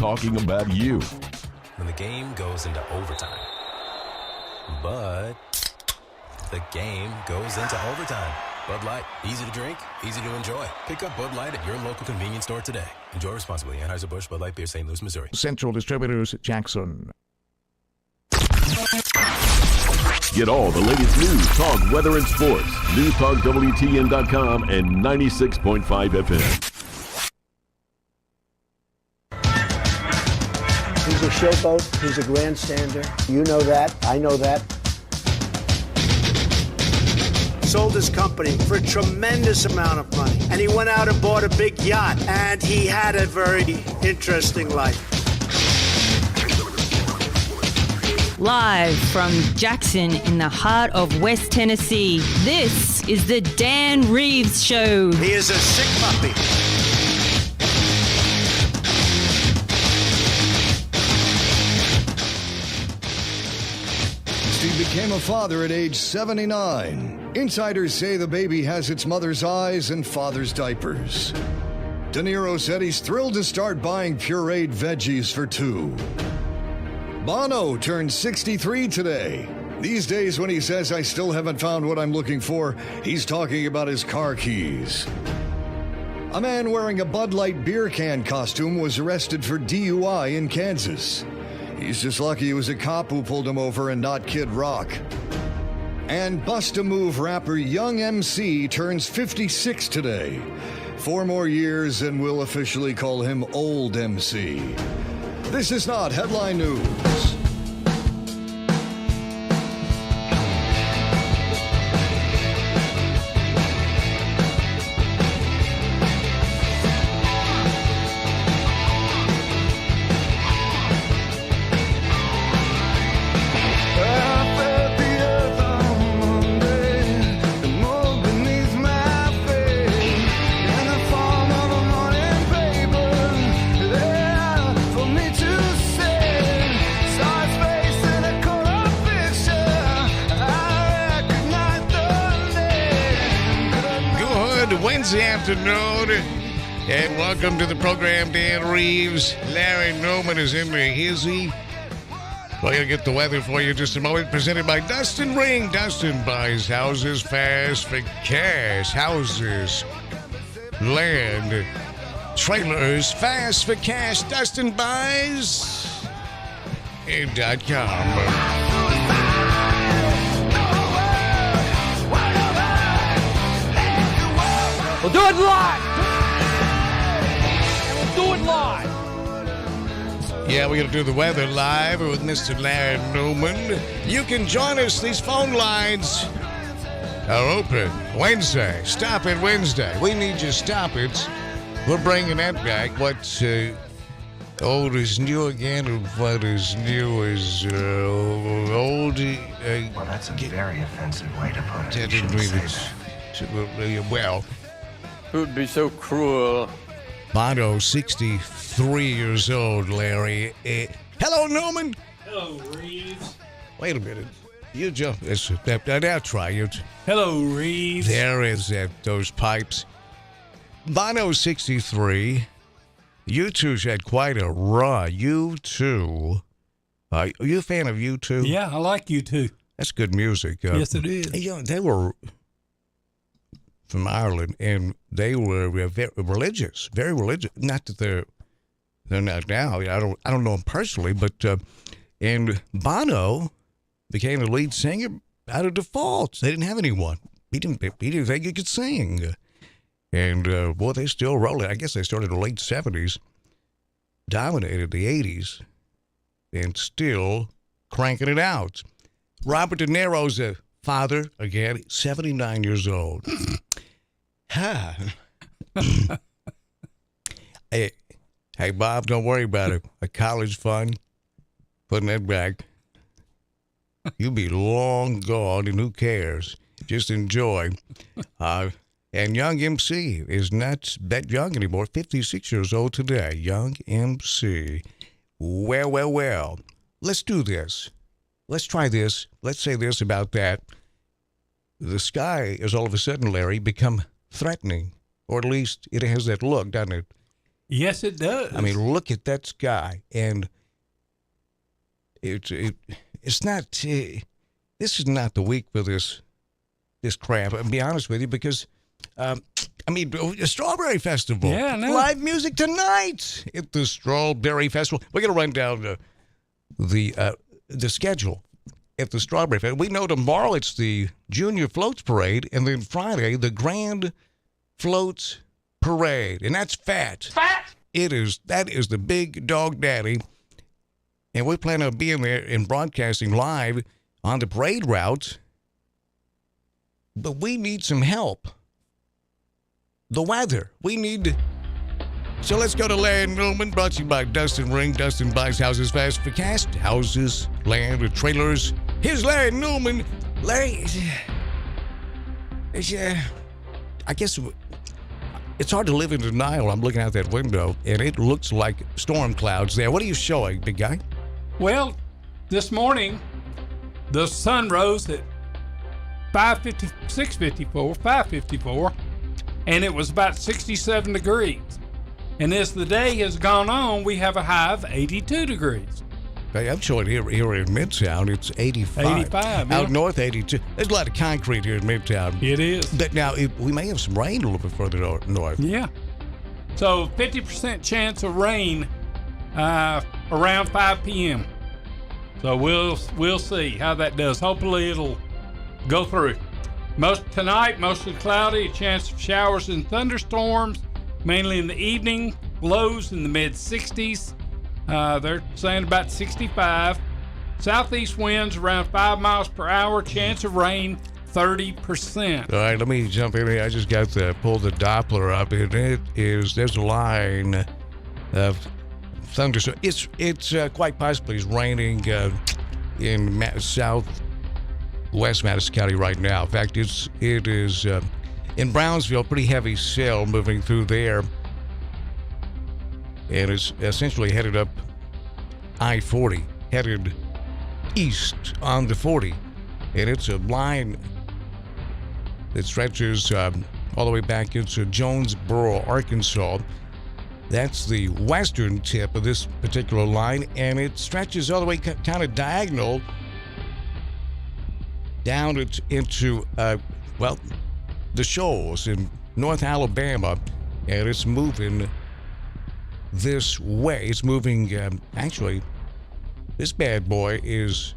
talking about you. When the game goes into overtime. But the game goes into overtime. Bud Light, easy to drink, easy to enjoy. Pick up Bud Light at your local convenience store today. Enjoy responsibly. Anheuser-Busch Bud Light Beer, St. Louis, Missouri. Central Distributors, Jackson. Get all the latest news, talk, weather, and sports. NewsTalkWTN.com and 96.5 FM. He's a showboat. He's a grandstander. You know that. I know that. Sold his company for a tremendous amount of money. And he went out and bought a big yacht. And he had a very interesting life. Live from Jackson in the heart of West Tennessee, this is the Dan Reeves Show. He is a sick puppy. He became a father at age 79. Insiders say the baby has its mother's eyes and father's diapers. De Niro said he's thrilled to start buying pureed veggies for two. Bono turned 63 today. These days when he says, "I still haven't found what I'm looking for," he's talking about his car keys. A man wearing a Bud Light beer can costume was arrested for DUI in Kansas. He's just lucky it was a cop who pulled him over and not Kid Rock. And Bust-A-Move rapper Young MC turns 56 today. 4 more years and we'll officially call him Old MC. This is not Headline News. Wednesday afternoon, and welcome to the program. Dan Reeves, Larry Newman is in the hizzy. We're going to get the weather for you in just a moment. Presented by Dustin Ring. Dustin buys houses fast for cash. Houses, land, trailers fast for cash. Dustin buys .com. We'll do it live. We'll do it live. Yeah, we're going to do the weather live with Mr. Larry Newman. You can join us. These phone lines are open Wednesday. Stop it Wednesday. We need you to stop it. We're bringing that back. What's old is new again, and what is new is old. Well, that's a very offensive way to put it. You shouldn't say that. Well, Who would be so cruel? Bono, 63 years old, Larry. Hello, Newman. Hello, Reeves. Wait a minute. You jump. I'll try it. Hello, Reeves. There is those pipes. Bono, 63. U2's had quite a run. U2. Are you a fan of U2? Yeah, I like U2. That's good music. Yes, it is. You know, they were from Ireland, and they were very religious. Not that they're not now. I don't know them personally, but and Bono became the lead singer out of default. They didn't have anyone. He didn't think he could sing. And boy, they still rolling. I guess they started in the late 70s, dominated the 80s, and still cranking it out. Robert De Niro's a father, again, 79 years old. Hey, Bob, don't worry about it. A college fund, putting that back. You'll be long gone, and who cares? Just enjoy. And Young MC is not that young anymore, 56 years old today. Young MC. Well. Let's do this. Let's try this. Let's say this about that. The sky is all of a sudden, Larry, become threatening. Or at least it has that look, doesn't it? Yes, it does. I mean, look at that sky, and it's not. This is not the week for this crap. I'll be honest with you, because a Strawberry Festival. Yeah, I know. Live music tonight at the Strawberry Festival. We're gonna run down the schedule at the Strawberry Festival. We know tomorrow it's the Junior Floats Parade, and then Friday the Grand Floats Parade, and that's fat. That is the big dog daddy, and we plan on being there and broadcasting live on the parade route. But we need some help. The weather. So let's go to Larry Newman, brought to you by Dustin Ring. Dustin buys houses fast for cash. Houses, land, or trailers. Here's Larry Newman. Larry, I guess it's hard to live in denial. I'm looking out that window, and it looks like storm clouds there. What are you showing, big guy? Well, this morning, the sun rose at 5:54, and it was about 67 degrees. And as the day has gone on, we have a high of 82 degrees. Hey, I'm showing here in Midtown, it's 85. 85, Out yeah. north, 82. There's a lot of concrete here in Midtown. It is. But now, we may have some rain a little bit further north. Yeah. So 50% chance of rain around 5 p.m. So we'll see how that does. Hopefully it'll go through. Tonight, mostly cloudy, a chance of showers and thunderstorms, mainly in the evening. Lows in the mid-60s. They're saying about 65. Southeast winds around 5 miles per hour. Chance of rain 30%. All right, let me jump in here. I just got to pull the Doppler up, and there's a line of thunderstorms. It's quite possibly is raining in southwest Madison County right now. In fact, it is in Brownsville, pretty heavy cell moving through there, and it's essentially headed up I-40, headed east on the 40, and it's a line that stretches all the way back into Jonesboro, Arkansas. That's the western tip of this particular line, and it stretches all the way kind of diagonal down into the Shoals in North Alabama, and it's moving this way. It's moving, actually, this bad boy is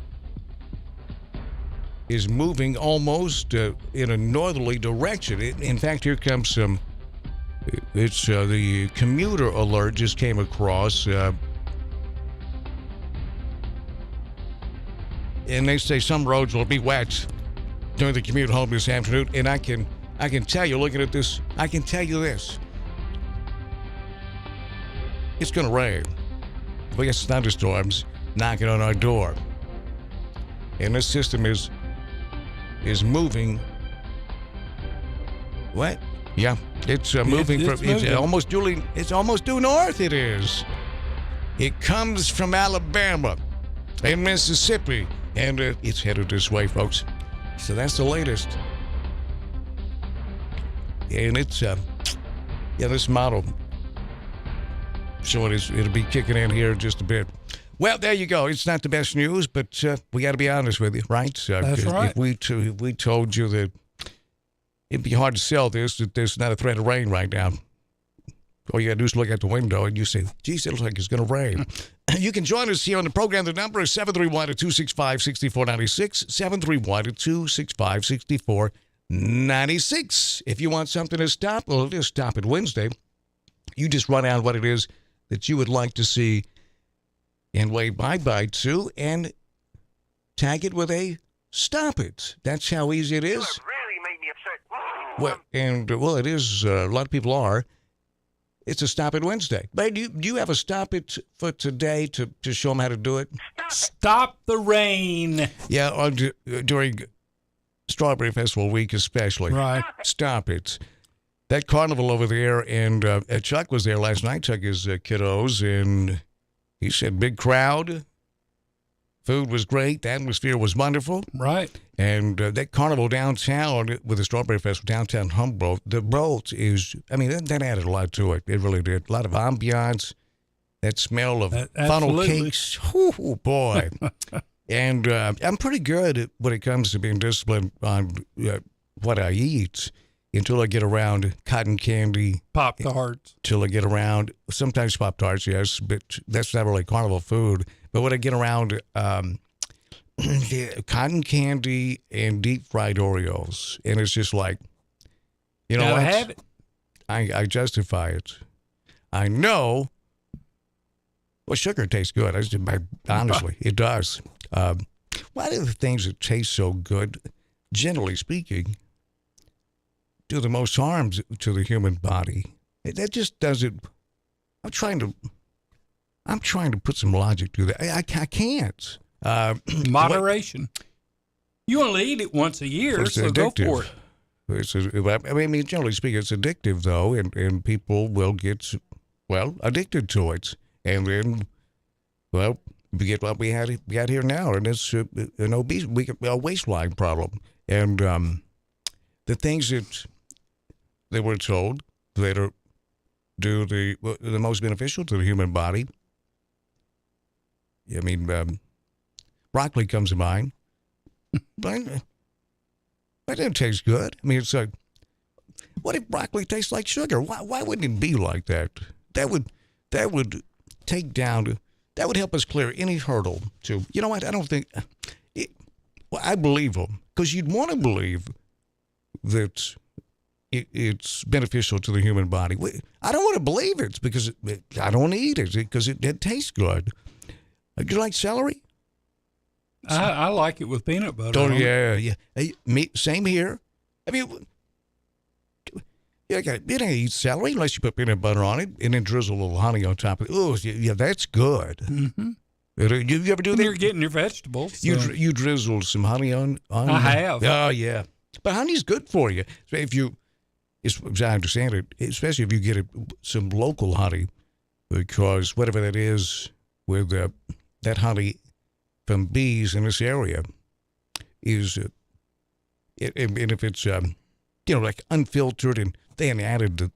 moving almost in a northerly direction. In fact, here comes some, it's the commuter alert just came across, and they say some roads will be wet during the commute home this afternoon, and I can tell you, looking at this, I can tell you this. It's going to rain. We got thunderstorms knocking on our door. And this system is moving. What? Yeah, it's moving it's from. moving. It's almost due north. It is. It comes from Alabama and Mississippi, and it's headed this way, folks. So that's the latest. And it's this model. So it'll be kicking in here just a bit. Well, there you go. It's not the best news, but we got to be honest with you, right? That's right. If we told you that it'd be hard to sell this, that there's not a threat of rain right now, all you got to do is look out the window and you say, geez, it looks like it's going to rain. You can join us here on the program. The number is 731-265-6496, 731-265-6496. If you want something to stop, well, just stop it Wednesday. You just run out what it is that you would like to see and wave bye-bye to and tag it with a stop it. That's how easy it is. You really made me upset. Well, it is. A lot of people are. It's a Stop It Wednesday. But do you have a Stop It for today to show them how to do it? Stop the rain. Yeah, during Strawberry Festival week especially. Right. Stop it. That carnival over there, and Chuck was there last night, took his kiddos, and he said big crowd, Food was great. The atmosphere was wonderful. Right. And that carnival downtown with the Strawberry Festival downtown Humboldt, the Bolt is, I mean, that added a lot to it. It really did. A lot of ambiance, that smell of funnel cakes. Oh, boy. And I'm pretty good when it comes to being disciplined on what I eat until I get around cotton candy. Pop-Tarts. Till I get around, sometimes Pop-Tarts, yes, but that's not really carnival food. But when I get around cotton candy and deep fried Oreos, and it's just like, you know what? Have it. I justify it. I know. Well, sugar tastes good. Honestly, it does. One of the things that taste so good, generally speaking, do the most harm to the human body. That just doesn't. I'm trying to put some logic to that. I can't. Moderation. You only eat it once a year, so addictive. Go for it. I mean, generally speaking, it's addictive, though, and people will get, addicted to it. And then, we get what we got here now, and it's an a waistline problem. And the things that they were told that are the most beneficial to the human body. I mean, broccoli comes to mind. But that didn't taste good. I mean, it's like, what if broccoli tastes like sugar? Why wouldn't it be like that? That would take down. That would help us clear any hurdle to. You know what? I don't think. I believe them because you'd want to believe that it's beneficial to the human body. I don't want to believe it because I don't eat it because it tastes good. Do you like celery? I like it with peanut butter. Oh, yeah. Hey, same here. I mean, you don't eat celery unless you put peanut butter on it and then drizzle a little honey on top of it. Oh, yeah, that's good. Mm-hmm. You ever do that? You're getting your vegetables. So. You drizzle some honey on I have. Oh, yeah. But honey's good for you. If you, as I understand it, especially if you get some local honey, because whatever that is with that honey from bees in this area is, and if it's, like unfiltered and then added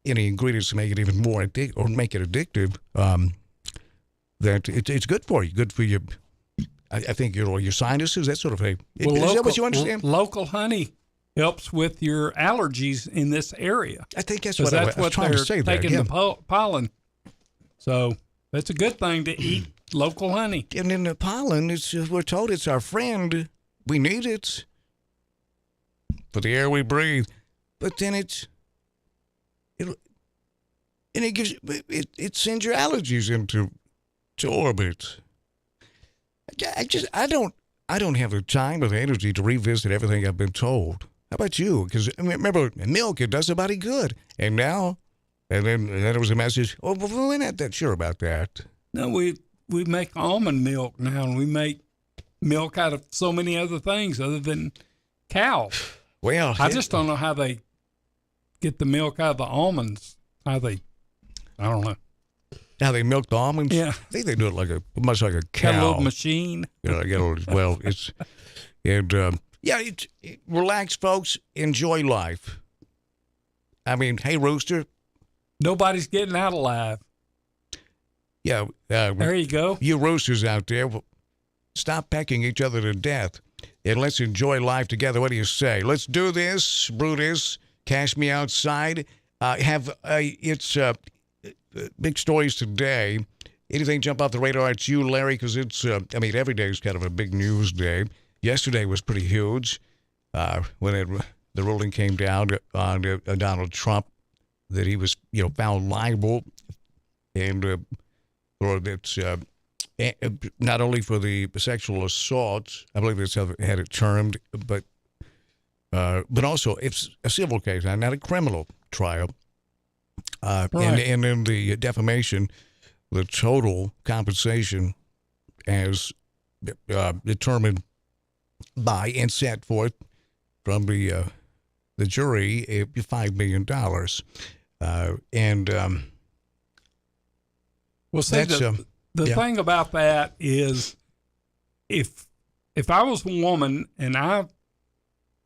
any ingredients to make it even more or make it addictive, that it's good for you. Good for your, I think, your sinuses, that sort of thing. Is that what you understand? Local honey helps with your allergies in this area. I think that's what I was trying to say there. Taking the pollen. So that's a good thing to eat local honey. And in the pollen, we're told it's our friend. We need it for the air we breathe. But then it gives it sends your allergies into orbit. I don't have the time or the energy to revisit everything I've been told. How about you? Because remember, milk, it does a body good. And then there was a message. Oh, we're not that sure about that. No, we make almond milk now, and we make milk out of so many other things other than cow. Well, I just don't know how they get the milk out of the almonds. I don't know. How they milk the almonds? Yeah. I think they do it much like a cow. Got a little machine. Relax, folks. Enjoy life. I mean, hey, Rooster. Nobody's getting out alive. Yeah. There you go. You roosters out there, stop pecking each other to death and let's enjoy life together. What do you say? Let's do this, Brutus. Cash me outside. It's big stories today. Anything jump off the radar at you, Larry? Because every day is kind of a big news day. Yesterday was pretty huge when the ruling came down on Donald Trump that he was, found liable and or that's not only for the sexual assault, I believe that's how they had it termed, but also it's a civil case, not a criminal trial. Right. And in the defamation, the total compensation as determined by and set forth from the jury, $5 million. The thing about that is, if I was a woman and I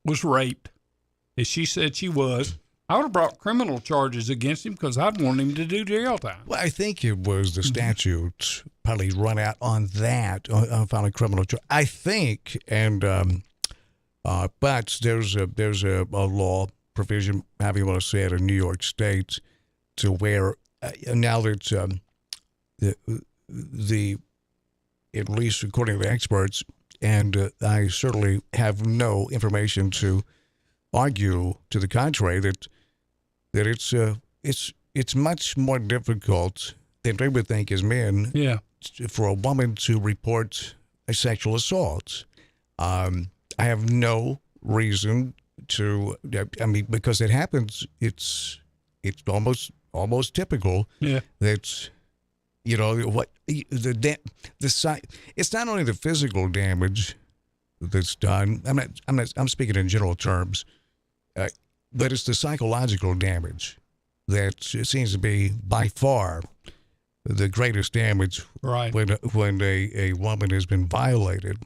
was raped, as she said she was, I would have brought criminal charges against him because I'd want him to do jail time. Well, I think it was the statute probably run out on that, on filing criminal charge. I think, and but there's a law provision, however you want to say it, in New York State, to where now that the at least according to the experts, and I certainly have no information to argue to the contrary, that it's much more difficult than we would think as men for a woman to report a sexual assault. I have no reason to, I mean, because it happens, it's almost typical that, you know, what it's not only the physical damage that's done. I'm speaking in general terms, but it's the psychological damage that seems to be by far the greatest damage. Right. When a woman has been violated,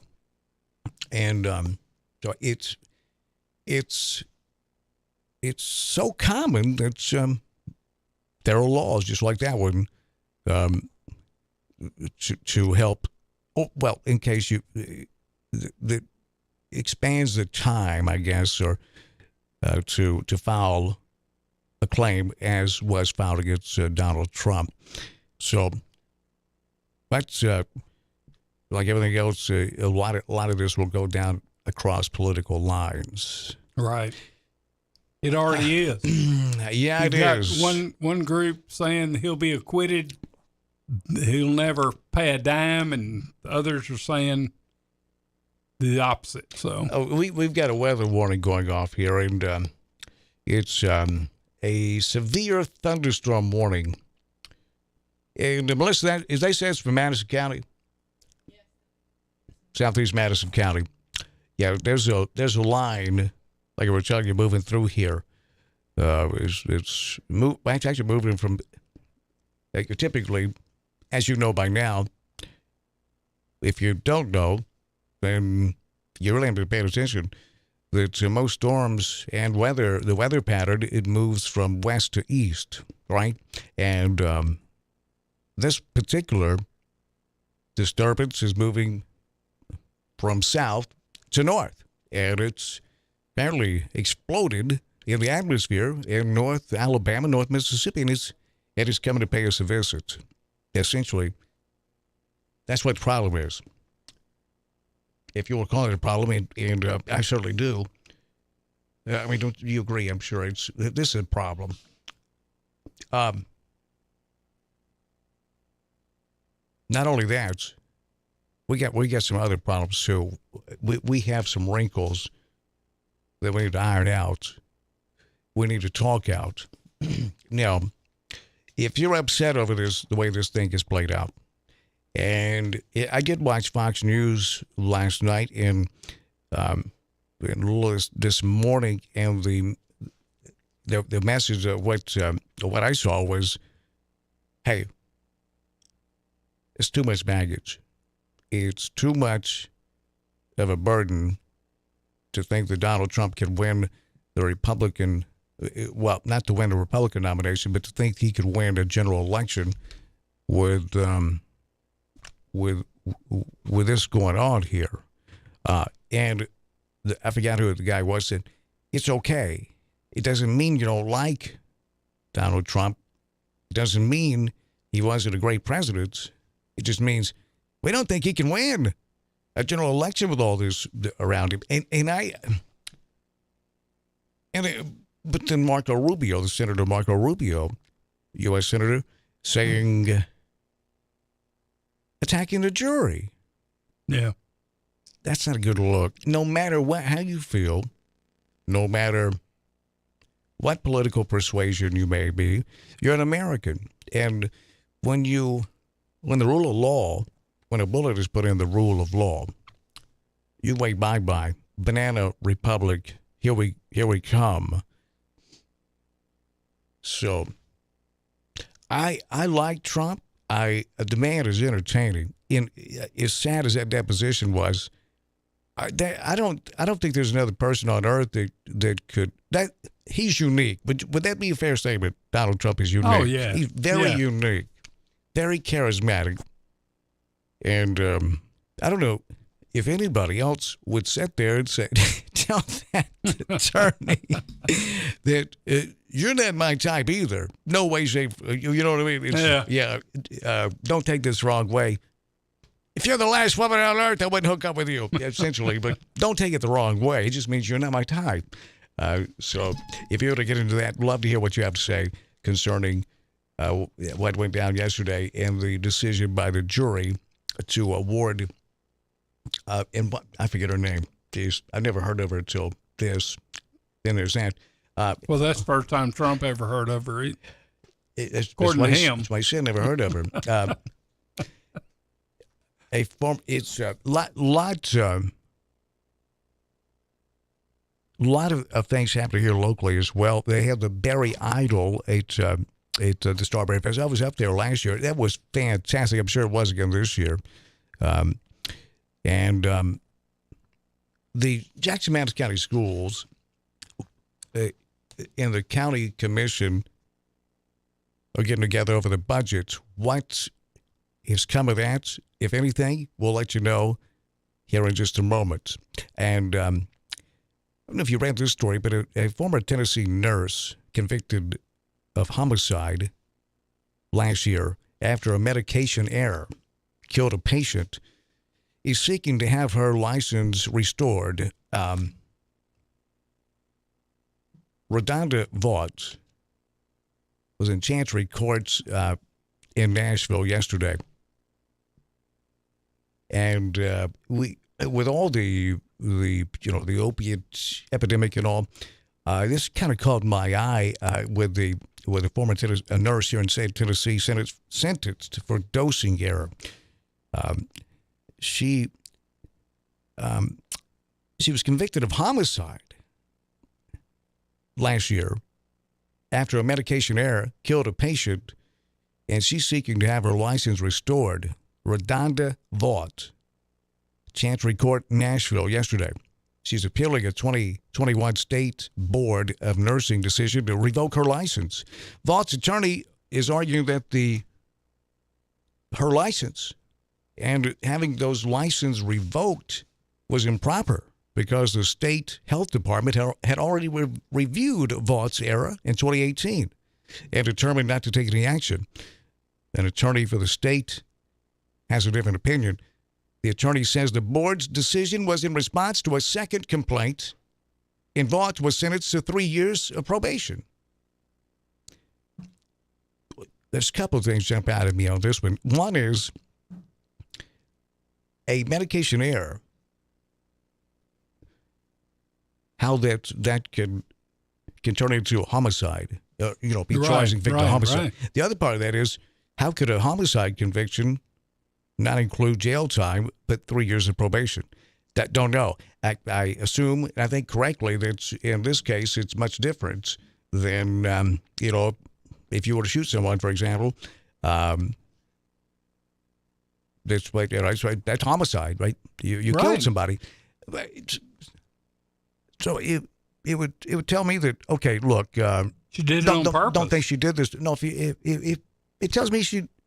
and so it's so common that there are laws just like that one to help. Oh, well, in case you that expands the time, I guess, or to file a claim as was filed against Donald Trump. So that's like everything else. A lot of this will go down across political lines. Right. It already is. Yeah, You've it got is. One group saying he'll be acquitted, he'll never pay a dime, and others are saying the opposite. So we've got a weather warning going off here, and it's a severe thunderstorm warning. And Melissa, as they say, it's from Madison County. Yes. Southeast Madison County. Yeah, there's a line, like I was telling you, moving through here. It's actually moving from, like, typically, as you know by now. If you don't know, then you really have to pay attention. That most storms and the weather pattern, it moves from west to east, right? And this particular disturbance is moving from south to north, and it's apparently exploded in the atmosphere in North Alabama, North Mississippi, and it is coming to pay us a visit. Essentially, that's what the problem is. If you will call it a problem, and I certainly do. I mean, don't you agree? I'm sure this is a problem. Not only that, we got some other problems too. We have some wrinkles that we need to iron out. We need to talk out. Now, if you're upset over this, the way this thing is played out, and I did watch Fox News last night and this morning, and the message of what I saw was, hey, it's too much baggage. It's too much of a burden to think that Donald Trump can win the Republican, well, not to win the Republican nomination, but to think he could win a general election with this going on here. And I forgot who the guy was, said, it's okay. It doesn't mean you don't like Donald Trump. It doesn't mean he wasn't a great president. It just means we don't think he can win a general election with all this around him. But then Marco Rubio, the Senator Marco Rubio, U.S. Senator, saying, attacking the jury. Yeah. That's not a good look. No matter how you feel, no matter what political persuasion you may be, you're an American. And when the rule of law, when a bullet is put in the rule of law, you wait bye-bye. Banana Republic, here we come. So I like Trump. the man is entertaining. As sad as that deposition was, I don't think there's another person on earth that could. He's unique. Would that be a fair statement? Donald Trump is unique. Oh, yeah. He's very Yeah. unique, very charismatic, and I don't know if anybody else would sit there and say, tell that attorney that you're not my type either. No way, shape. You know what I mean? Don't take this the wrong way. If you're the last woman on earth, I wouldn't hook up with you, essentially. But don't take it the wrong way. It just means you're not my type. So if you were to get into that, love to hear what you have to say concerning what went down yesterday and the decision by the jury to award, and I forget her name. Jeez, I never heard of her until this. Then there's that. Well, that's the first time Trump ever heard of her. According to him. That's why I said never heard of her. It's a lot of things happen here locally as well. They have the Berry Idol at the Strawberry Fest. I was up there last year. That was fantastic. I'm sure it was again this year. The Jackson Madison County Schools and the county commission are getting together over the budget. What has come of that, if anything, we'll let you know here in just a moment. And I don't know if you read this story, but a former Tennessee nurse convicted of homicide last year after a medication error killed a patient is seeking to have her license restored. Redonda Vaught was in Chancery Courts in Nashville yesterday. And with all the opiate epidemic and all, this kind of caught my eye with a former nurse here in Tennessee sentenced for dosing error. She was convicted of homicide last year after a medication error killed a patient, and she's seeking to have her license restored. Redonda Vaught, Chancery Court, Nashville, yesterday. She's appealing a 2021 State Board of Nursing decision to revoke her license. Vaught's attorney is arguing that her license and having those licenses revoked was improper because the state health department had already reviewed Vaught's error in 2018 and determined not to take any action. An attorney for the state has a different opinion. The attorney says the board's decision was in response to a second complaint, and Vaught was sentenced to 3 years of probation. There's a couple of things jump out at me on this one. One is a medication error, how that can turn into a homicide, be charging victim of homicide. Right. The other part of that is, how could a homicide conviction not include jail time, but 3 years of probation? That don't know. I assume, and I think correctly, that in this case, it's much different than, if you were to shoot someone, for example, that's homicide, right? You right. killed somebody. So it would tell me that, okay, look, she did it on purpose. Don't think she did this. No, if it tells me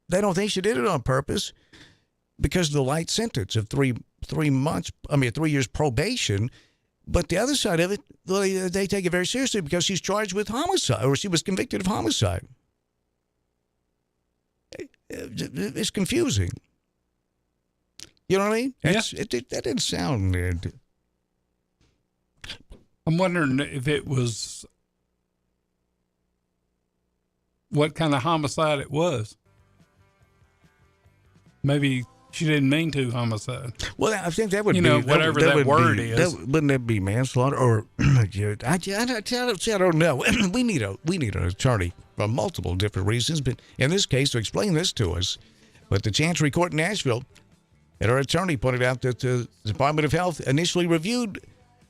they don't think she did it on purpose, because of the light sentence of 3 years probation. But the other side of it, they take it very seriously because she's charged with homicide, or she was convicted of homicide. It's confusing. You know what I mean? Yeah. That didn't sound good. I'm wondering if it was what kind of homicide it was. Maybe she didn't mean to homicide. Well, I think that would be whatever that word is. Wouldn't that be manslaughter? Or I don't know. We need an attorney for multiple different reasons, but in this case, to explain this to us. But the Chancery Court in Nashville, and our attorney pointed out that the Department of Health initially reviewed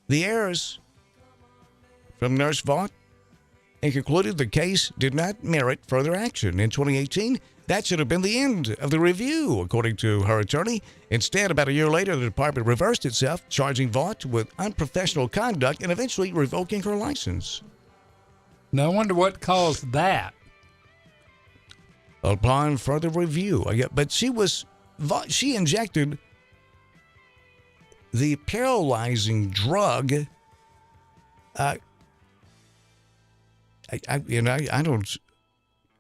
the errors from Nurse Vaught and concluded the case did not merit further action. In 2018, That should have been the end of the review, according to her attorney. Instead, about a year later, the department reversed itself, charging Vaught with unprofessional conduct and eventually revoking her license. Now, I wonder what caused that. Upon further review, but she injected the paralyzing drug. I've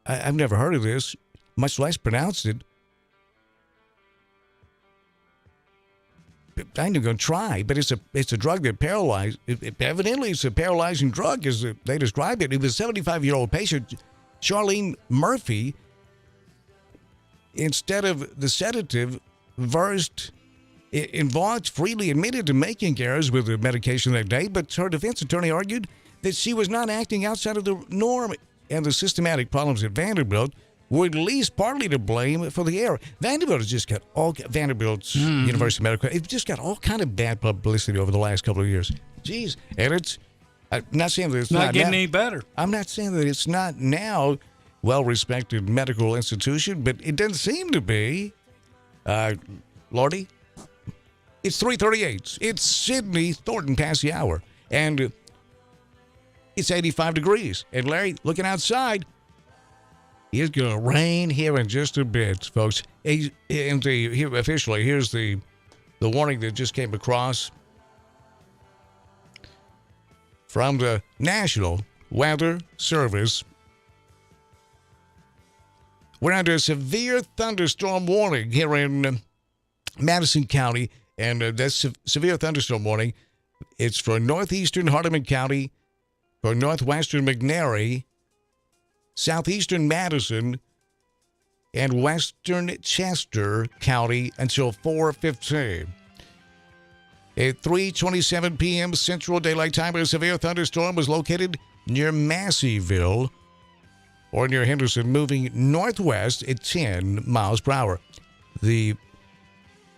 never heard of this, much less pronounced it. I'm not going to try, but it's a drug that paralyzes. Evidently, it's a paralyzing drug, as they described it. It was a 75-year-old patient, Charlene Murphy. Instead of the sedative, Vaught freely admitted to making errors with the medication that day, but her defense attorney argued that she was not acting outside of the norm, and the systematic problems at Vanderbilt were at least partly to blame for the error. Vanderbilt's University Medical, it's just got all kind of bad publicity over the last couple of years. Jeez, and I'm not saying that it's not getting now, any better. I'm not saying that it's not now well-respected medical institution, but it doesn't seem to be. Lordy, it's 3:38. It's Sydney Thornton past the hour, and it's 85 degrees. And Larry, looking outside, it's going to rain here in just a bit, folks. Officially, here's the warning that just came across from the National Weather Service. We're under a severe thunderstorm warning here in Madison County, and that's severe thunderstorm warning. It's for northeastern Hardeman County, for northwestern McNairy, southeastern Madison, and western Chester County until 4:15. At 3:27 p.m. Central Daylight Time, a severe thunderstorm was located near Masseyville, or near Henderson, moving northwest at 10 miles per hour. The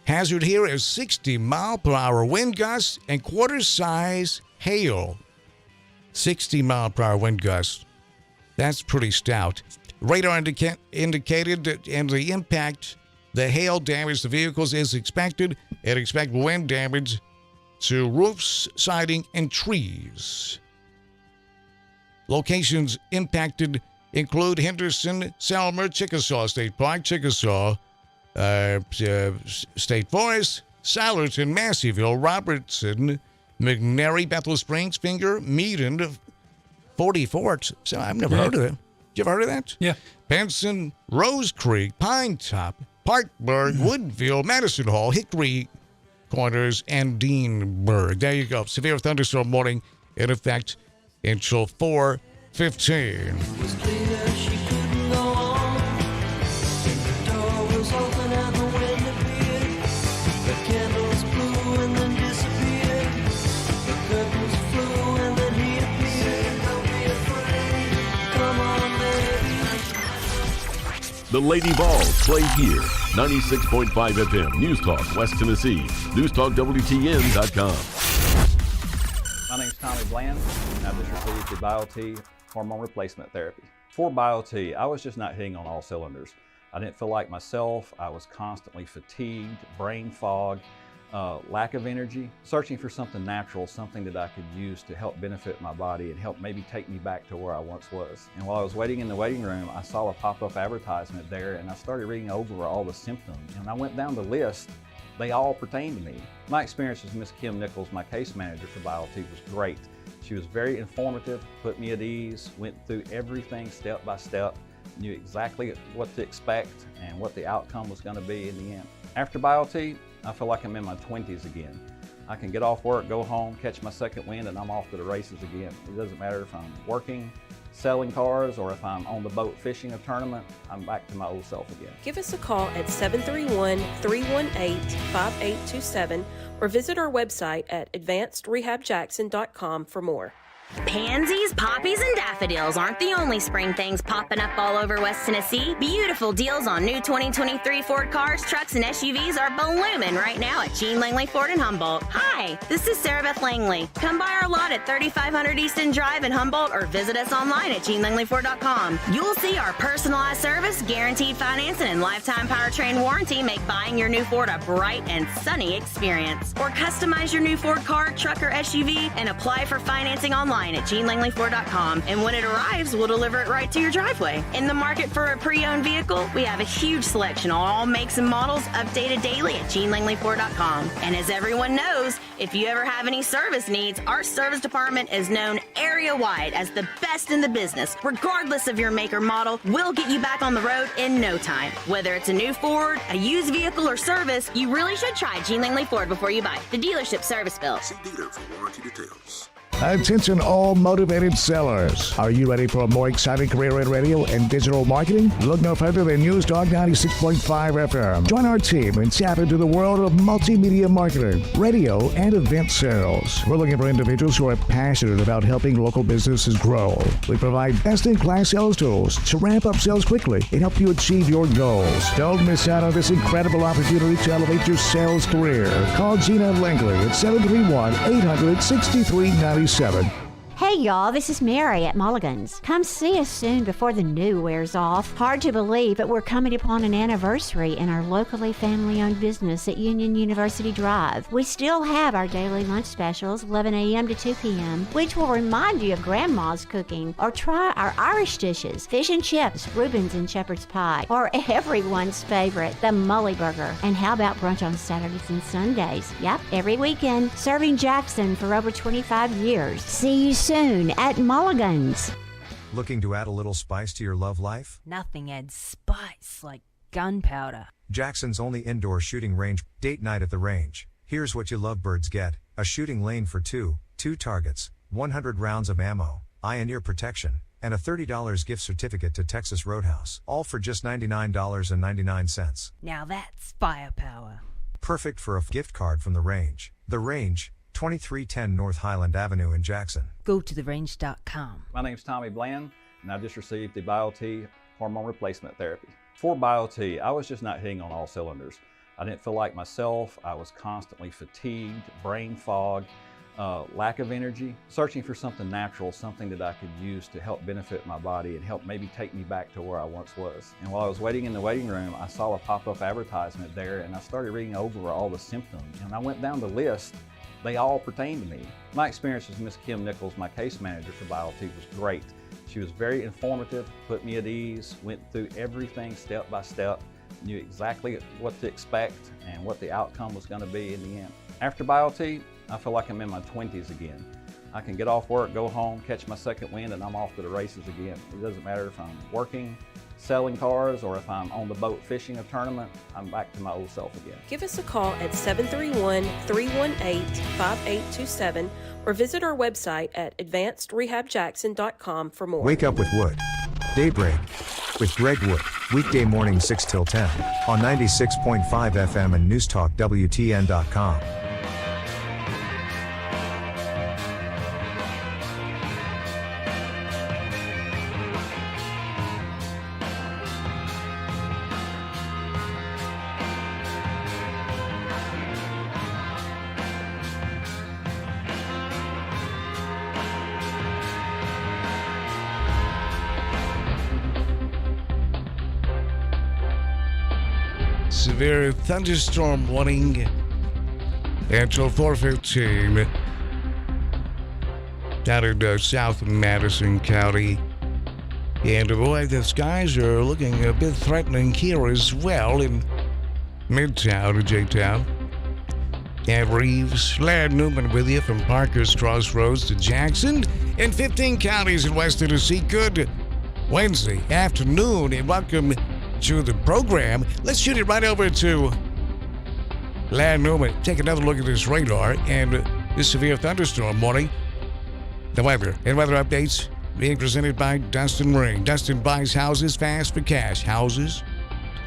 hazard here is 60-mile-per-hour wind gusts and quarter-size hail. 60-mile-per-hour wind gusts. That's pretty stout. Radar indicated that, and the impact, the hail damage the vehicles is expected, and expect wind damage to roofs, siding, and trees. Locations impacted include Henderson, Selmer, Chickasaw State Park, Chickasaw State Forest, Silerton, Masseyville, Robertson, McNairy, Bethel Springs, Finger, Meaden, 40 Forks. So I've never heard of that. You ever heard of that? Yeah. Benson, Rose Creek, Pine Top, Parkburg, Woodville, Madison Hall, Hickory Corners, and Deanburg. There you go. Severe thunderstorm warning in effect until 4:15. The Lady Vols play here. 96.5 FM, News Talk, West Tennessee. NewsTalkWTN.com. My name's Tommy Bland, and I just received the BioT hormone replacement therapy. For BioT, I was just not hitting on all cylinders. I didn't feel like myself. I was constantly fatigued, brain fog, lack of energy, searching for something natural, something that I could use to help benefit my body and help maybe take me back to where I once was. And while I was waiting in the waiting room, I saw a pop-up advertisement there, and I started reading over all the symptoms. And I went down the list. They all pertain to me. My experience with Ms. Kim Nichols, my case manager for BioT, was great. She was very informative, put me at ease, went through everything step by step, knew exactly what to expect and what the outcome was going to be in the end. After BioT, I feel like I'm in my 20s again. I can get off work, go home, catch my second wind, and I'm off to the races again. It doesn't matter if I'm working, selling cars, or if I'm on the boat fishing a tournament, I'm back to my old self again. Give us a call at 731-318-5827 or visit our website at advancedrehabjackson.com for more. Pansies, poppies, and daffodils aren't the only spring things popping up all over West Tennessee. Beautiful deals on new 2023 Ford cars, trucks, and SUVs are blooming right now at Gene Langley Ford in Humboldt. Hi, this is Sarah Beth Langley. Come by our lot at 3500 Easton Drive in Humboldt or visit us online at GeneLangleyFord.com. You'll see our personalized service, guaranteed financing, and lifetime powertrain warranty make buying your new Ford a bright and sunny experience. Or customize your new Ford car, truck, or SUV and apply for financing online at GeneLangleyFord.com. And when it arrives, we'll deliver it right to your driveway. In the market for a pre-owned vehicle, we have a huge selection on all makes and models updated daily at GeneLangleyFord.com. And as everyone knows, if you ever have any service needs, our service department is known area-wide as the best in the business. Regardless of your make or model, we'll get you back on the road in no time. Whether it's a new Ford, a used vehicle, or service, you really should try Gene Langley Ford before you buy. The dealership service bill. See dealer for warranty details. Attention all motivated sellers. Are you ready for a more exciting career in radio and digital marketing? Look no further than News Talk 96.5 FM. Join our team and tap into the world of multimedia marketing, radio, and event sales. We're looking for individuals who are passionate about helping local businesses grow. We provide best-in-class sales tools to ramp up sales quickly and help you achieve your goals. Don't miss out on this incredible opportunity to elevate your sales career. Call Gina Langley at 731-800-6397. Hey y'all, this is Mary at Mulligan's. Come see us soon before the new wears off. Hard to believe, but we're coming upon an anniversary in our locally family-owned business at Union University Drive. We still have our daily lunch specials, 11 a.m. to 2 p.m., which will remind you of Grandma's cooking. Or try our Irish dishes, fish and chips, Reuben's and shepherd's pie, or everyone's favorite, the Mully Burger. And how about brunch on Saturdays and Sundays? Yep, every weekend, serving Jackson for over 25 years. See you soon at Mulligan's. Looking to add a little spice to your love life? Nothing adds spice like gunpowder. Jackson's only indoor shooting range. Date night at the range. Here's what you lovebirds get: a shooting lane for two targets, 100 rounds of ammo, eye and ear protection, and a $30 gift certificate to Texas Roadhouse. All for just $99.99. Now that's firepower. Perfect for a gift card from the range. The Range, 2310 North Highland Avenue in Jackson. Go to therange.com. My name's Tommy Bland, and I just received the BioT hormone replacement therapy. For BioT, I was just not hitting on all cylinders. I didn't feel like myself. I was constantly fatigued, brain fog, lack of energy, searching for something natural, something that I could use to help benefit my body and help maybe take me back to where I once was. And while I was waiting in the waiting room, I saw a pop-up advertisement there, and I started reading over all the symptoms, and I went down the list. They all pertain to me. My experience with Miss Kim Nichols, my case manager for BioT, was great. She was very informative, put me at ease, went through everything step by step, knew exactly what to expect and what the outcome was going to be in the end. After BioT, I feel like I'm in my 20s again. I can get off work, go home, catch my second wind, and I'm off to the races again. It doesn't matter if I'm working, selling cars, or if I'm on the boat fishing a tournament, I'm back to my old self again. Give us a call at 731-318-5827 or visit our website at advancedrehabjackson.com for more. Wake up with Wood. Daybreak with Greg Wood. Weekday morning 6 till 10 on 96.5 FM and newstalkwtn.com. Severe thunderstorm warning until 4:15 down in South Madison County. And boy, the skies are looking a bit threatening here as well in Midtown, J-Town. And Reeves, Laird Newman with you from Parker's Crossroads to Jackson and 15 counties in West Tennessee. Good Wednesday afternoon and welcome to the program. Let's shoot it right over to Laird Newman. Take another look at this radar and this severe thunderstorm warning. The weather and weather updates being presented by Dustin Ring. Dustin buys houses fast for cash. Houses,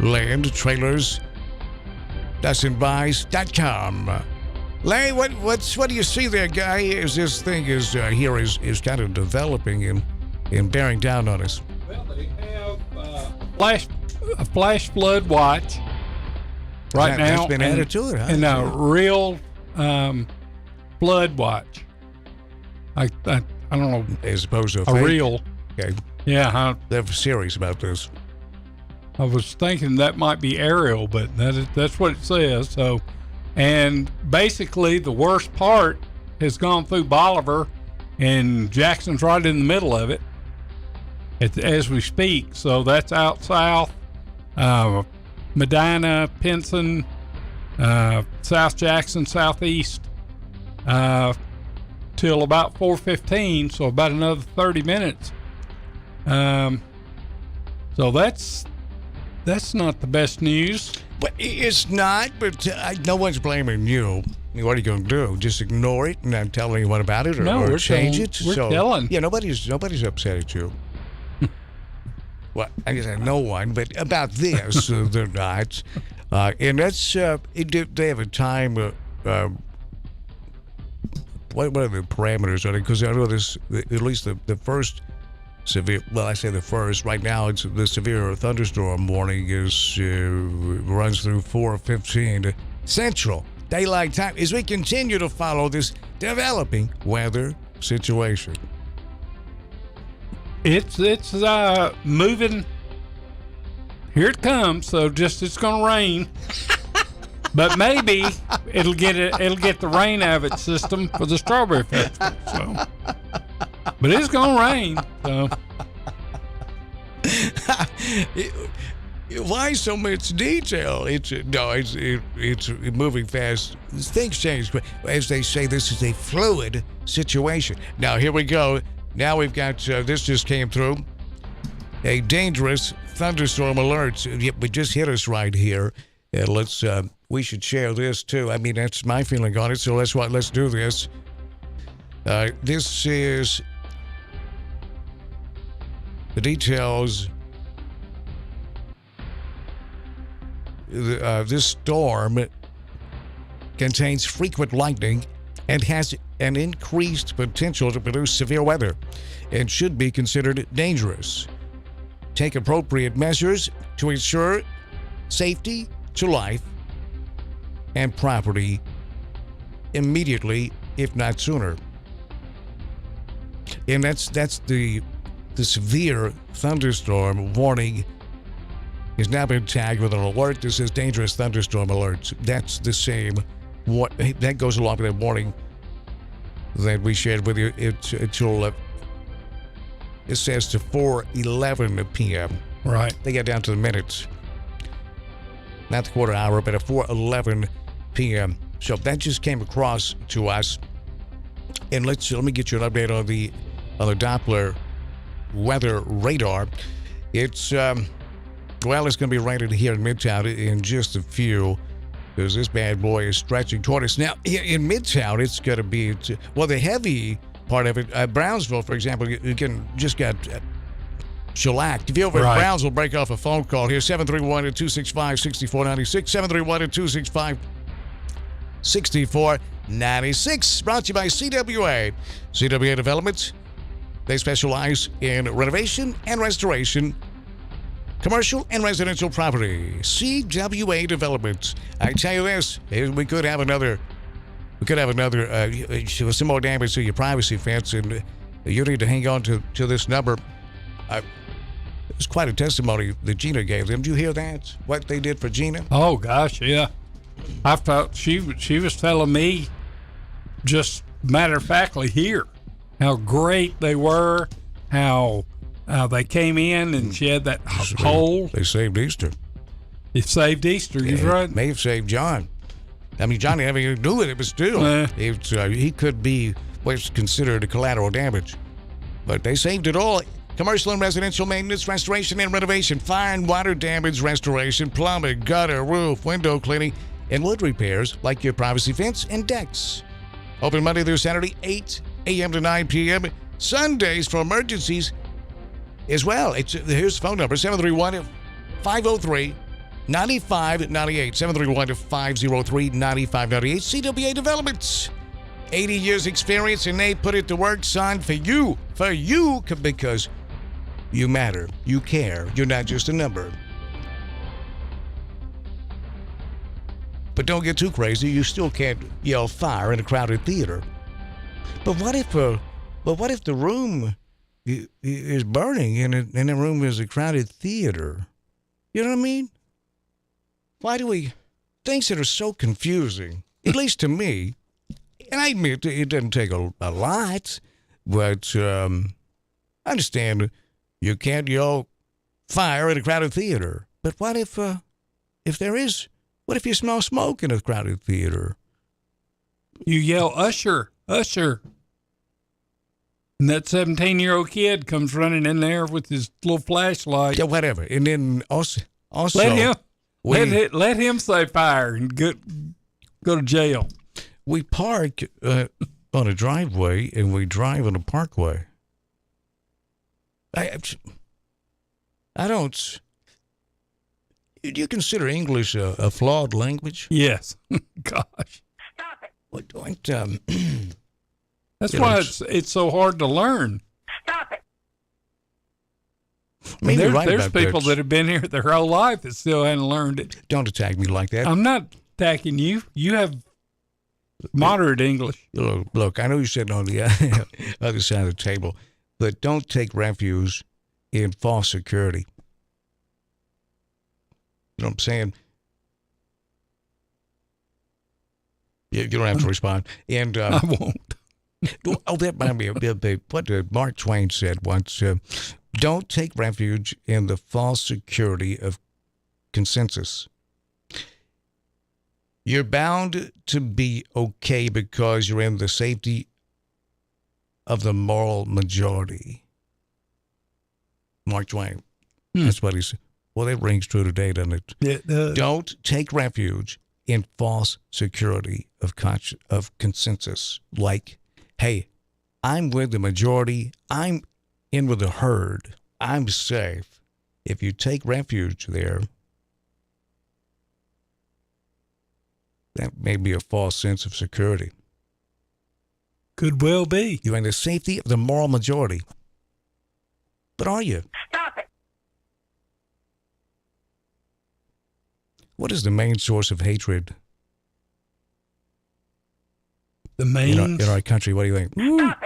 land, trailers. DustinBuys.com. Larry, what do you see there, guy? As this thing is kind of developing and bearing down on us. Well, they have a flash flood watch right now. That's been added to it, huh? And a real flood watch. I don't know. As opposed to a real. Okay. Yeah. They have a series about this. I was thinking that might be Ariel, but that's what it says. So, and basically the worst part has gone through Bolivar, and Jackson's right in the middle of it as we speak. So that's out south, Medina, Pinson, South Jackson, southeast, till about 4:15. So about another 30 minutes. So that's not the best news. But it's not, but no one's blaming you. What are you going to do? Just ignore it and not tell anyone about it, or change it? We're telling. Yeah, nobody's upset at you. Well, I guess no one, but about this, they're not. And that's, they have a time, what are the parameters on it? Because I know this, at least the first severe, well, I say the first, right now it's the severe thunderstorm warning runs through 4:15 Central Daylight Time as we continue to follow this developing weather situation. It's moving. Here it comes. So it's gonna rain, but maybe it'll get the rain out of its system for the Strawberry Festival. So, but it's gonna rain. So. Why so much detail? It's moving fast. Things change, but as they say, this is a fluid situation. Now here we go. Now we've got this just came through. A dangerous thunderstorm alert. It just hit us right here. And we should share this too. I mean, that's my feeling on it. So let's do this. This is the details. This storm contains frequent lightning and has an increased potential to produce severe weather and should be considered dangerous. Take appropriate measures to ensure safety to life and property immediately, if not sooner. And that's the severe thunderstorm warning has now been tagged with an alert that says dangerous thunderstorm alerts. That's the same. That goes along with that warning that we shared with you. It says to 4:11 p.m. Right. They get down to the minutes. Not the quarter hour, but at 4:11 p.m. So that just came across to us. And let me get you an update on the Doppler weather radar. It's it's going to be raining here in Midtown in just a few, because this bad boy is stretching toward us. Now, in Midtown, it's going to be, the heavy part of it, Brownsville, for example, you just got shellacked. If you're over in Brownsville, break off a phone call here, 731-265-6496, 731-265-6496, brought to you by CWA. CWA Developments, they specialize in renovation and restoration, commercial and residential property. CWA Developments. I tell you this, we could have another some more damage to your privacy fence, and you need to hang on to this number. It was quite a testimony that Gina gave them. Did you hear that? What they did for Gina? Oh gosh, yeah. I felt she was telling me, just matter of factly here, how great they were, how they came in and she had that hole. They saved Easter. It saved Easter, you're right. May have saved John. I mean, John didn't have anything to do with it, but still, he could be what's considered a collateral damage. But they saved it all. Commercial and residential maintenance, restoration and renovation, fire and water damage restoration, plumbing, gutter, roof, window cleaning, and wood repairs like your privacy fence and decks. Open Monday through Saturday, 8 a.m. to 9 p.m. Sundays for emergencies as well. Here's the phone number, 731-503-6600. 9598, 731-503-9598. CWA Developments. 80 years experience, and they put it to work, son, for you, because you matter. You care. You're not just a number. But don't get too crazy. You still can't yell fire in a crowded theater. But what if the room is burning and the room is a crowded theater? You know what I mean? Why do we... Things that are so confusing, at least to me, and I admit it doesn't take a lot, but I understand you can't yell fire in a crowded theater. But what if there is... What if you smell smoke in a crowded theater? You yell, Usher, Usher. And that 17-year-old kid comes running in there with his little flashlight. Yeah, whatever. And then also let him say fire and go to jail. We park on a driveway and we drive on a parkway. I don't... Do you consider English a flawed language? Yes. Gosh. Stop it. That's why it's so hard to learn. Stop it. There's people that have been here their whole life that still hadn't learned it. Don't attack me like that. I'm not attacking you. You have moderate English. Look, I know you're sitting on the other side of the table, but don't take refuge in false security. You know what I'm saying? You don't have to respond. And I won't. Oh, that might be what Mark Twain said once. Don't take refuge in the false security of consensus. You're bound to be okay because you're in the safety of the moral majority. Mark Twain. That's what he said. Well, that rings true today, doesn't it? It does. Don't take refuge in false security of consensus. Like, hey, I'm with the majority. I'm in with the herd. I'm safe. If you take refuge there, that may be a false sense of security. Could well be. You're in the safety of the moral majority. But are you? Stop it. What is the main source of hatred? The main in our country. What do you think? Stop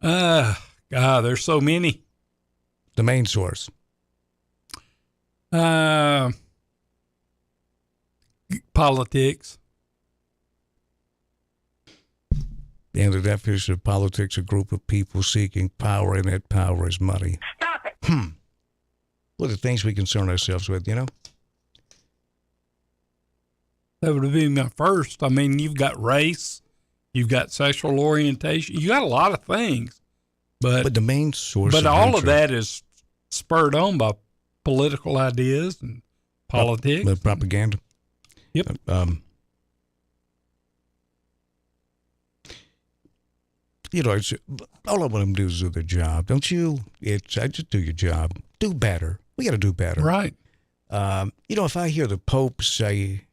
it. God, there's so many. The main source. Politics. And the definition of politics, a group of people seeking power, and that power is money. Stop it. Well, the things we concern ourselves with, you know? That would be my first. I mean, you've got race, you've got sexual orientation, you got a lot of things. But the main source But of all hatred, of that is spurred on by political ideas and politics. Propaganda. Yep. You know, all I want them to do is do their job, don't you? I just do your job. Do better. We got to do better. Right. You know, if I hear the Pope say,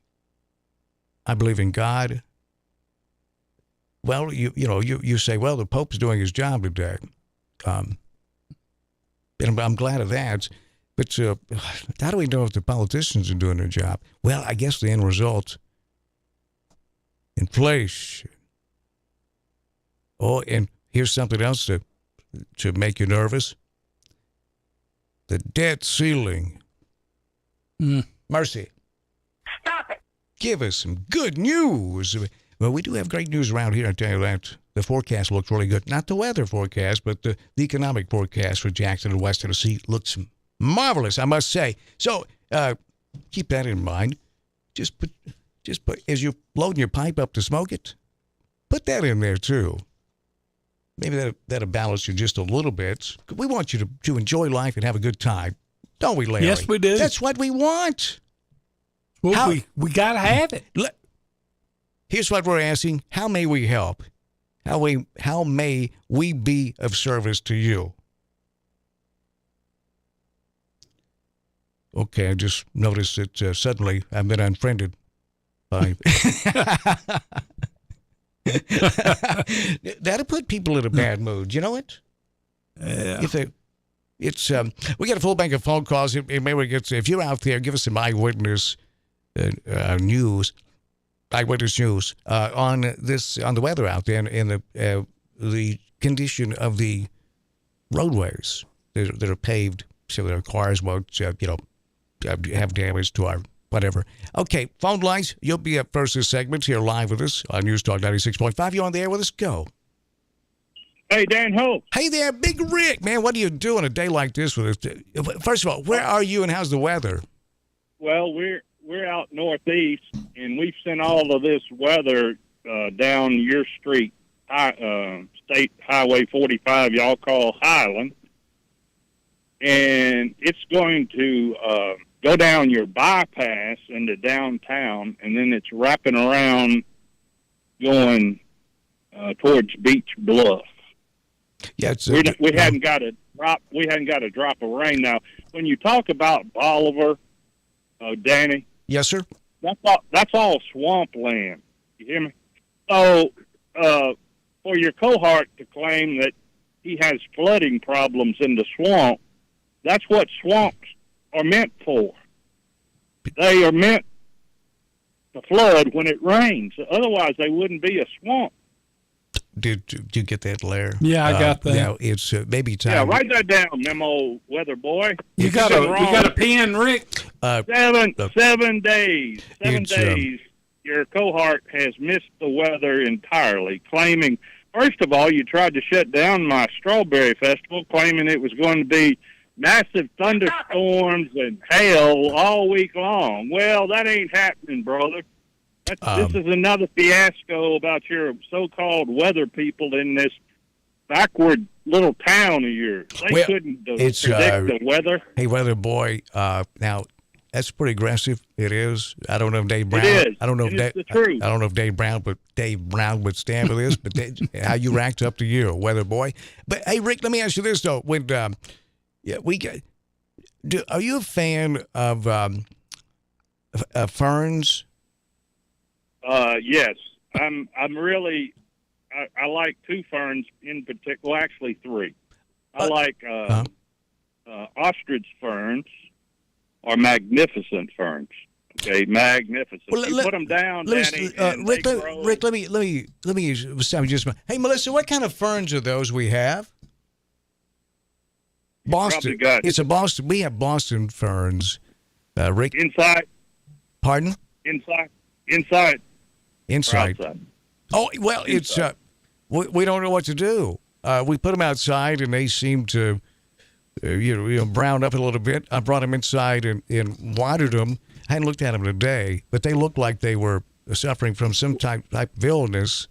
I believe in God, well, you say, well, the Pope's doing his job today. And I'm glad of that. But how do we know if the politicians are doing their job? Well, I guess the end result, inflation. Oh, and here's something else to make you nervous. The debt ceiling. Mercy. Stop it. Give us some good news. Well, we do have great news around here, I tell you that. The forecast looks really good. Not the weather forecast, but the economic forecast for Jackson and West Tennessee looks marvelous, I must say. So keep that in mind. Just put, as you're loading your pipe up to smoke it, put that in there too. Maybe that'll balance you just a little bit. We want you to enjoy life and have a good time. Don't we, Larry? Yes, we do. That's what we want. Well, we got to have it. Here's what we're asking. How may we help? How may we be of service to you? Okay, I just noticed that suddenly I've been unfriended by. That'll put people in a bad mood. You know it? Yeah. We got a full bank of phone calls. If you're out there, give us some eyewitness news on the weather out there and the condition of the roadways that are paved so that our cars won't have damage to our whatever. Okay, phone lines. You'll be up first this segment here live with us on News Talk 96.5. You're on the air with us. Go. Hey, Dan Hope. Hey there, Big Rick. Man, what are you doing a day like this with us? First of all, where are you and how's the weather? Well, we're out northeast, and we've sent all of this weather down your street, State Highway 45, y'all call Highland. And it's going to go down your bypass into downtown, and then it's wrapping around going towards Beach Bluff. Yeah, we hadn't got a drop. We hadn't got a drop of rain. Now, when you talk about Bolivar, Danny. Yes, sir. That's all swampland. You hear me? So, for your cohort to claim that he has flooding problems in the swamp, that's what swamps are meant for. They are meant to flood when it rains. Otherwise, they wouldn't be a swamp. Did you get that, Larry? Yeah, I got that. Yeah, it's maybe time. Yeah, write that down, Memo Weather Boy. You got a pen, Rick? 7 days. 7 days. Your cohort has missed the weather entirely, claiming, first of all, you tried to shut down my Strawberry Festival, claiming it was going to be massive thunderstorms and hail all week long. Well, that ain't happening, brother. This is another fiasco about your so-called weather people in this backward little town of yours. They couldn't predict the weather. Hey, Weather Boy, now that's pretty aggressive. It is. I don't know if Dave Brown. It is. I don't know if It's the truth. I don't know if Dave Brown would stand for this, but how you racked up to you, Weather Boy. But hey, Rick, let me ask you this though: are you a fan of ferns? Yes, I'm really. I like two ferns in particular. Well, actually three. I like ostrich ferns or magnificent ferns. Okay, magnificent. Well, you put them down, Danny. Rick, let me stop you just a minute. Hey, Melissa, what kind of ferns are those we have? Boston. It's a Boston. We have Boston ferns. Rick. Inside. Pardon? Inside. Oh, well, it's we don't know what to do. We put them outside, and they seem to, brown up a little bit. I brought them inside and watered them. I hadn't looked at them in a day, but they looked like they were suffering from some type of illness.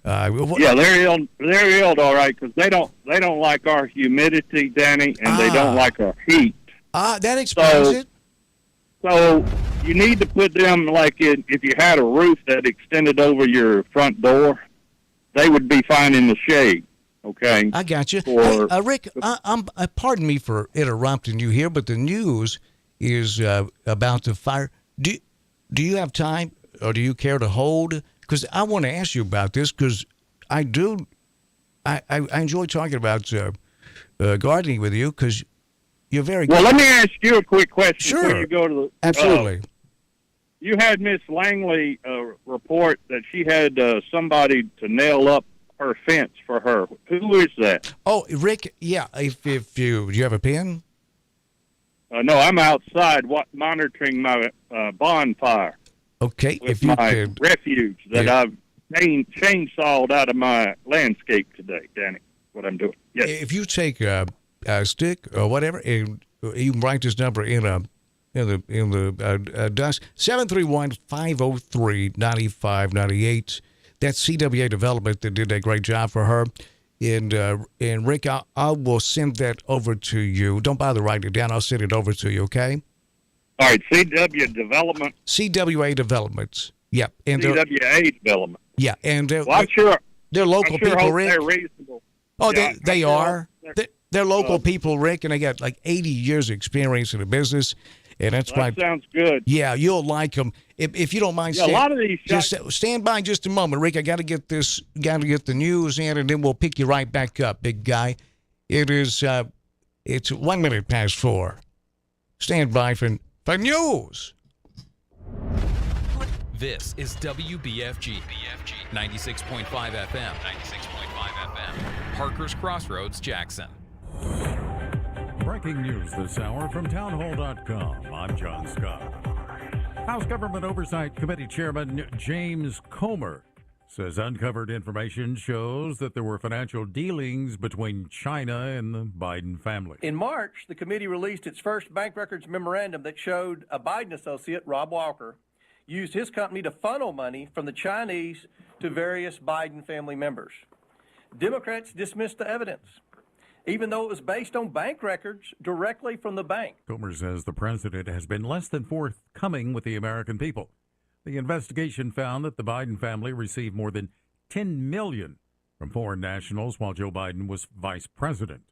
Yeah, they're ill. They're ill, all right, because they don't like our humidity, Danny, and they don't like our heat. That explains it. So you need to put them if you had a roof that extended over your front door, they would be fine in the shade. Okay, I got you. Rick, pardon me for interrupting you here, but the news is about the fire. Do you have time, or do you care to hold? Because I want to ask you about this, because I do. I enjoy talking about gardening with you, because you're very good. Well, let me ask you a quick question Sure. before you go to the... Absolutely. You had Miss Langley report that she had somebody to nail up her fence for her. Who is that? Oh, Rick, yeah, if do you have a pen? No, I'm outside monitoring my bonfire. Okay, with if you my could... refuge that I've chainsawed out of my landscape today, Danny. What I'm doing. Yes. If you take a stick or whatever, and you can write this number in the dust, 731-503-9598. That's CWA Development that did a great job for her. And Rick, I will send that over to you. Don't bother writing it down. I'll send it over to you, okay? All right, CWA Developments. Yeah. And CWA Development. Yeah, and I'm sure they're local people, Rick. They're reasonable. Oh, yeah, they are. They're local people, Rick, and they got like 80 years of experience in the business. And that's That sounds good. Yeah, you'll like them. If you don't mind, Yeah, a lot of these just stand by just a moment, Rick. I got to get the news in, and then we'll pick you right back up, big guy. It's 1 minute past 4. Stand by for news. This is WBFG 96.5 FM. Parker's Crossroads, Jackson. Breaking news this hour from townhall.com. I'm John Scott. House Government Oversight Committee Chairman James Comer says uncovered information shows that there were financial dealings between China and the Biden family. In March, the committee released its first bank records memorandum that showed a Biden associate, Rob Walker, used his company to funnel money from the Chinese to various Biden family members. Democrats dismissed the evidence, even though it was based on bank records directly from the bank. Comer says the president has been less than forthcoming with the American people. The investigation found that the Biden family received more than $10 million from foreign nationals while Joe Biden was vice president.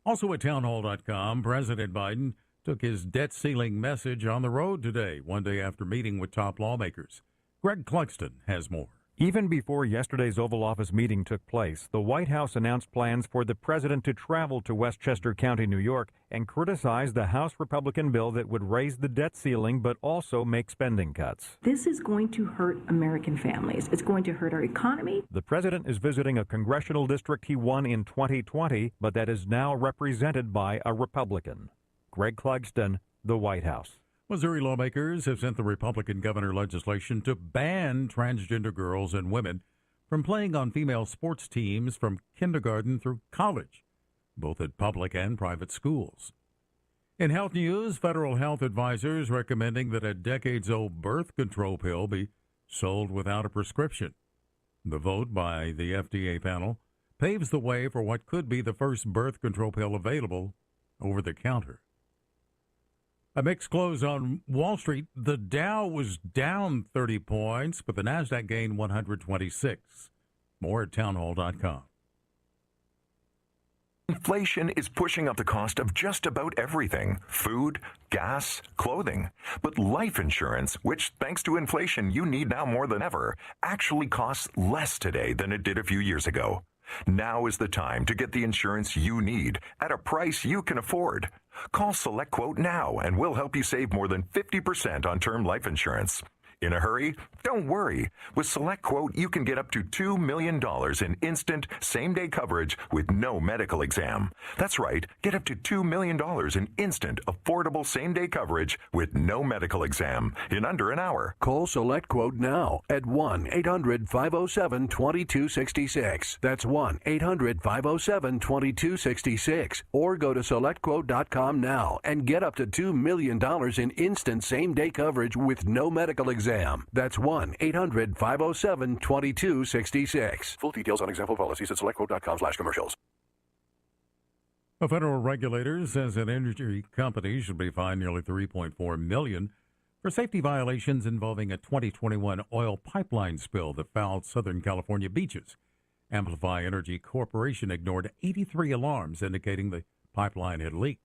Also at townhall.com, President Biden took his debt ceiling message on the road today, one day after meeting with top lawmakers. Greg Clugston has more. Even before yesterday's Oval Office meeting took place, the White House announced plans for the president to travel to Westchester County, New York, and criticize the House Republican bill that would raise the debt ceiling but also make spending cuts. This is going to hurt American families. It's going to hurt our economy. The president is visiting a congressional district he won in 2020, but that is now represented by a Republican. Greg Clugston, the White House. Missouri lawmakers have sent the Republican governor legislation to ban transgender girls and women from playing on female sports teams from kindergarten through college, both at public and private schools. In health news, federal health advisors recommending that a decades-old birth control pill be sold without a prescription. The vote by the FDA panel paves the way for what could be the first birth control pill available over the counter. A mixed close on Wall Street. The Dow was down 30 points, but the Nasdaq gained 126. More at townhall.com. Inflation is pushing up the cost of just about everything: food, gas, clothing. But life insurance, which thanks to inflation you need now more than ever, actually costs less today than it did a few years ago. Now is the time to get the insurance you need at a price you can afford. Call SelectQuote now and we'll help you save more than 50% on term life insurance. In a hurry? Don't worry. With SelectQuote, you can get up to $2 million in instant, same-day coverage with no medical exam. That's right. Get up to $2 million in instant, affordable same-day coverage with no medical exam in under an hour. Call SelectQuote now at 1-800-507-2266. That's 1-800-507-2266. Or go to SelectQuote.com now and get up to $2 million in instant same-day coverage with no medical exam. That's 1-800-507-2266. Full details on example policies at SelectQuote.com/commercials. A federal regulator says an energy company should be fined nearly $3.4 million for safety violations involving a 2021 oil pipeline spill that fouled Southern California beaches. Amplify Energy Corporation ignored 83 alarms indicating the pipeline had leaked.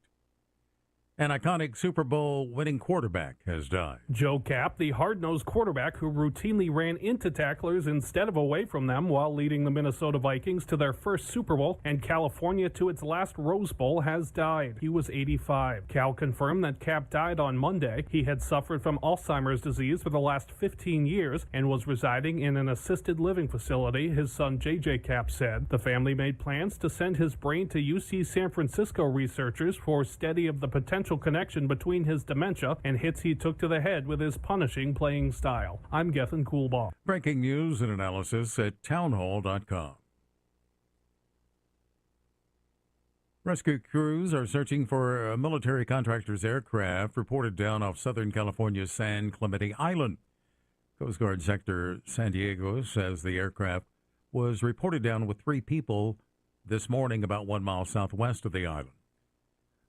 An iconic Super Bowl winning quarterback has died. Joe Kapp, the hard-nosed quarterback who routinely ran into tacklers instead of away from them while leading the Minnesota Vikings to their first Super Bowl and California to its last Rose Bowl, has died. He was 85. Cal confirmed that Kapp died on Monday. He had suffered from Alzheimer's disease for the last 15 years and was residing in an assisted living facility, his son J.J. Kapp said. The family made plans to send his brain to UC San Francisco researchers for study of the potential connection between his dementia and hits he took to the head with his punishing playing style. I'm Gethin Coolbaugh. Breaking news and analysis at townhall.com. Rescue crews are searching for a military contractor's aircraft reported down off Southern California's San Clemente Island. Coast Guard Sector San Diego says the aircraft was reported down with 3 people this morning about 1 mile southwest of the island.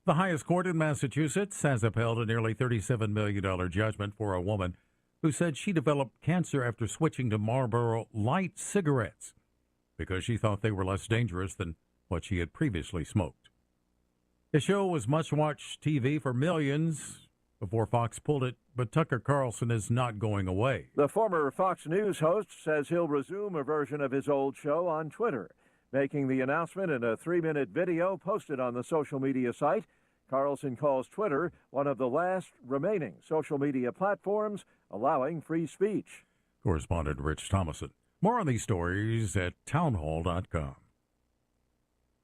The highest court in Massachusetts has upheld a nearly $37 million judgment for a woman who said she developed cancer after switching to Marlboro Light cigarettes because she thought they were less dangerous than what she had previously smoked. The show was much-watched TV for millions before Fox pulled it, but Tucker Carlson is not going away. The former Fox News host says he'll resume a version of his old show on Twitter, making the announcement in a 3-minute video posted on the social media site. Carlson calls Twitter one of the last remaining social media platforms allowing free speech. Correspondent Rich Thomason. More on these stories at townhall.com.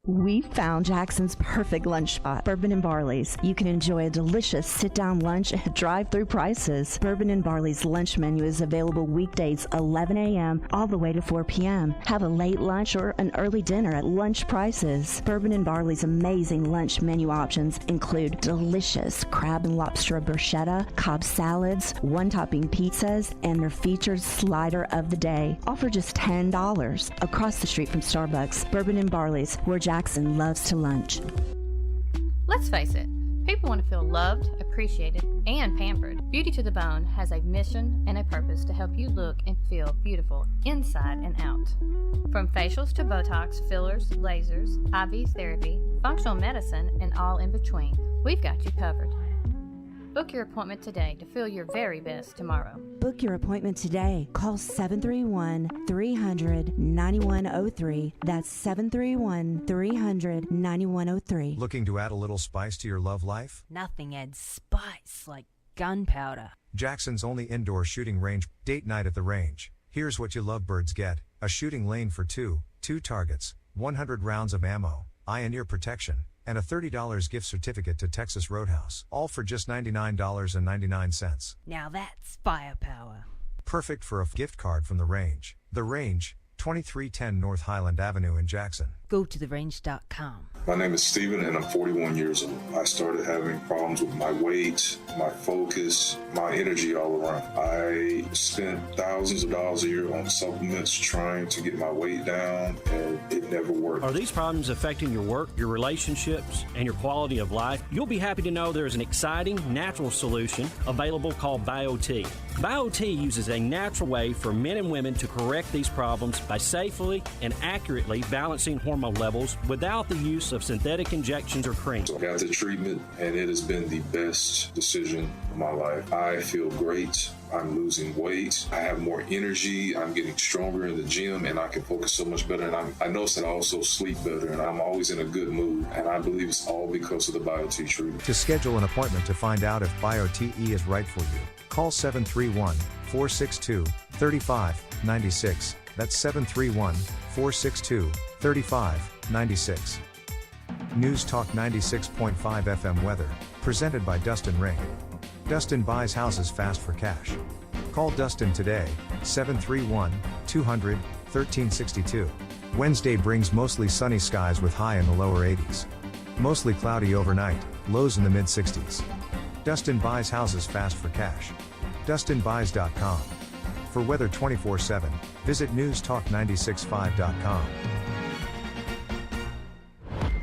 We found Jackson's perfect lunch spot, Bourbon and Barley's. You can enjoy a delicious sit-down lunch at drive-through prices. Bourbon and Barley's lunch menu is available weekdays 11 a.m. all the way to 4 p.m. Have a late lunch or an early dinner at lunch prices. Bourbon and Barley's amazing lunch menu options include delicious crab and lobster bruschetta, Cobb salads, one-topping pizzas, and their featured slider of the day. All for just $10. Across the street from Starbucks, Bourbon and Barley's, where Jackson loves to lunch. Let's face it, people want to feel loved, appreciated, and pampered. Beauty to the Bone has a mission and a purpose to help you look and feel beautiful inside and out. From facials to Botox, fillers, lasers, IV therapy, functional medicine, and all in between, we've got you covered. Book your appointment today to feel your very best tomorrow. Book your appointment today. Call 731-300-9103. That's 731-300-9103. Looking to add a little spice to your love life? Nothing adds spice like gunpowder. Jackson's only indoor shooting range, date night at the range. Here's what you lovebirds get: a shooting lane for two targets, 100 rounds of ammo, eye and ear protection, and a $30 gift certificate to Texas Roadhouse, all for just $99.99. Now that's firepower. Perfect for a gift card from The Range. The Range, 2310 North Highland Avenue in Jackson. Go to therange.com. My name is Steven and I'm 41 years old. I started having problems with my weight, my focus, my energy all around. I spent thousands of dollars a year on supplements trying to get my weight down, and it never worked. Are these problems affecting your work, your relationships, and your quality of life? You'll be happy to know there is an exciting, natural solution available called BioT. BioT uses a natural way for men and women to correct these problems by safely and accurately balancing hormone levels without the use of synthetic injections or creams. I got the treatment, and it has been the best decision of my life. I feel great. I'm losing weight. I have more energy. I'm getting stronger in the gym, and I can focus so much better. And I notice that I also sleep better, and I'm always in a good mood. And I believe it's all because of the BioT treatment. To schedule an appointment to find out if BioTE is right for you, call 731-462-3596. That's 731-462-3596. News Talk 96.5 FM weather, presented by Dustin Ring. Dustin buys houses fast for cash. Call Dustin today, 731-200-1362. Wednesday brings mostly sunny skies with high in the lower 80s. Mostly cloudy overnight, lows in the mid-60s. Dustin buys houses fast for cash. DustinBuys.com. For weather 24/7, visit newstalk965.com.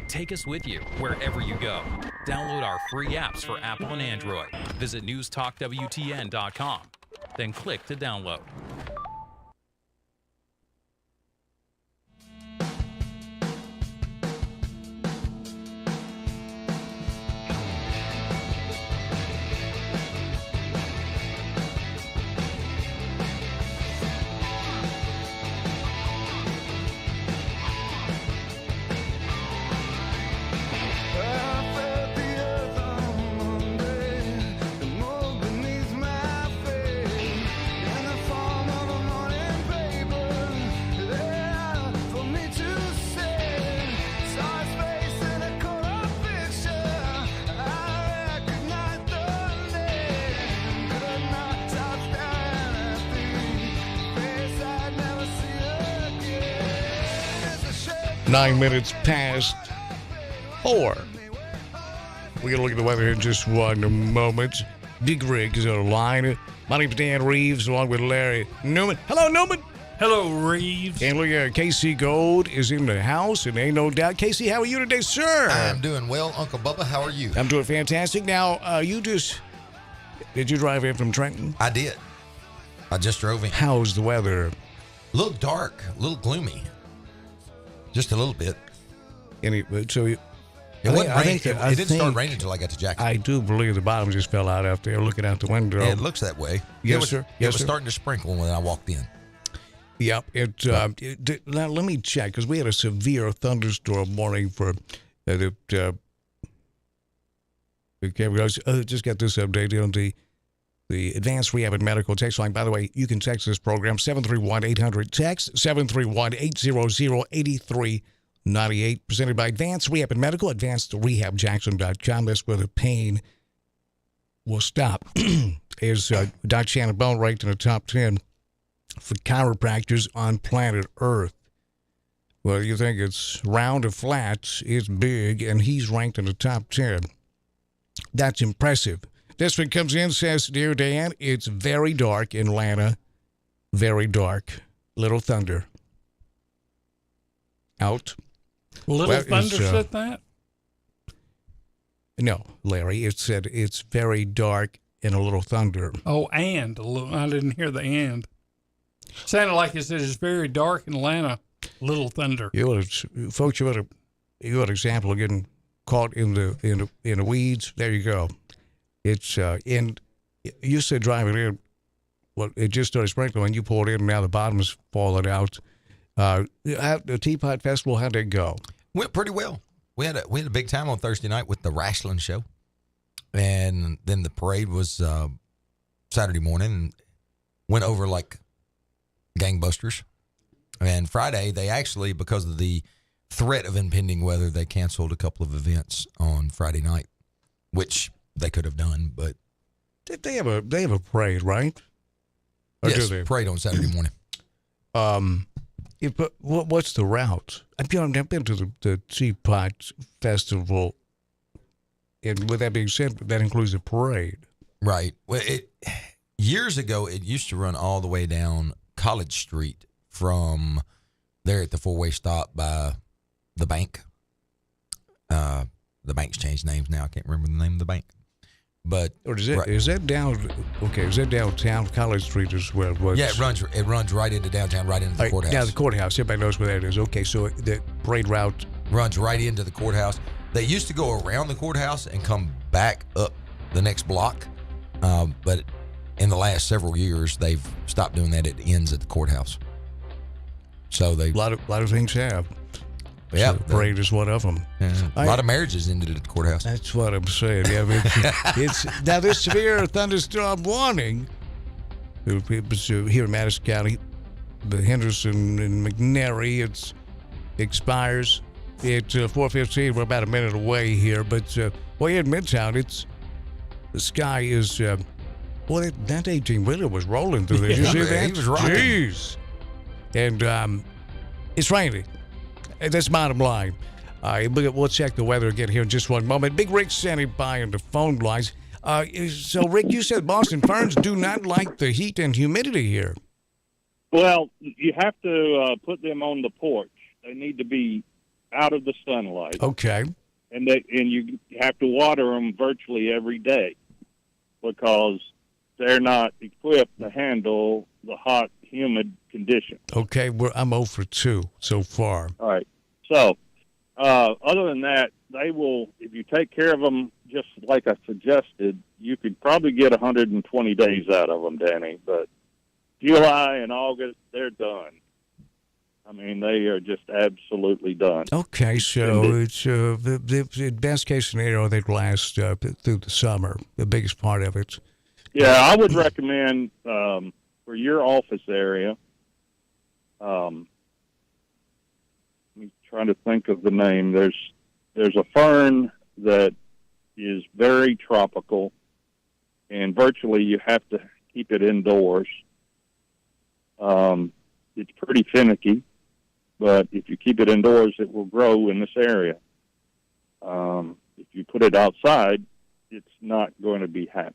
Take us with you wherever you go. Download our free apps for Apple and Android. Visit newstalkwtn.com. Then click to download. Nine minutes past 4. We're going to look at the weather in just one moment. Big Rig is on the line. My name's Dan Reeves, along with Larry Newman. Hello, Newman. Hello, Reeves. And look at Casey Gold is in the house, and ain't no doubt. Casey, how are you today, sir? I'm doing well, Uncle Bubba. How are you? I'm doing fantastic. Now, did you drive in from Trenton? I did. I just drove in. How's the weather? A little dark, a little gloomy. Just a little bit. It wasn't I raining. think- It I didn't start think- raining until I got to Jackson. I do believe the bottom just fell out there looking out the window. It looks that way. Yes, sir. It was starting to sprinkle when I walked in. Yep. Now, let me check, because we had a severe thunderstorm warning for okay, just got this update on the Advanced Rehab and Medical text line. By the way, you can text this program, 731-800-TEXT, 731-800-8398, presented by Advanced Rehab and Medical, advancedrehabjackson.com. That's where the pain will stop. Is Dr. Shannon Bone ranked in the top 10 for chiropractors on planet Earth. Well, you think it's round or flat, it's big, and he's ranked in the top 10. That's impressive. This one comes in, says, Dear Dan, it's very dark in Atlanta. Very dark. Little thunder. Out. Little Thunder said that? No, Larry, it said it's very dark and a little thunder. Oh, and. I didn't hear the and. Sounded like it said it's very dark in Atlanta. Little thunder. Folks, you got an example of getting caught in the weeds. There you go. It's and you said driving in. Well, it just started sprinkling. You pulled in, and now the bottom's falling out. The Teapot Festival, how'd it go? Went pretty well. We had a big time on Thursday night with the wrestling show, and then the parade was Saturday morning, and went over like gangbusters. And Friday, they actually, because of the threat of impending weather, they canceled a couple of events on Friday night, which they could have done, but they have a parade, right? Or yes, do they? Parade on Saturday morning. But what's the route? I've been to the Teapot Festival, and with that being said, that includes a parade, right? Well, years ago, it used to run all the way down College Street from there at the four-way stop by the bank. The bank's changed names now. I can't remember the name of the bank. But is that downtown College Street as well? Yeah, it runs right into downtown, right into the courthouse. Yeah, the courthouse. Everybody knows where that is. Okay, so the parade route runs right into the courthouse. They used to go around the courthouse and come back up the next block, but in the last several years, they've stopped doing that. It ends at the courthouse. So a lot of things have. Yeah, so the parade is one of them. Yeah, a lot of marriages ended at the courthouse. That's what I'm saying. Yeah, it's now this severe thunderstorm warning. Here in Madison County, the Henderson and McNary, it expires at 4:15. We're about a minute away here, but here in Midtown, the sky is. That 18 wheeler was rolling through there. Did you see that? He was rocking. Jeez. And it's raining. That's bottom line. We'll check the weather again here in just one moment. Big Rick standing by on the phone lines. So, Rick, you said Boston ferns do not like the heat and humidity here. Well, you have to put them on the porch. They need to be out of the sunlight. Okay. And you have to water them virtually every day because they're not equipped to handle the hot, humid conditions. Okay, I'm 0 for 2 so far. All right. So, other than that, they will, if you take care of them just like I suggested, you could probably get 120 days out of them, Danny. But July and August, they're done. I mean, they are just absolutely done. Okay, so it's the best case scenario, they'd last through the summer, the biggest part of it. Yeah, I would recommend for your office area, I'm trying to think of the name. There's a fern that is very tropical, and virtually you have to keep it indoors. It's pretty finicky, but if you keep it indoors, it will grow in this area. If you put it outside, it's not going to be happy.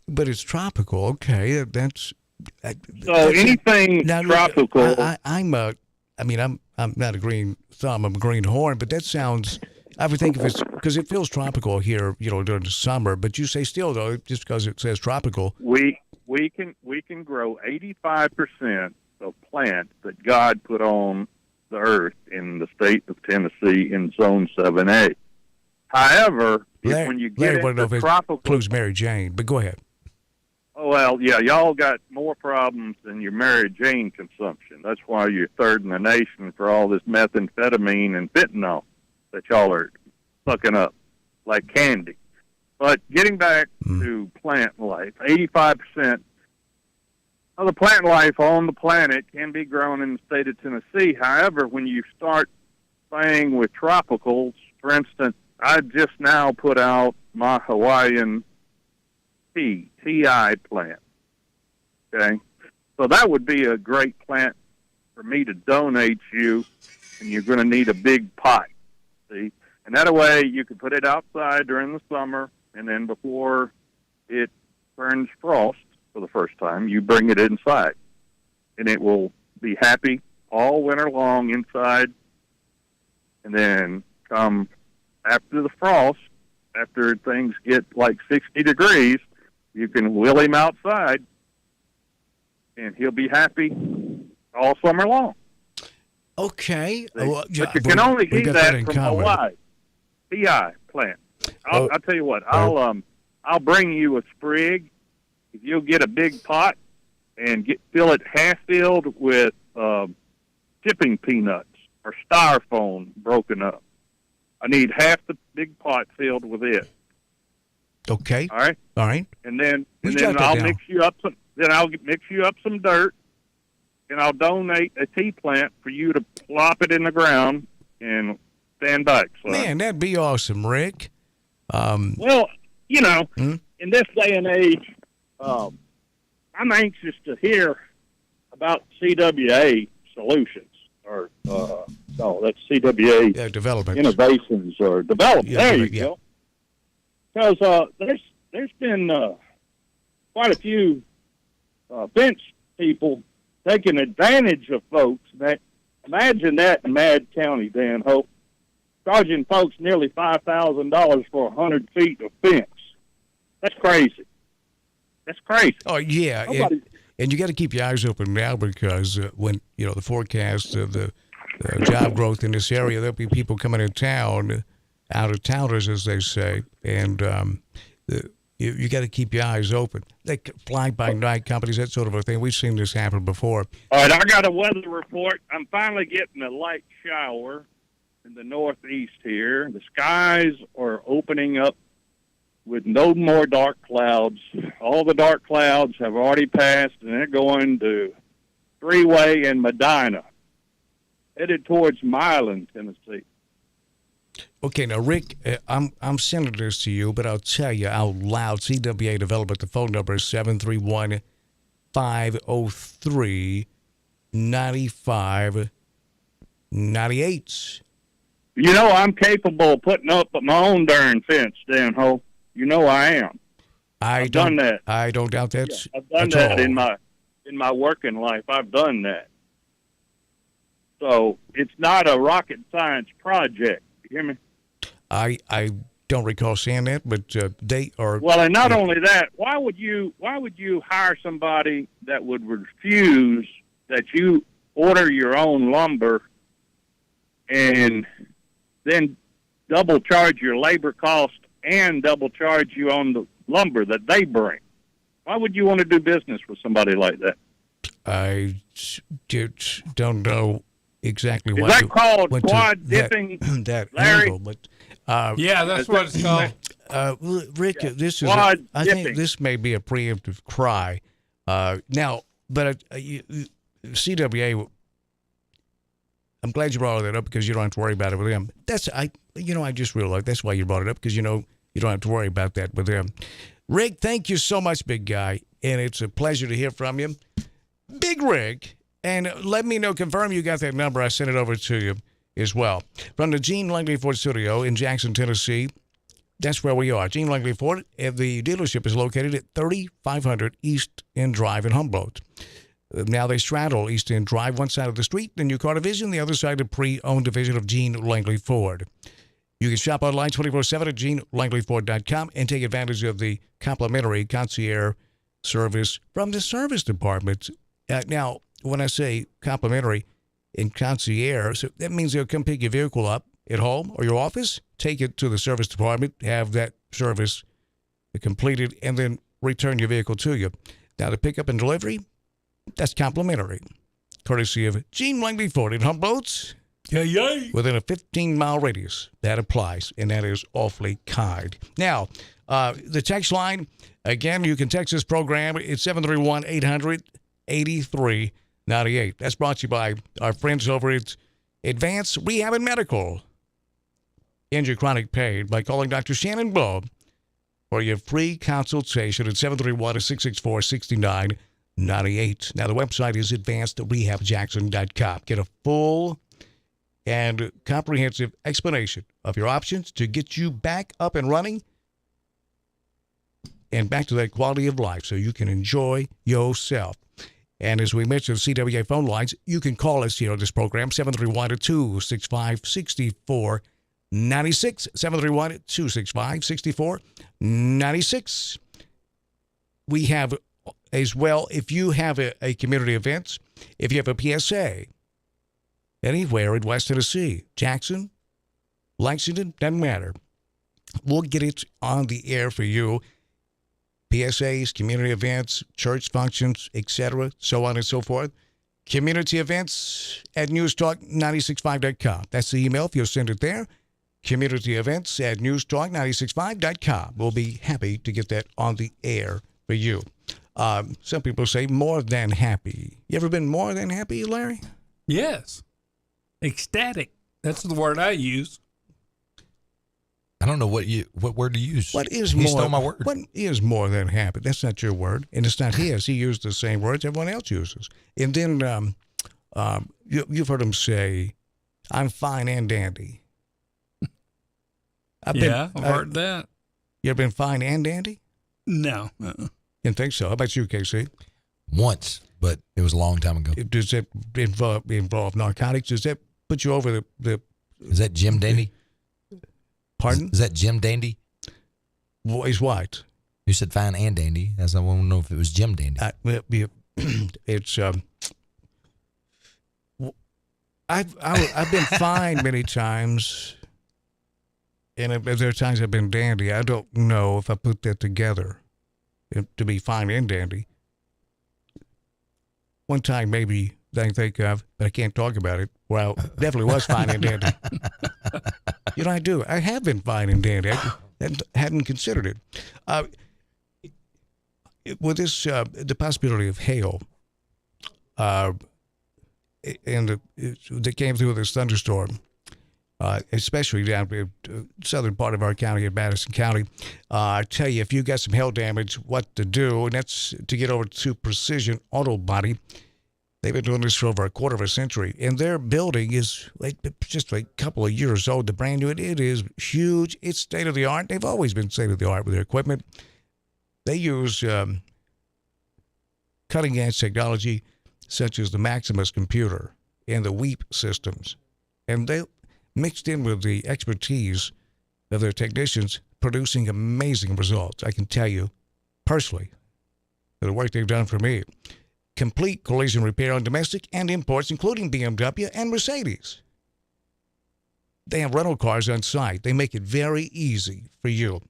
But it's tropical. Okay, that's anything tropical. I'm not a green thumb. I'm a green horn. But that sounds. I would think if it's because it feels tropical here, during the summer. But you say still though, just because it says tropical. We can grow 85% of plants that God put on the earth in the state of Tennessee in Zone 7A. However, Larry, when you get Larry wanted to know into if it tropical, includes Mary Jane, but go ahead. oh well, yeah, y'all got more problems than your Mary Jane consumption. That's why you're third in the nation for all this methamphetamine and fentanyl that y'all are sucking up like candy. But getting back to plant life, 85% of the plant life on the planet can be grown in the state of Tennessee. However, when you start playing with tropicals, for instance, I just now put out my Hawaiian TI plant. Okay? So that would be a great plant for me to donate you, and you're going to need a big pot. See? And that way you can put it outside during the summer, and then before it turns frost for the first time, you bring it inside. And it will be happy all winter long inside. And then come after the frost, after things get like 60 degrees, you can wheel him outside, and he'll be happy all summer long. Okay. But you can only get that from Hawaii. TI plant. I'll tell you what. I'll bring you a sprig. If you'll get a big pot and fill it half filled with chipping peanuts or styrofoam broken up. I need half the big pot filled with it. Okay. All right. All right. And then jot that I'll down. mix you up some. Then I'll mix you up some dirt, and I'll donate a tea plant for you to plop it in the ground and stand back. Son. Man, that'd be awesome, Rick. Well, you know, in this day and age, I'm anxious to hear about CWA solutions, or no, that's CWA development innovations or development. Yeah, there you yeah. go. Because there's been quite a few fence people taking advantage of folks. Imagine that in Mad County, Dan Hope, charging folks nearly $5,000 for 100 feet of fence. That's crazy. That's crazy. Oh, yeah. And you got to keep your eyes open now, because when, the forecast of the job growth in this area, there'll be people coming in town, out-of-towners, as they say, and you got to keep your eyes open. Like fly-by-night companies, that sort of a thing. We've seen this happen before. All right, I got a weather report. I'm finally getting a light shower in the northeast here. The skies are opening up with no more dark clouds. All the dark clouds have already passed, and they're going to Freeway and Medina, headed towards Milan, Tennessee. Okay, now, Rick, I'm sending this to you, but I'll tell you out loud. CWA Development, the phone number is 731-503-9598. You know I'm capable of putting up my own darn fence, Dan Ho. You know I am. I've done that. I don't doubt that. Yeah, I've done that in my working life. I've done that. So it's not a rocket science project. You hear me? I don't recall saying that, but they are. Well, and not only that, why would you hire somebody that would refuse that you order your own lumber and then double charge your labor cost and double charge you on the lumber that they bring? Why would you want to do business with somebody like that? I don't know exactly why. Is that called quad dipping, that Larry? angle, but yeah, that's what it's called. Rick, this is. Quad I think dipping. this may be a preemptive cry. Now, but CWA. I'm glad you brought that up, because you don't have to worry about it with them. I just realized that's why you brought it up, because you don't have to worry about that with them. Rick, thank you so much, big guy, and it's a pleasure to hear from you, Big Rick. And let me know, confirm you got that number. I sent it over to you as well. From the Gene Langley Ford Studio in Jackson, Tennessee, that's where we are. Gene Langley Ford. The dealership is located at 3500 East End Drive in Humboldt. Now they straddle East End Drive, one side of the street, the New Car Division, the other side, the pre-owned division of Gene Langley Ford. You can shop online 24/7 at GeneLangleyFord.com and take advantage of the complimentary concierge service from the service department. Now, when I say complimentary and concierge, so that means they'll come pick your vehicle up at home or your office, take it to the service department, have that service completed, and then return your vehicle to you. Now, the pickup and delivery, that's complimentary. Courtesy of Gene Langley Ford in Humboldt. Yay. Within a 15-mile radius. That applies, and that is awfully kind. Now, the text line, again, you can text this program. It's 731-800-8398. That's brought to you by our friends over at Advanced Rehab and Medical. End your chronic pain by calling Dr. Shannon Blow for your free consultation at 731-664-6998. Now, the website is advancedrehabjackson.com. Get a full and comprehensive explanation of your options to get you back up and running and back to that quality of life so you can enjoy yourself. And as we mentioned, CWA phone lines, you can call us here on this program, 731-265-6496, 731-265-6496. We have as well, if you have a community event, if you have a PSA, anywhere in West Tennessee, Jackson, Lexington, doesn't matter. We'll get it on the air for you. PSAs, community events, church functions, etc., so on and so forth. Community events at newstalk965.com. That's the email if you'll send it there. Community events at newstalk965.com. We'll be happy to get that on the air for you. Some people say more than happy. You ever been more than happy, Larry? Yes. Ecstatic. That's the word I use. I don't know what word to use. What is He more? stole my word. What is more than happy? That's not your word, and it's not his. He used the same words everyone else uses. And then you've heard him say, "I'm fine and dandy." I've heard that. You ever been fine and dandy? No. Didn't think so. How about you, KC? Once, but it was a long time ago. Does that involve narcotics? Does that put you over the Is that Jim Dandy? Pardon? Is that Jim Dandy? He's white. You said fine and dandy. As I want to know if it was Jim Dandy. It's I've been fine many times, and there are times I've been dandy. I don't know if I put that together to be fine and dandy. One time maybe that I can think of, but I can't talk about it. Well, definitely was fine and dandy. You know, I do. I have been fine and dandy. I hadn't considered it. With this, the possibility of hail, and that came through this thunderstorm, especially down the southern part of our county in Madison County. I tell you, if you got some hail damage, what to do, and that's to get over to Precision Auto Body. They've been doing this for over a quarter of a century, and their building is just a couple of years old. The brand new, it is huge. It's state-of-the-art. They've always been state-of-the-art with their equipment. They use cutting-edge technology such as the Maximus computer and the WEEP systems, and they mixed in with the expertise of their technicians, producing amazing results. I can tell you personally the work they've done for me. Complete collision repair on domestic and imports, including BMW and Mercedes. They have rental cars on site. They make it very easy for you.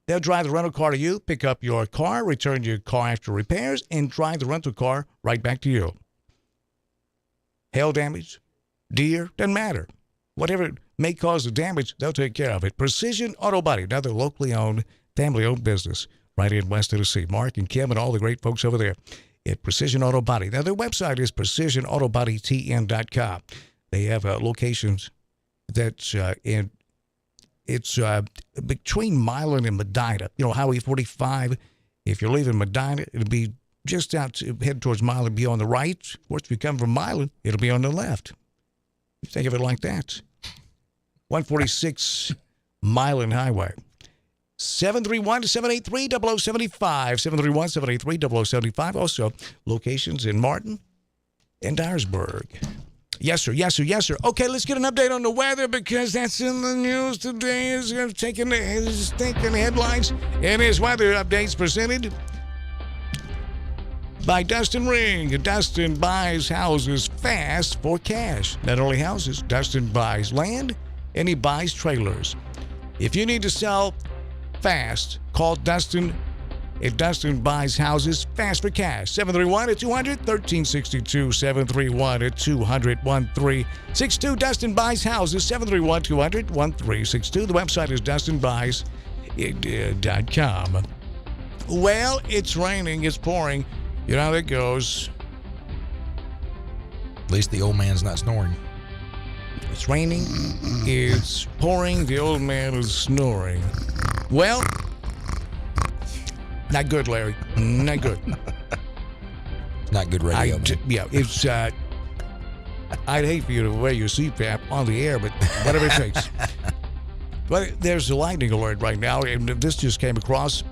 They'll drive the rental car to you, pick up your car, return your car after repairs, and drive the rental car right back to you. Hail damage, deer, doesn't matter. Whatever may cause the damage, they'll take care of it. Precision Auto Body, another locally owned, family-owned business right in West Tennessee. Mark and Kim and all the great folks over there at Precision Auto Body. Now, their website is precisionautobodytn.com. They have locations that's between Milan and Medina. You know, Highway 45. If you're leaving Medina, it'll be just out, head towards Milan, be on the right. Of course, if you come from Milan, it'll be on the left. You think of it like that. 146 Milan Highway. 731-783-0075. 731-783-0075. Also, locations in Martin and Dyersburg. Yes, sir. Yes, sir. Yes, sir. Okay, let's get an update on the weather because that's in the news today. Is taking the headlines. And his weather updates presented by Dustin Ring. Dustin buys houses fast for cash. Not only houses, Dustin buys land and he buys trailers. If you need to sell fast, call Dustin. If Dustin buys houses fast for cash, 731-200-1362, 731-200-1362. Dustin buys houses, 731-200-1362. The website is DustinBuys.com. Well, it's raining, it's pouring. You know how that goes. At least the old man's not snoring. It's raining, it's pouring, the old man is snoring. Well, not good, Larry. Not good. Not good radio, man. Yeah, it's, I'd hate for you to wear your CPAP on the air, but whatever it takes. But there's a lightning alert right now, and this just came across,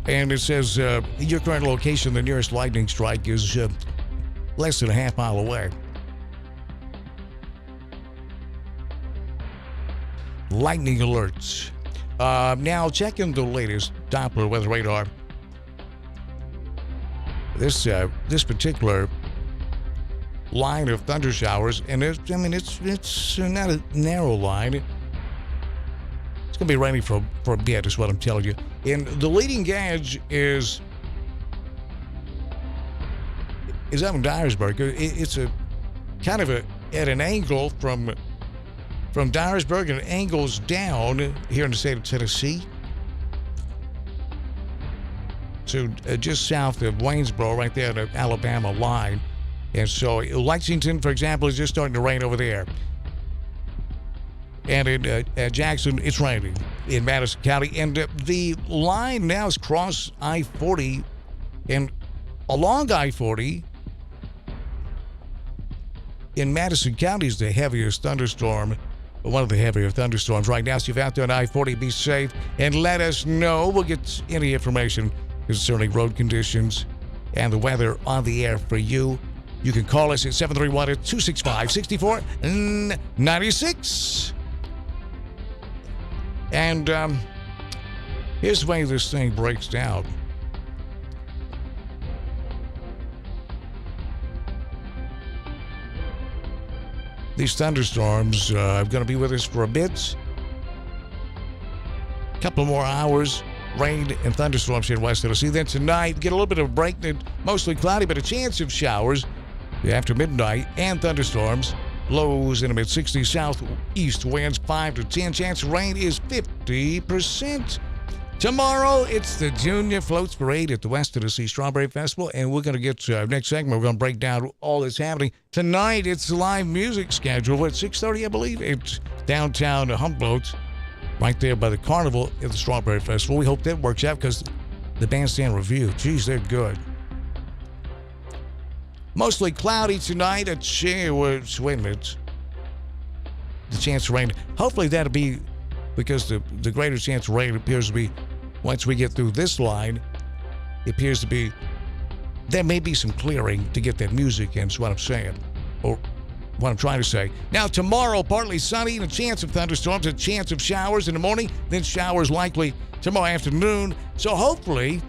and it says your current location, the nearest lightning strike is less than a half mile away. Lightning alerts. Now, checking the latest Doppler weather radar. This particular line of thunder showers, and it's not a narrow line. It's going to be raining for a bit, is what I'm telling you. And the leading edge is up in Dyersburg. It's a kind of at an angle from Dyersburg, and it angles down here in the state of Tennessee to just south of Waynesboro, right there on the Alabama line. And so Lexington, for example, is just starting to rain over there. And in Jackson, it's raining in Madison County. And the line now is across I-40, and along I-40 in Madison County is the heaviest thunderstorm. One of the heavier thunderstorms right now. So if you're out there on I-40, be safe and let us know. We'll get any information concerning road conditions and the weather on the air for you. You can call us at 731-265-6496. And here's the way this thing breaks down. These thunderstorms are going to be with us for a bit. A couple more hours, rain and thunderstorms here in West Tennessee. Then tonight, get a little bit of a break, mostly cloudy, but a chance of showers after midnight and thunderstorms. Lows in the mid-60s, southeast winds 5 to 10. Chance of rain is 50%. Tomorrow, it's the Junior Floats Parade at the West Tennessee Strawberry Festival, and we're going to get to next segment. We're going to break down all that's happening. Tonight, it's the live music schedule at 6:30, I believe. It's downtown Humboldt, right there by the Carnival at the Strawberry Festival. We hope that works out because the Bandstand Review, geez, they're good. Mostly cloudy tonight. Wait a minute. The chance of rain. Hopefully that'll be because the greater chance of rain appears to be once we get through this line. It appears to be there may be some clearing to get that music in, is what I'm saying, or what I'm trying to say. Now tomorrow, partly sunny and a chance of thunderstorms, a chance of showers in the morning, then showers likely tomorrow afternoon. So hopefully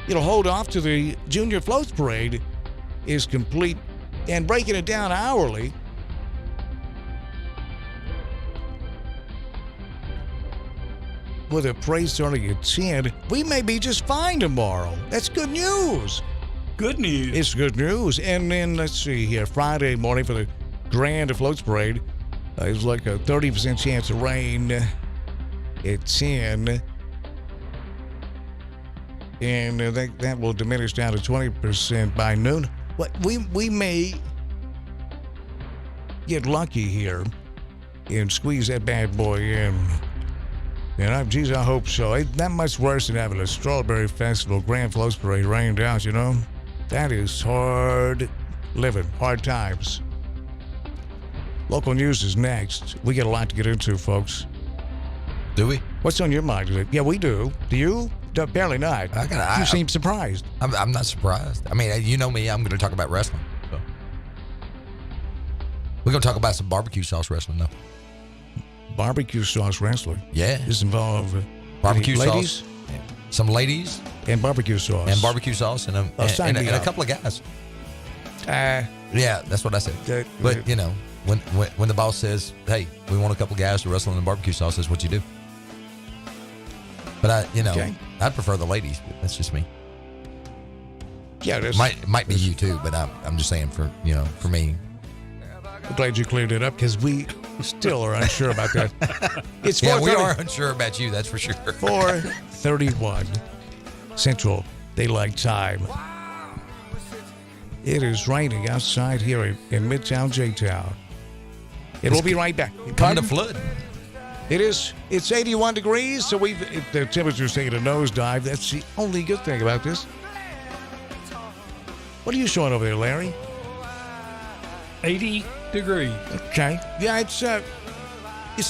it'll hold off to the Junior Floats Parade is complete, and breaking it down hourly. With a parade starting at 10, we may be just fine tomorrow. That's good news. Good news. It's good news. And then, let's see here, Friday morning for the Grand Floats Parade, it's like a 30% chance of rain at 10. And that will diminish down to 20% by noon. But we may get lucky here and squeeze that bad boy in. And I hope so. Ain't that much worse than having a Strawberry Festival Grand Floats Parade rained out, you know? That is hard living, hard times. Local news is next. We got a lot to get into, folks. Do we? What's on your mind today? Yeah, we do. Do you? Apparently not. You seem surprised. I'm not surprised. I mean, you know me. I'm going to talk about wrestling. So. We're going to talk about some barbecue sauce wrestling, though. Barbecue sauce wrestling? Yeah. This involves barbecue ladies? Sauce. Some ladies. And barbecue sauce. And barbecue sauce and a couple of guys. Yeah, that's what I said. But, you know, when the boss says, "Hey, we want a couple guys to wrestle in the barbecue sauce," that's what you do. But I'd prefer the ladies. But that's just me. Yeah, might be you too, but I'm just saying for me. I'm glad you cleared it up because we still are unsure about that. It's we are unsure about you. That's for sure. 4:31 Central Daylight Time. It is raining outside here in Midtown J-Town. It will be right back. Coming to flood. It's 81 degrees, so the temperature's taking a nosedive. That's the only good thing about this. What are you showing over there, Larry? 80 degrees. Okay. Yeah, it's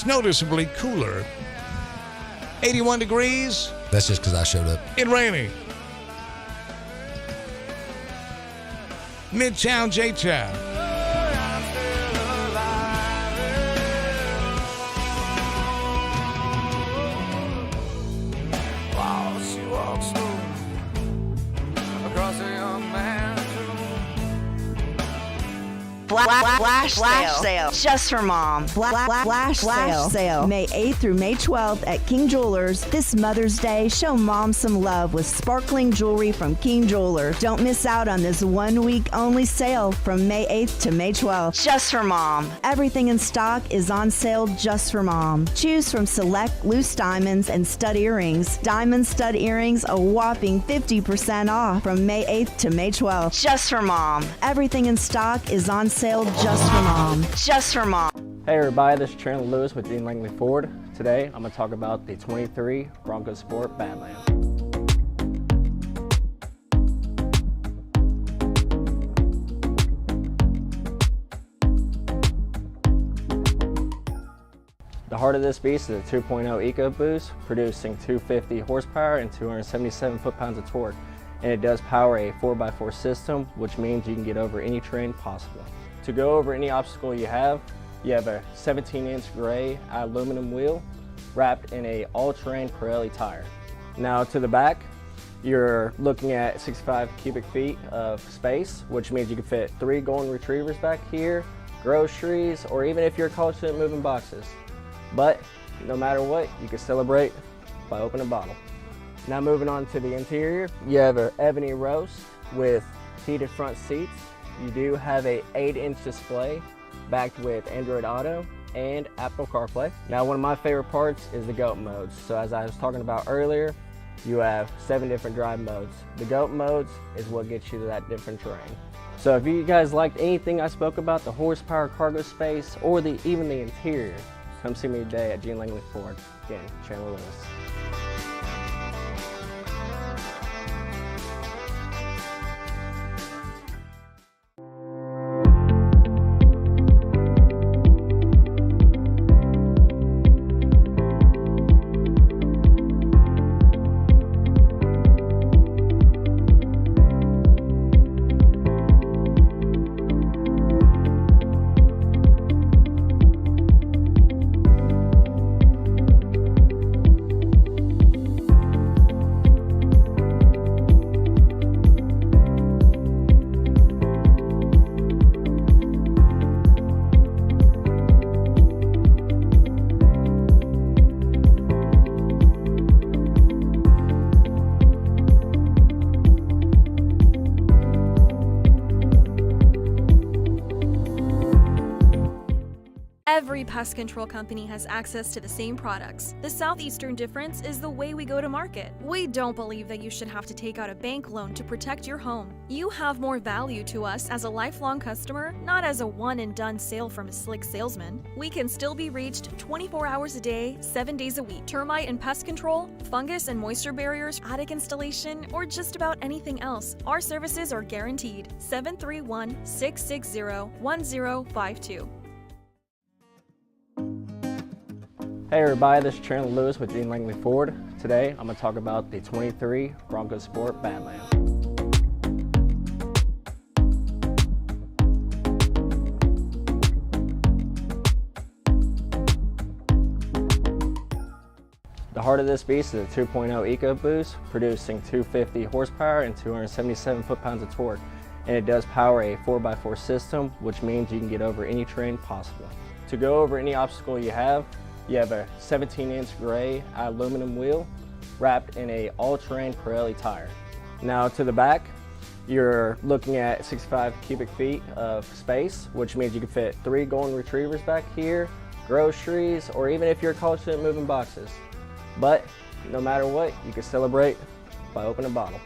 noticeably cooler. 81 degrees. That's just because I showed up. And raining. Midtown J-Town. Flash sale just for mom. Flash sale May 8th through May 12th at King Jewelers. This Mother's Day, show mom some love with sparkling jewelry from King Jewelers. Don't miss out on this 1 week only sale from May 8th to May 12th. Just for mom. Everything in stock is on sale just for mom. Choose from select loose diamonds and stud earrings. Diamond stud earrings a whopping 50% off from May 8th to May 12th. Just for mom. Everything in stock is on sale just for mom. Just for mom. Hey everybody, this is Chandler Lewis with Dean Langley Ford. Today I'm going to talk about the 23 Bronco Sport Badland. The heart of this beast is a 2.0 EcoBoost, producing 250 horsepower and 277 foot-pounds of torque. And it does power a 4x4 system, which means you can get over any terrain possible. To go over any obstacle you have a 17-inch gray aluminum wheel wrapped in a all-terrain Pirelli tire. Now to the back, you're looking at 65 cubic feet of space, which means you can fit 3 golden retrievers back here, groceries, or even if you're a college student moving boxes. But no matter what, you can celebrate by opening a bottle. Now moving on to the interior, you have an ebony roast with heated front seats. You do have a 8-inch display backed with Android Auto and Apple CarPlay. Now one of my favorite parts is the GOAT modes. So as I was talking about earlier, you have 7 different drive modes. The GOAT modes is what gets you to that different terrain. So if you guys liked anything I spoke about, the horsepower, cargo space, or even the interior, come see me today at Gene Langley Ford. Again, Chandler Lewis. Every pest control company has access to the same products. The southeastern difference is the way we go to market. We don't believe that you should have to take out a bank loan to protect your home. You have more value to us as a lifelong customer, not as a one-and-done sale from a slick salesman. We can still be reached 24 hours a day, 7 days a week. Termite and pest control, fungus and moisture barriers, attic installation, or just about anything else. Our services are guaranteed. 731-660-1052. Hey everybody, this is Chandler Lewis with Dean Langley Ford. Today I'm going to talk about the 23 Bronco Sport Badland. The heart of this beast is a 2.0 EcoBoost, producing 250 horsepower and 277 foot-pounds of torque. and it does power a 4x4 system, which means you can get over any terrain possible. To go over any obstacle you have a 17-inch gray aluminum wheel wrapped in a all-terrain Pirelli tire. Now to the back, you're looking at 65 cubic feet of space, which means you can fit 3 golden retrievers back here, groceries, or even if you're a college student, moving boxes. But no matter what, you can celebrate by opening a bottle.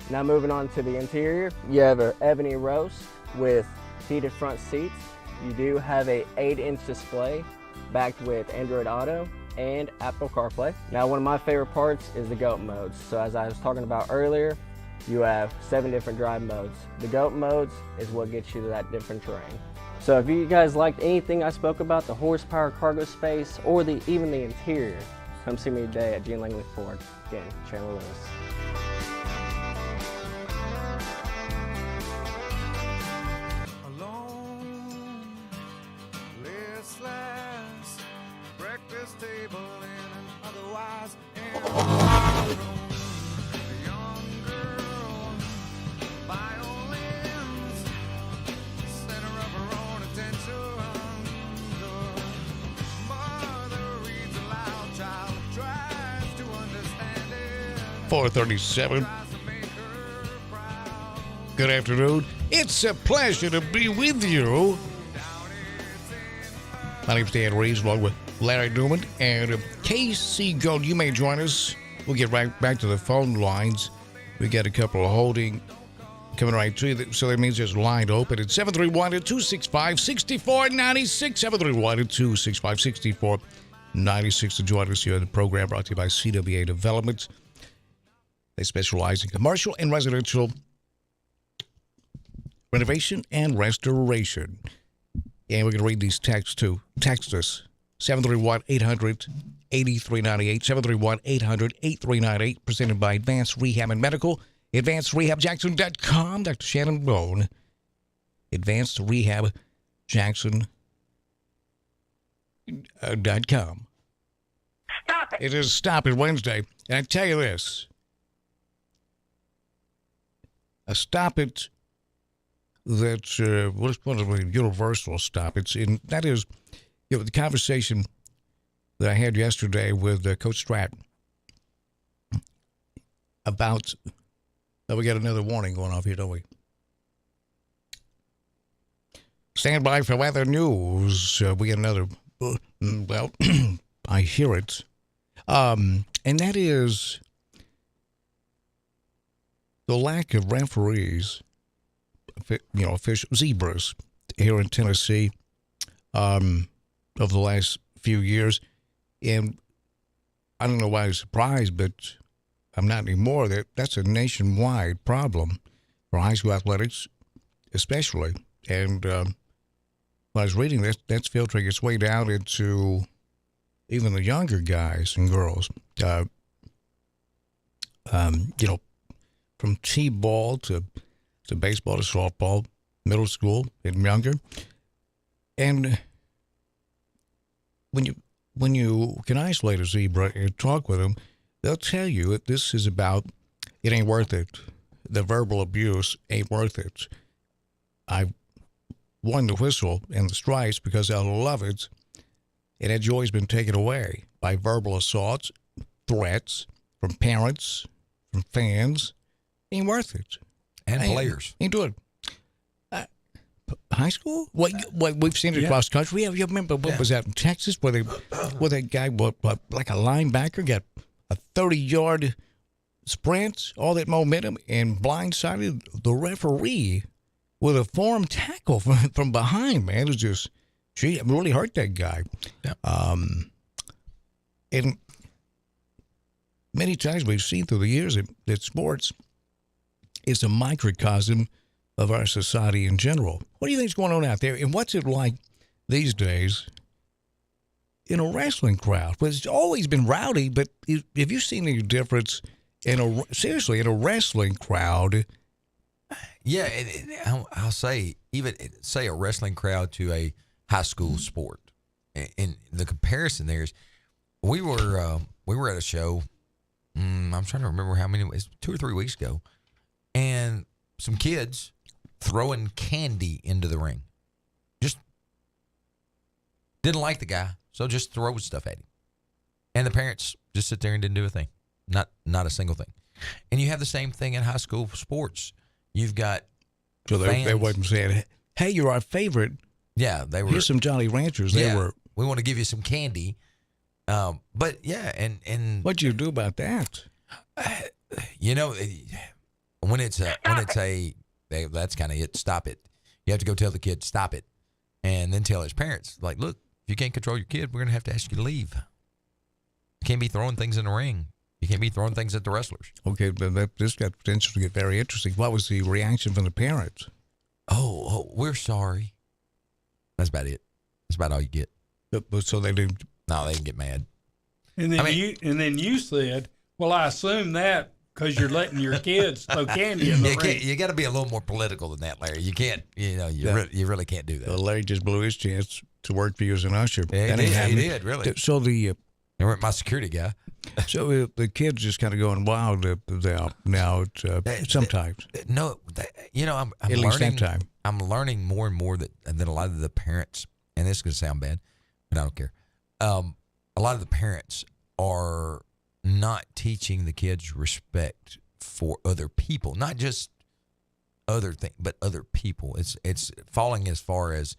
Now moving on to the interior, you have an ebony roast with heated front seats. You do have a 8-inch display backed with Android Auto and Apple CarPlay. Now one of my favorite parts is the GOAT modes. So as I was talking about earlier, you have 7 different drive modes. The GOAT modes is what gets you to that different terrain. So if you guys liked anything I spoke about, the horsepower, cargo space, or even the interior, come see me today at Gene Langley Ford. Again, Chandler Lewis. .437. Good afternoon. It's a pleasure to be with you. My name's Dan Reeves, along with Larry Newman and Casey Gold. You may join us. We'll get right back to the phone lines. We got a couple of holding coming right to you, so that means there's a line open at 731-265-6496, 731-265-6496 to join us here in the program brought to you by CWA Development. They specialize in commercial and residential renovation and restoration. And we're going to read these texts too. Text us, 731-800-8398, 731-800-8398, presented by Advanced Rehab and Medical, AdvancedRehabJackson.com, Dr. Shannon Bone, AdvancedRehabJackson.com. Stop it! It is Stop It Wednesday, and I tell you this, a stop it that what is one of the universal stop it's in, that is, the conversation that I had yesterday with Coach Stratton about, we got another warning going off here, don't we? Stand by for weather news. We got another, well, I hear it. And that is the lack of referees, official zebras here in Tennessee over the last few years. And I don't know why I was surprised, but I'm not anymore. That's a nationwide problem for high school athletics, especially. And when I was reading this, that's filtering its way down into even the younger guys and girls. From t-ball to baseball to softball, middle school and younger. And when you can isolate a zebra and talk with them, they'll tell you that this is about, it ain't worth it. The verbal abuse ain't worth it. I won the whistle and the stripes because I love it, and that joy's been taken away by verbal assaults, threats from parents, from fans. Ain't worth it. And players. Ain't doing it. High school? What we've seen it across country. You remember what was that in Texas where that guy, like a linebacker, got a 30-yard sprint, all that momentum, and blindsided the referee with a form tackle from behind, man. It was just, it really hurt that guy. Yeah. And many times we've seen through the years that sports is a microcosm of our society in general. What do you think is going on out there? And what's it like these days in a wrestling crowd? Well, it's always been rowdy, but have you seen any difference in a wrestling crowd? Yeah, I'll say, even say a wrestling crowd to a high school sport. And the comparison there is, we were at a show, I'm trying to remember how many, it was 2 or 3 weeks ago, and some kids throwing candy into the ring. Just didn't like the guy, so just throwing stuff at him. And the parents just sit there and didn't do a thing. Not a single thing. And you have the same thing in high school sports. You've got So they wasn't saying, hey, you're our favorite. Yeah, they were. Here's some Jolly Ranchers. They were. We want to give you some candy. But yeah, and what do you do about that? You know, when it's that's kind of it. Stop it. You have to go tell the kid stop it, and then tell his parents like, look, if you can't control your kid, we're gonna have to ask you to leave. You can't be throwing things in the ring. You can't be throwing things at the wrestlers. Okay, but this got potential to get very interesting. What was the reaction from the parents? Oh, we're sorry. That's about it. That's about all you get. But so they didn't. No, they didn't get mad. And then you said, "Well, I assume that because you're letting your kids throw candy in the ring." You got to be a little more political than that, Larry. You can't. You really can't do that. Well, Larry just blew his chance to work for you as an usher. Yeah, he did really. So the. You weren't my security guy. So the kids just kind of going wild now. Sometimes. No, I'm at learning. Least that time. I'm learning more and more that a lot of the parents, and this is going to sound bad, but I don't care. A lot of the parents are not teaching the kids respect for other people, not just other things, but other people. It's falling as far as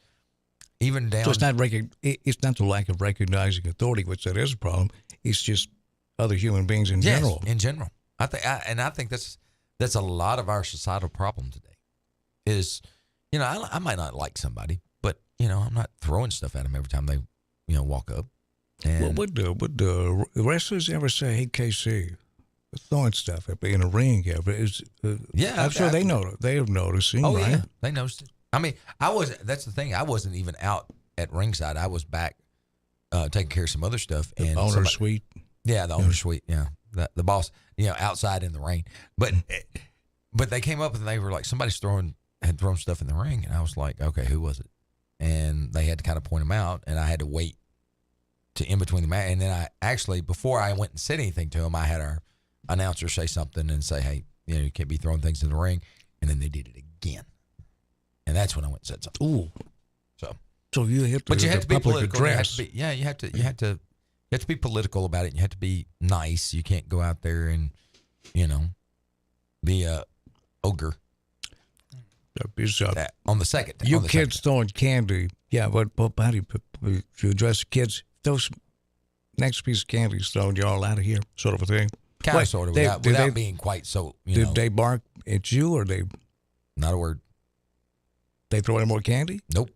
even down. So it's not the lack of recognizing authority, which that is a problem. It's just other human beings in general. In general, I think that's a lot of our societal problem today. Is I might not like somebody, but I'm not throwing stuff at them every time they walk up. And would the wrestlers ever say, "Hey, KC, throwing stuff in a ring"? I'm sure they know. They have noticing. Oh right? yeah, they noticed it. I mean, that's the thing. I wasn't even out at ringside. I was back taking care of some other stuff. The owner's suite. Yeah, the owner's suite. Yeah, the boss. Outside in the rain. But they came up and they were like, somebody's had thrown stuff in the ring, and I was like, okay, who was it? And they had to kind of point them out, and I had to wait to in between the match. And then I actually, before I went and said anything to them, I had our announcer say something and say, hey, you can't be throwing things in the ring. And then they did it again. And that's when I went and said something. Ooh. So you have to, but you have to be political. Address. You have to be political about it. You have to be nice. You can't go out there and, be a ogre. On the second. You kids throwing candy. Yeah, but how do you address the kids? Those next piece of candy is thrown you all out of here, sort of a thing. Kind of, sort of, without being quite so. Did they bark at you, or they? Not a word. They throw any more candy? Nope.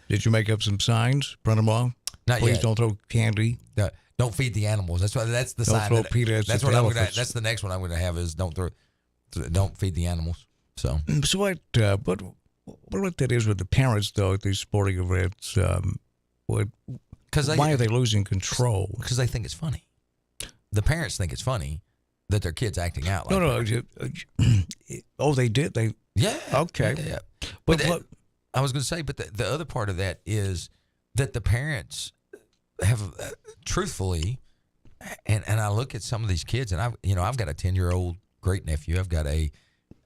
Did you make up some signs? Print them off? Not Please yet. don't throw candy. Don't feed the animals. That's the don't sign. Throw peanuts. That's what I'm gonna. That's the next one I'm gonna have is don't feed the animals. So what that is with the parents though at these sporting events? Why are they losing control? Because they think it's funny. The parents think it's funny that their kid's acting out. They did. Yeah. Okay. Yeah. But I was going to say, but the other part of that is that the parents have, truthfully, and I look at some of these kids, and I've got a 10-year-old great nephew. I've got a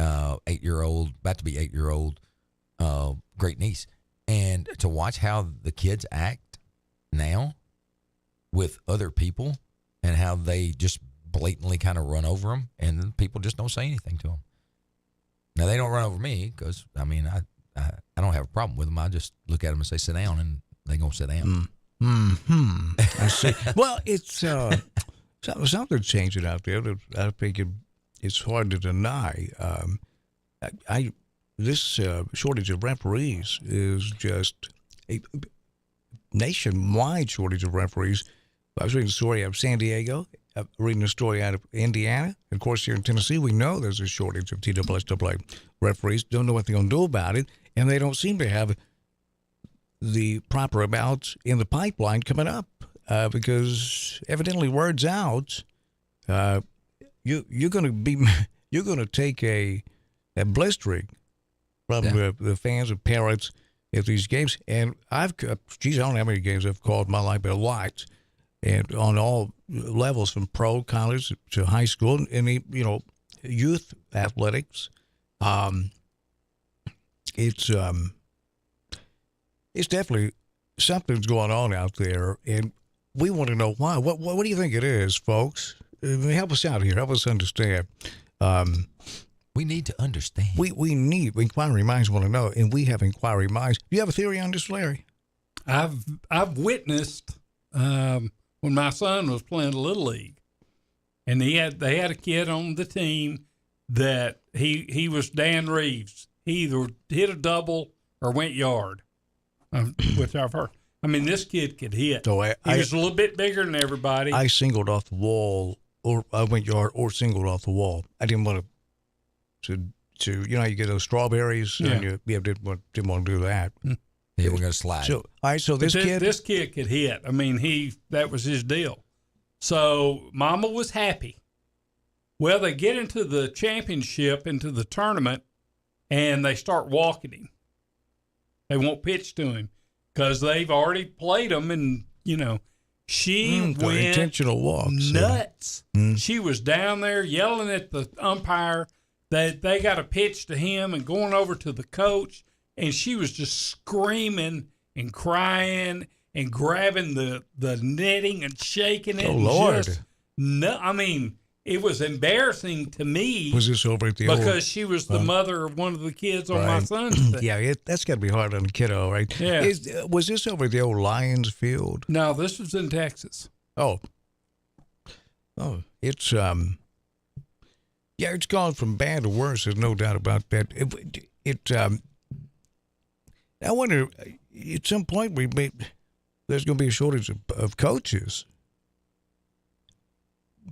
8-year-old, about to be 8-year-old great niece, and to watch how the kids act now with other people and how they just blatantly kind of run over them, and people just don't say anything to them. Now, they don't run over me because, I don't have a problem with them. I just look at them and say, sit down, and they're going to sit down. I see. Well, it's something changing out there that I think it's hard to deny. This shortage of referees is just a nationwide shortage of referees. I was reading a story out of San Diego, reading a story out of Indiana. Of course, here in Tennessee, we know there's a shortage of TSSAA referees. Don't know what they're going to do about it, and they don't seem to have the proper amounts in the pipeline coming up because evidently word's out. You're going to take a blistering from the fans and parents at these games, and I don't know how many games I've called in my life, but a lot. And on all levels, from pro, college to high school, and youth athletics, It's definitely something's going on out there, and we want to know why. What do you think it is, folks? Help us out here. Help us understand. We need to understand. We need inquiry minds want to know, and we have inquiry minds. Do you have a theory on this, Larry? I've witnessed when my son was playing Little League, and they had a kid on the team that he was Dan Reeves. He either hit a double or went yard, which I've heard. I mean, this kid could hit. So he was a little bit bigger than everybody. I singled off the wall, or I went yard, or singled off the wall. I didn't want to you know, you get those strawberries, and you didn't want to do that. Yeah, we're gonna slide. So all right, so this kid could hit. I mean, that was his deal. So Mama was happy. Well, they get into the championship, into the tournament, and they start walking him. They won't pitch to him because they've already played him, and you know, she went intentional walks, nuts. She was down there yelling at the umpire that they got a pitch to him and going over to the coach, and she was just screaming and crying and grabbing the netting and shaking it. Oh, Lord. I mean, it was embarrassing to me. Was this over at the because she was the mother of one of the kids on my son's team. Yeah, that's got to be hard on the kiddo, right? Yeah. Was this over at the old Lions field? No, this was in Texas. Oh, it's yeah, it's gone from bad to worse. There's no doubt about that. I wonder at some point there's going to be a shortage of coaches.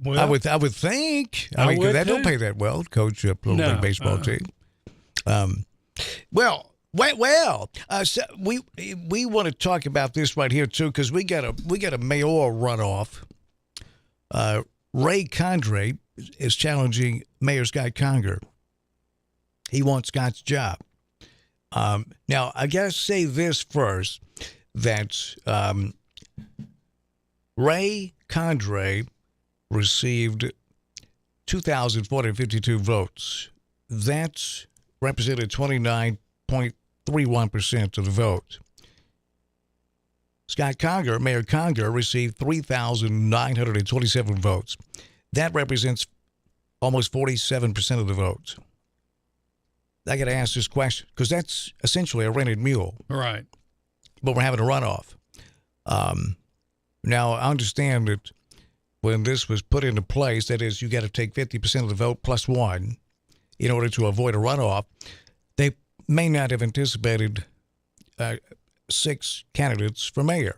Well, I would think. I mean, that don't pay that well, coach a little league baseball team. So we want to talk about this right here too, because we got a mayoral runoff. Ray Condrey is challenging Mayor Scott Conger. He wants Scott's job. Now, I got to say this first, that Ray Condrey received 2,452 votes. That represented 29.31% of the vote. Scott Conger, Mayor Conger, received 3,927 votes. That represents almost 47% of the votes. I got to ask this question because that's essentially a rented mule. Right. But we're having a runoff. Now, I understand that when this was put into place, that is, you got to take 50% of the vote plus one in order to avoid a runoff. They may not have anticipated 6 candidates for mayor.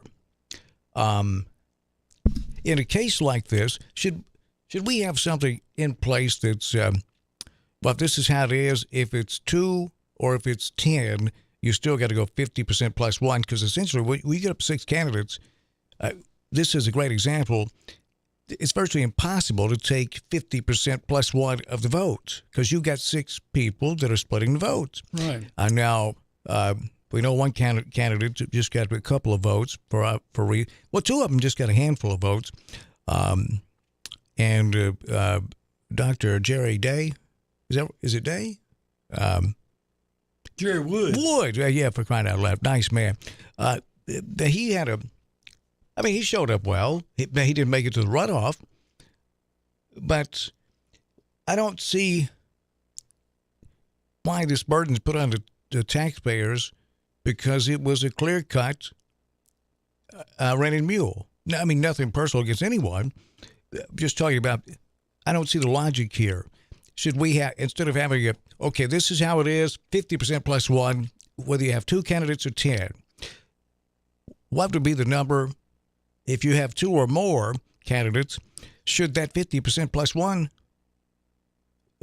In a case like this, should we have something in place that's, well, this is how it is. If it's 2 or if it's 10, you still got to go 50% plus one, because essentially when you get up 6 candidates, this is a great example. It's virtually impossible to take 50% plus one of the vote because you got 6 people that are splitting the votes. Right. Now, we know one candidate just got a couple of votes well, 2 of them just got a handful of votes. And Dr. Jerry Day, is it Day? Jerry Wood. Wood, yeah, for crying out loud. Nice man. He showed up well. He didn't make it to the runoff. But I don't see why this burden's put on the taxpayers, because it was a clear-cut rented mule. I mean, nothing personal against anyone. Just talking about, I don't see the logic here. Should we have, instead of having okay, this is how it is, 50% plus one, whether you have 2 candidates or 10, what would be the number if you have 2 or more candidates? Should that 50% plus one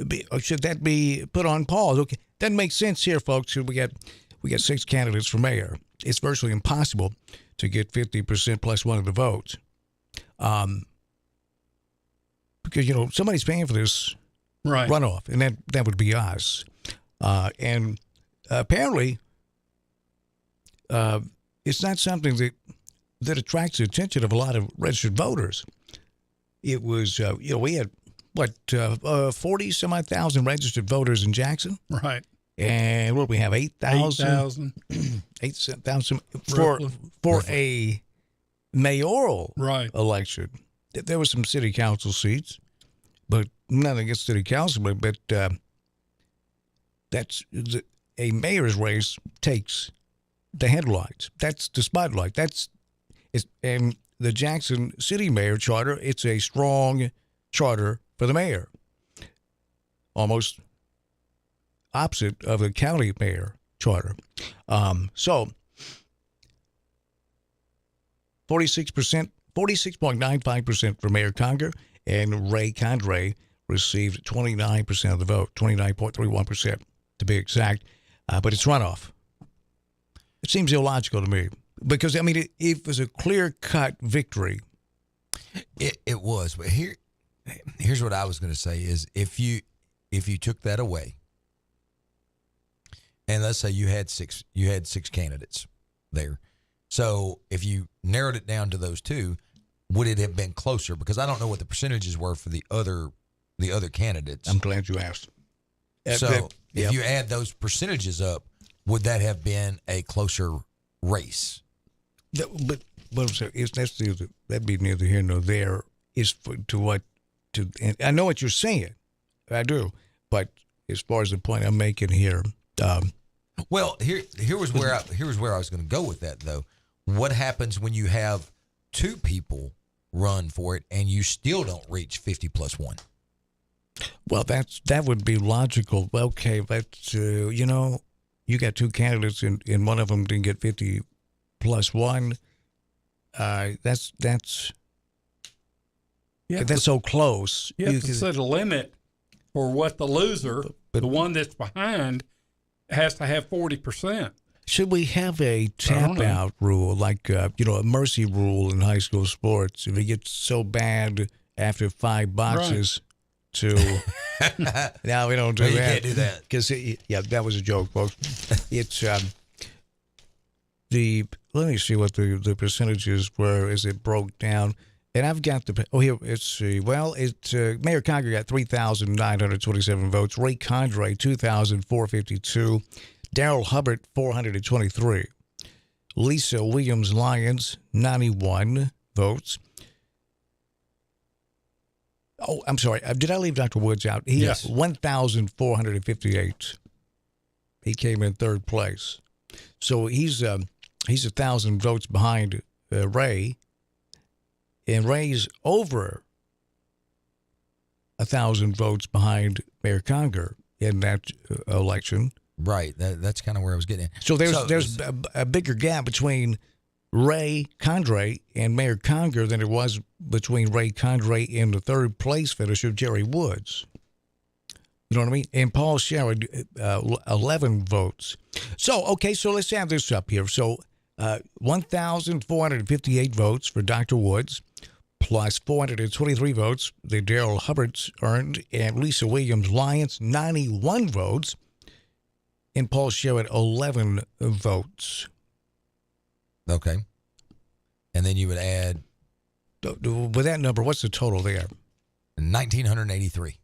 be, or should that be put on pause? Okay, doesn't make sense here, folks. We got 6 candidates for mayor. It's virtually impossible to get 50% plus one of the votes. Because, somebody's paying for this runoff, and that would be us. And apparently, it's not something that attracts the attention of a lot of registered voters. It was, we had 40 some odd thousand registered voters in Jackson. Right. And what do we have? 8,000? 8,000 for a mayoral election. There were some city council seats, but nothing against city councilman. But a mayor's race takes the headlines. That's the spotlight. And the Jackson City Mayor Charter, it's a strong charter for the mayor. Almost opposite of the county mayor charter. So 46%, 46.95% for Mayor Conger, and Ray Condrey received 29% of the vote, 29.31% to be exact. But it's runoff. It seems illogical to me because, I mean, it was a clear-cut victory. It was. But here's what I was going to say is if you took that away, and let's say you had six candidates there. So if you narrowed it down to those two, would it have been closer? Because I don't know what the percentages were for the other candidates. I'm glad you asked. So if you add those percentages up, would that have been a closer race? But that'd be neither here nor there. And I know what you're saying. I do. But as far as the point I'm making here. Well, here was where I was going to go with that, though. What happens when you have two people run for it and you still don't reach 50 plus 1? Well, that would be logical. Okay, but you got two candidates and one of them didn't get 50 plus 1. That's so close. You have to set a limit for what the loser, the one that's behind, has to have 40%. Should we have a tap-out rule, like a mercy rule in high school sports? If it gets so bad after 5 boxes now we don't do that. You can't do that. Because, that was a joke, folks. It's let me see what the percentages were as it broke down. And I've got Mayor Conger got 3,927 votes. Ray Condrey, 2,452. Daryl Hubbard, 423. Lisa Williams Lyons, 91 votes. Oh, I'm sorry. Did I leave Dr. Woods out? Yes. 1,458. He came in third place. So he's 1,000 votes behind Ray. And Ray's over 1,000 votes behind Mayor Conger in that election. Right. That's kind of where I was getting at. So there's a bigger gap between Ray Condrey and Mayor Conger than it was between Ray Condrey and the third place finisher, Jerry Woods. You know what I mean? And Paul Sherrod, 11 votes. So let's add this up here. So 1,458 votes for Dr. Woods, plus 423 votes that Daryl Hubbard's earned, and Lisa Williams Lyons, 91 votes, and Paul Sherrod, 11 votes. Okay. And then you would add... With that number, what's the total there? 1,983.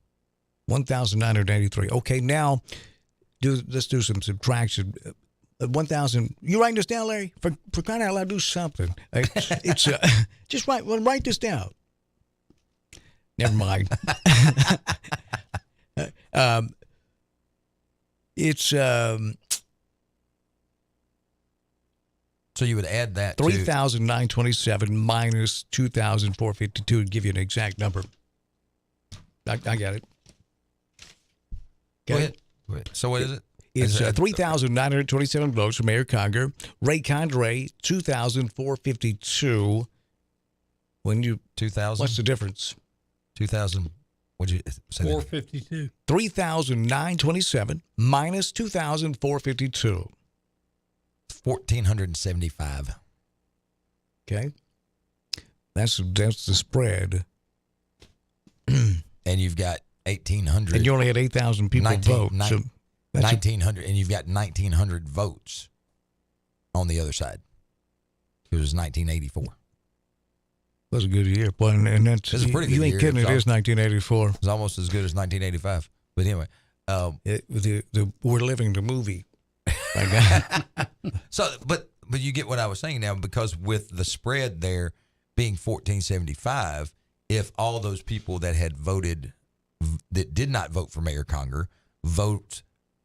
1,983. Okay, now let's do some subtraction. 1,000. You writing this down, Larry? For crying out loud, do something. It's just write this down. Never mind. It's so you would add that 3,927 minus 2,452 to give you an exact number. I got it. Go ahead. So what is it? It's 3,927 votes for Mayor Conger. Ray Condrey, 2,452. When you 2,000. What's the difference? 2,000. What'd you say? 452. 3,927 minus 2,452. 1,475. Okay. That's the spread. And you've got 1,800. And you only had 8,000 people vote. 1,900, and you've got 1,900 votes on the other side. It was 1984. was a good year, boy, and that's It's a pretty good you ain't year. kidding. It is 1984. It's almost as good as 1985. But anyway, we're living the movie right now. So, but you get what I was saying now, because with the spread there being 1475, if all those people that had voted that did not vote for Mayor Conger vote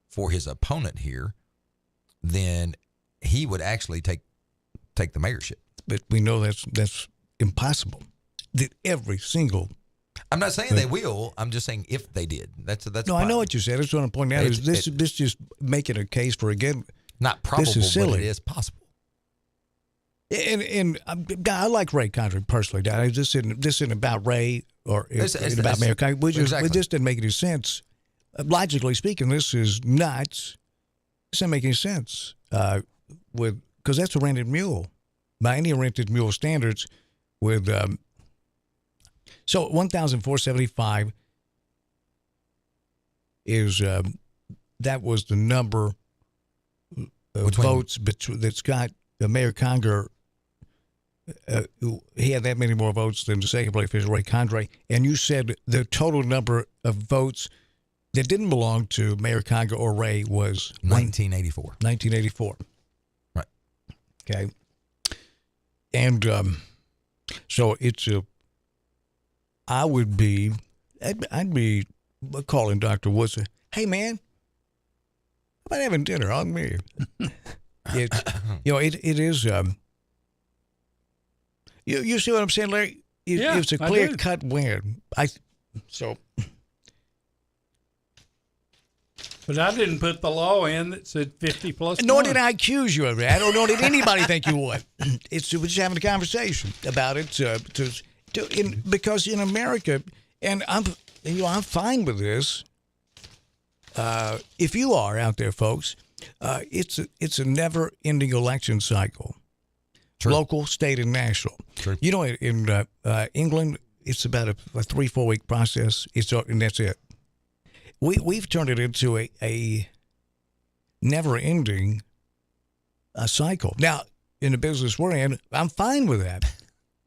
for his opponent here, then he would actually take the mayorship. But we know that's impossible. That every single. I'm not saying they will. I'm just saying if they did. That's no. I know what you said. That's what I'm pointing out. This just making a case for again. Not probable, this is silly. but it is possible. And I like Ray Conger personally. This isn't about Ray or it's about Mayor Conger. We just didn't make any sense. Logically speaking, this is nuts. This doesn't make any sense. Because that's a rented mule by any rented mule standards. With so 1,475 is that was the number of votes that's got Mayor Conger. He had that many more votes than the second place official, Ray Condrey. And you said the total number of votes that didn't belong to Mayor Conger or Ray was 1984. 1984. Right. Okay. And so I'd be calling Dr. Woods. Hey, man, how about having dinner on me? It is. You see what I'm saying, Larry? It's a clear-cut win. But I didn't put the law in that said 50 plus. Nor did I accuse you of it. I don't know that anybody think you would. We're just having a conversation about it. Because in America, and I'm fine with this. If you are out there, folks, it's a never-ending election cycle. True. Local, state, and national. True. You know, in England, it's about a 3-4 week process. And that's it. We've turned it into a never-ending cycle. Now, in the business we're in, I'm fine with that.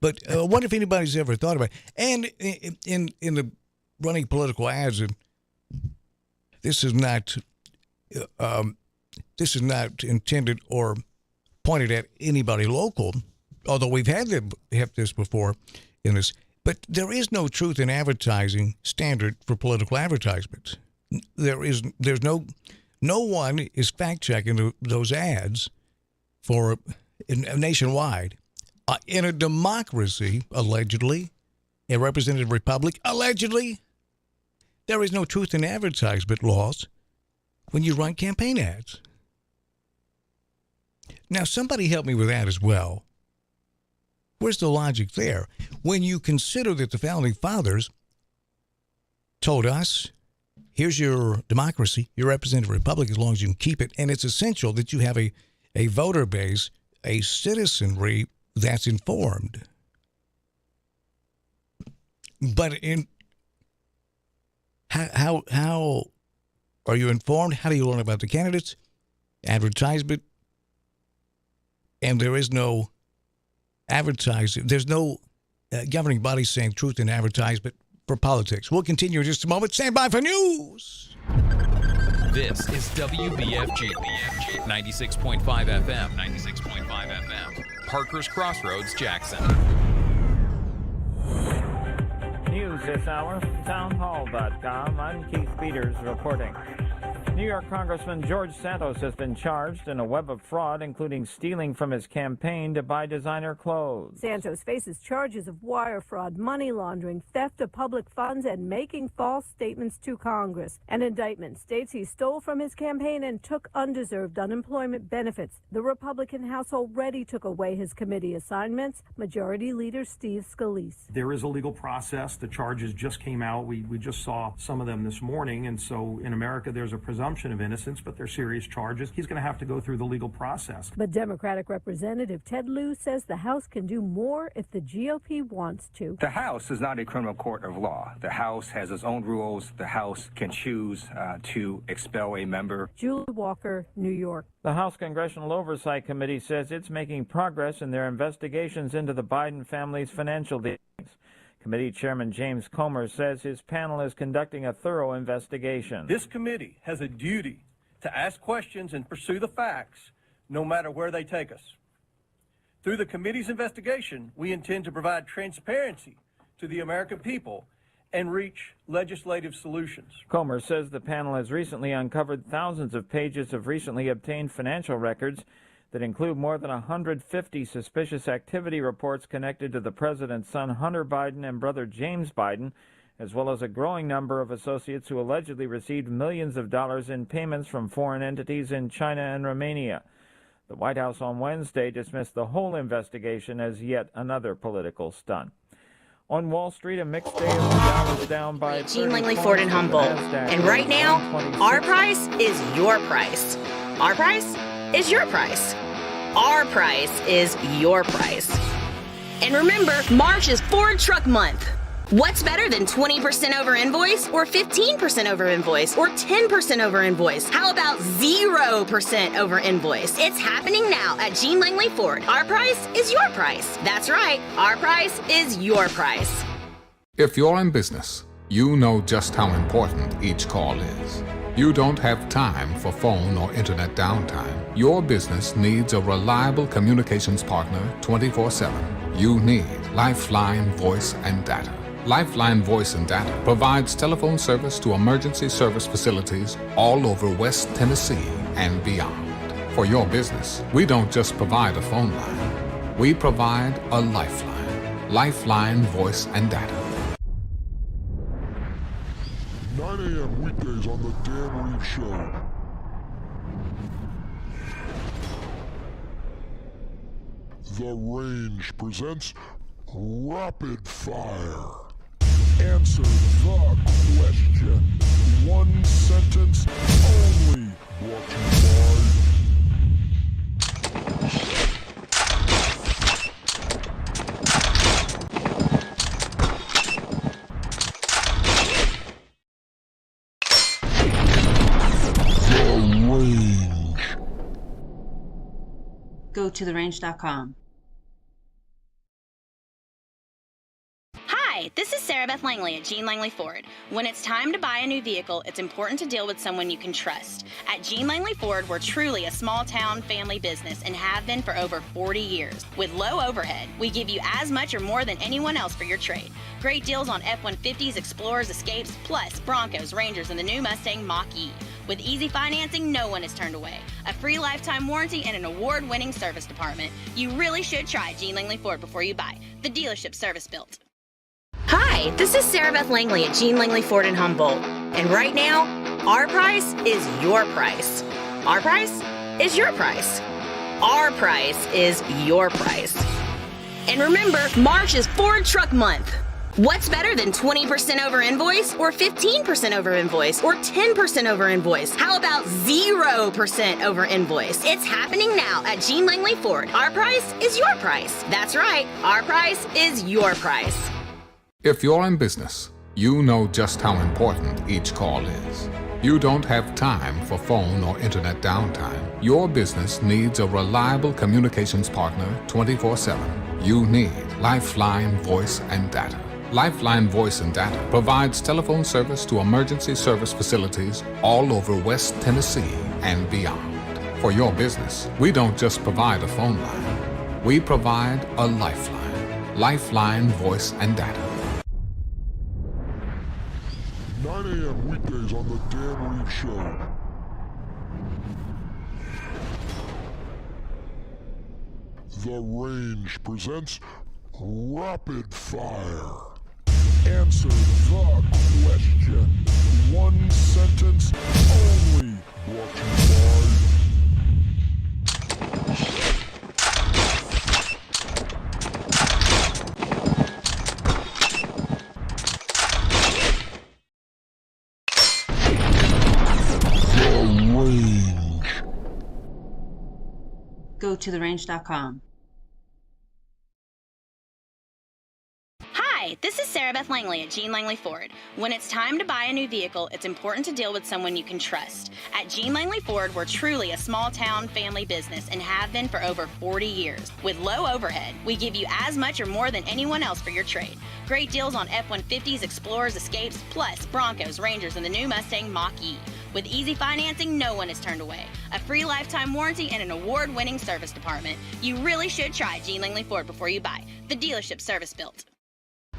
But I wonder if anybody's ever thought about it. And in the running political ads, and this is not intended or pointed at anybody local, although we've had this before in this. But there is no truth in advertising standard for political advertisements. There's no one is fact checking those ads for nationwide. In a democracy, allegedly, a representative republic, allegedly, there is no truth in advertisement laws when you run campaign ads. Now, somebody help me with that as well. Where's the logic there? When you consider that the Founding Fathers told us, here's your democracy, your representative republic, as long as you can keep it, and it's essential that you have a voter base, a citizenry that's informed. But how are you informed? How do you learn about the candidates? Advertisement. And there is no advertising. There's no governing body saying truth in advertisement for politics. We'll continue in just a moment. Stand by for news. This is WBFG 96.5 FM. 96.5 FM. Parker's Crossroads, Jackson. News this hour from townhall.com. I'm Keith Peters reporting. New York Congressman George Santos has been charged in a web of fraud, including stealing from his campaign to buy designer clothes. Santos faces charges of wire fraud, money laundering, theft of public funds, and making false statements to Congress. An indictment states he stole from his campaign and took undeserved unemployment benefits. The Republican House already took away his committee assignments. Majority Leader Steve Scalise. There is a legal process. The charges just came out. We just saw some of them this morning. And so in America, there's a presumption presumption of innocence, but they're serious charges. He's going to have to go through the legal process. But Democratic Representative Ted Lieu says the House can do more if the GOP wants to. The House is not a criminal court of law. The House has its own rules. The House can choose to expel a member. Julie Walker, New York. The House Congressional Oversight Committee says it's making progress in their investigations into the Biden family's financial dealings. Committee Chairman James Comer says his panel is conducting a thorough investigation. This committee has a duty to ask questions and pursue the facts, no matter where they take us. Through the committee's investigation, we intend to provide transparency to the American people and reach legislative solutions. Comer says the panel has recently uncovered thousands of pages of recently obtained financial records that include more than 150 suspicious activity reports connected to the president's son Hunter Biden and brother James Biden, as well as a growing number of associates who allegedly received millions of dollars in payments from foreign entities in China and Romania. The White House on Wednesday dismissed the whole investigation as yet another political stunt. On Wall Street, a mixed day as the Dow was down by Gene Langley Ford in Humboldt. And right now, our price is your price. Our price is your price. Our price is your price. And remember, March is Ford Truck Month. What's better than 20% over invoice, or 15% over invoice, or 10% over invoice? How about 0% over invoice? It's happening now at Gene Langley Ford. Our price is your price. That's right. Our price is your price. If you're in business, you know just how important each call is. You don't have time for phone or internet downtime. Your business needs a reliable communications partner 24/7. You need Lifeline Voice and Data. Lifeline Voice and Data provides telephone service to emergency service facilities all over West Tennessee and beyond. For your business, we don't just provide a phone line. We provide a lifeline. Lifeline Voice and Data. 9 a.m. weekdays on The Dan Reeves Show. The Range presents Rapid Fire. Answer the question. One sentence only. Brought to you by... Go to therange.com. Hi, this is Sarah Beth Langley at Gene Langley Ford. When it's time to buy a new vehicle, it's important to deal with someone you can trust. At Gene Langley Ford, we're truly a small-town family business and have been for over 40 years. With low overhead, we give you as much or more than anyone else for your trade. Great deals on F-150s, Explorers, Escapes, plus Broncos, Rangers, and the new Mustang Mach-E. With easy financing, no one is turned away. A free lifetime warranty and an award-winning service department. You really should try Gene Langley Ford before you buy. The dealership service built. Hi, this is Sarah Beth Langley at Gene Langley Ford in Humboldt. And right now, our price is your price. Our price is your price. Our price is your price. And remember, March is Ford Truck Month. What's better than 20% over invoice, or 15% over invoice, or 10% over invoice? How about 0% over invoice? It's happening now at Gene Langley Ford. Our price is your price. That's right. Our price is your price. If you're in business, you know just how important each call is. You don't have time for phone or internet downtime. Your business needs a reliable communications partner 24/7. You need Lifeline Voice and Data. Lifeline Voice and Data provides telephone service to emergency service facilities all over West Tennessee and beyond. For your business, we don't just provide a phone line. We provide a lifeline. Lifeline Voice and Data. 9 a.m. weekdays on The Dan Reeves Show. The Range presents Rapid Fire. Answer the question. One sentence only. Brought to you by... The Go to therange.com. Hi, this is Sarah Beth Langley at Jean Langley Ford. When it's time to buy a new vehicle, it's important to deal with someone you can trust. At Jean Langley Ford, we're truly a small town family business and have been for over 40 years. With low overhead, we give you as much or more than anyone else for your trade. Great deals on F-150s, Explorers, Escapes, plus Broncos, Rangers, and the new Mustang Mach-E. With easy financing, no one is turned away. A free lifetime warranty and an award-winning service department. You really should try Jean Langley Ford before you buy. The dealership service built.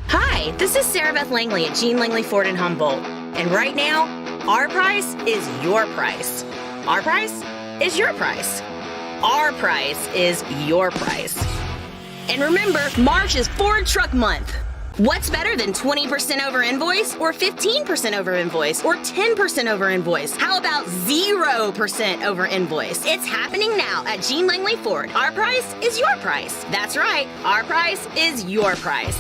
Hi, this is Sarah Beth Langley at Jean Langley Ford in Humboldt. And right now, our price is your price. Our price is your price. Our price is your price. And remember, March is Ford Truck Month. What's better than 20% over invoice or 15% over invoice or 10% over invoice? How about 0% over invoice? It's happening now at Jean Langley Ford. Our price is your price. That's right. Our price is your price.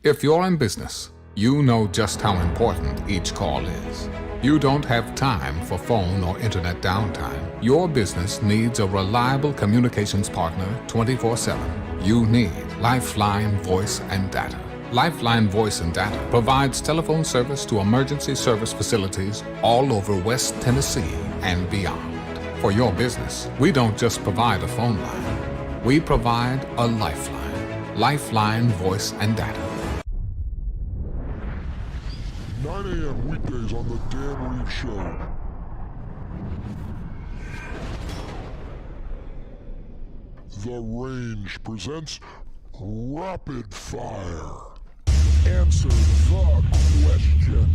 If you're in business, you know just how important each call is. You don't have time for phone or internet downtime. Your business needs a reliable communications partner 24/7. You need Lifeline Voice and Data. Lifeline Voice and Data provides telephone service to emergency service facilities all over West Tennessee and beyond. For your business, we don't just provide a phone line. We provide a lifeline. Lifeline Voice and Data. 9 a.m. weekdays on The Dan Reed Show. The Range presents Rapid Fire. Answer the question.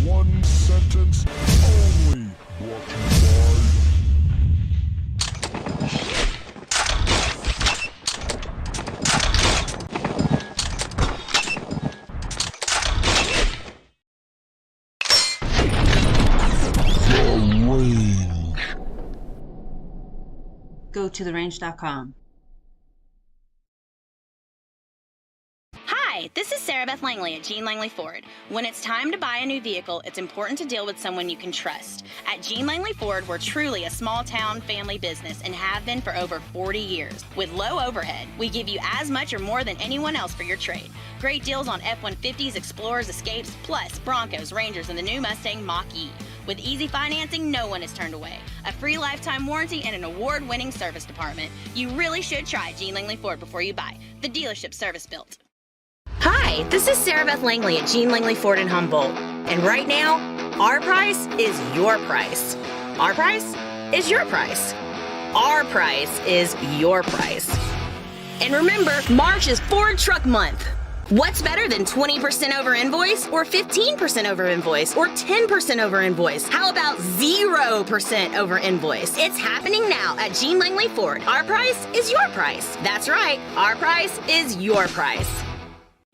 One sentence only. Brought to you by... Go to therange.com. Hi, this is Sarah Beth Langley at Jean Langley Ford. When it's time to buy a new vehicle, it's important to deal with someone you can trust. At Jean Langley Ford, we're truly a small town family business and have been for over 40 years. With low overhead, we give you as much or more than anyone else for your trade. Great deals on F-150s, Explorers, Escapes, plus Broncos, Rangers, and the new Mustang Mach-E. With easy financing, no one is turned away. A free lifetime warranty and an award-winning service department. You really should try Jean Langley Ford before you buy. The dealership service built. Hi, this is Sarah Beth Langley at Jean Langley Ford in Humboldt. And right now, our price is your price. Our price is your price. Our price is your price. And remember, March is Ford Truck Month. What's better than 20% over invoice or 15% over invoice or 10% over invoice? How about 0% over invoice? It's happening now at Jean Langley Ford. Our price is your price. That's right. Our price is your price.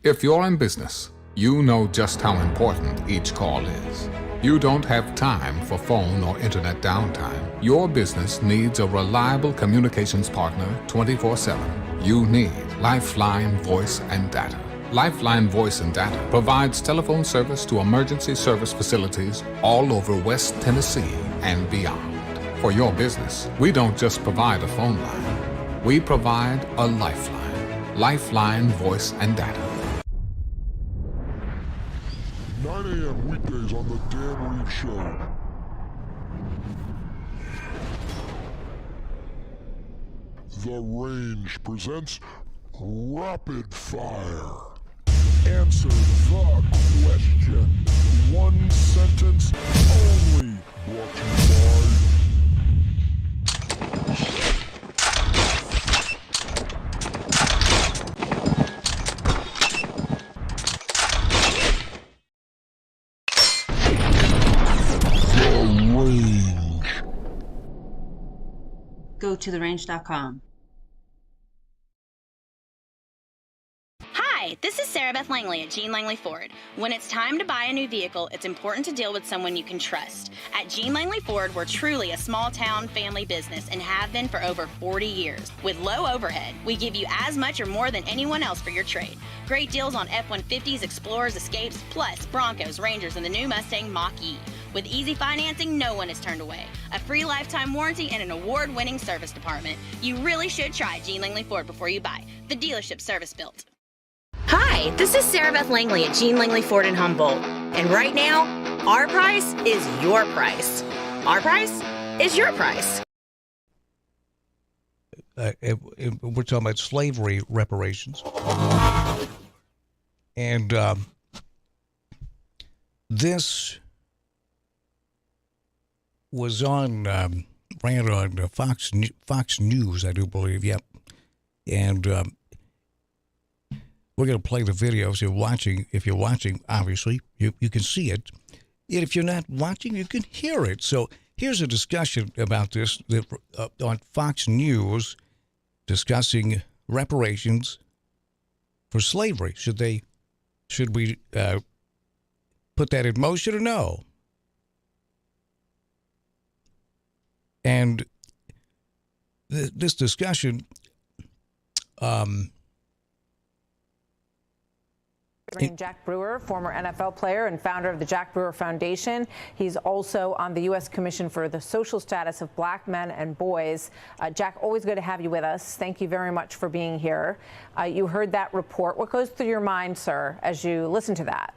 If you're in business, you know just how important each call is. You don't have time for phone or internet downtime. Your business needs a reliable communications partner 24/7. You need Lifeline Voice and Data. Lifeline Voice and Data provides telephone service to emergency service facilities all over West Tennessee and beyond. For your business, we don't just provide a phone line. We provide a lifeline. Lifeline Voice and Data. 9 a.m. weekdays on The Dan Reed Show. The Range presents Rapid Fire. Answer the question. One sentence only. Brought to you by... Go to therange.com. Hi, this is Sarah Beth Langley at Jean Langley Ford. When it's time to buy a new vehicle, it's important to deal with someone you can trust. At Jean Langley Ford, we're truly a small town family business and have been for over 40 years. With low overhead, we give you as much or more than anyone else for your trade. Great deals on F-150s, Explorers, Escapes, plus Broncos, Rangers, and the new Mustang Mach-E. With easy financing, no one is turned away. A free lifetime warranty and an award-winning service department. You really should try Jean Langley Ford before you buy. The dealership service built. Hi, this is Sarah Beth Langley at Jean Langley Ford in Humboldt. And right now, our price is your price. Our price is your price. We're talking about slavery reparations. And this was on, ran on Fox News, I do believe, yep. And we're going to play the video. If you're watching, obviously, you can see it. And if you're not watching, you can hear it. So here's a discussion about this on Fox News, discussing reparations for slavery. Should we put that in motion or no? And this discussion, Jack Brewer, former NFL player and founder of the Jack Brewer Foundation. He's also on the U.S. Commission for the Social Status of Black Men and Boys. Jack, always good to have you with us. Thank you very much for being here. You heard that report. What goes through your mind, sir, as you listen to that?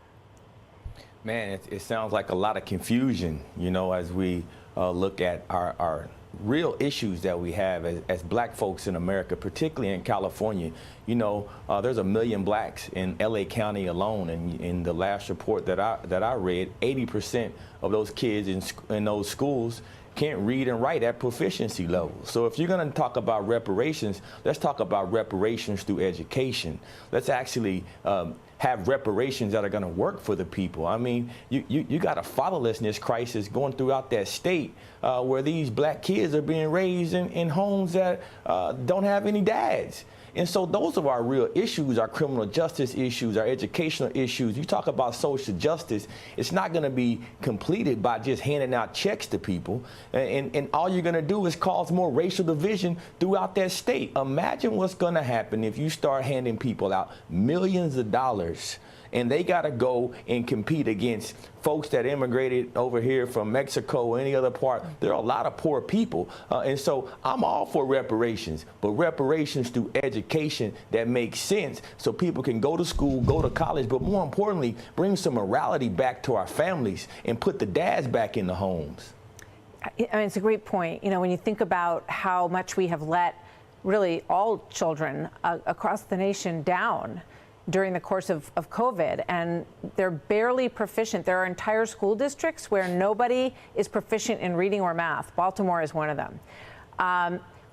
Man, it sounds like a lot of confusion, as we look at our real issues that we have as black folks in America, particularly in California. There's 1 million blacks in LA County alone, and in the last report that I read, 80% of those kids in those schools can't read and write at proficiency level. So if you're going to talk about reparations, let's talk about reparations through education. Let's actually have reparations that are going to work for the people. I mean, you got a fatherlessness crisis going throughout that state where these black kids are being raised in homes that don't have any dads. And so those are our real issues, our criminal justice issues, our educational issues. You talk about social justice, it's not going to be completed by just handing out checks to people. And all you're going to do is cause more racial division throughout that state. Imagine what's going to happen if you start handing people out millions of dollars and they got to go and compete against folks that immigrated over here from Mexico or any other part. There are a lot of poor people. And so I'm all for reparations, but reparations through education that makes sense so people can go to school, go to college, but more importantly, bring some morality back to our families and put the dads back in the homes. I mean, it's a great point. When you think about how much we have let really all children across the nation down during the course of COVID, and they're barely proficient. There are entire school districts where nobody is proficient in reading or math. Baltimore is one of them.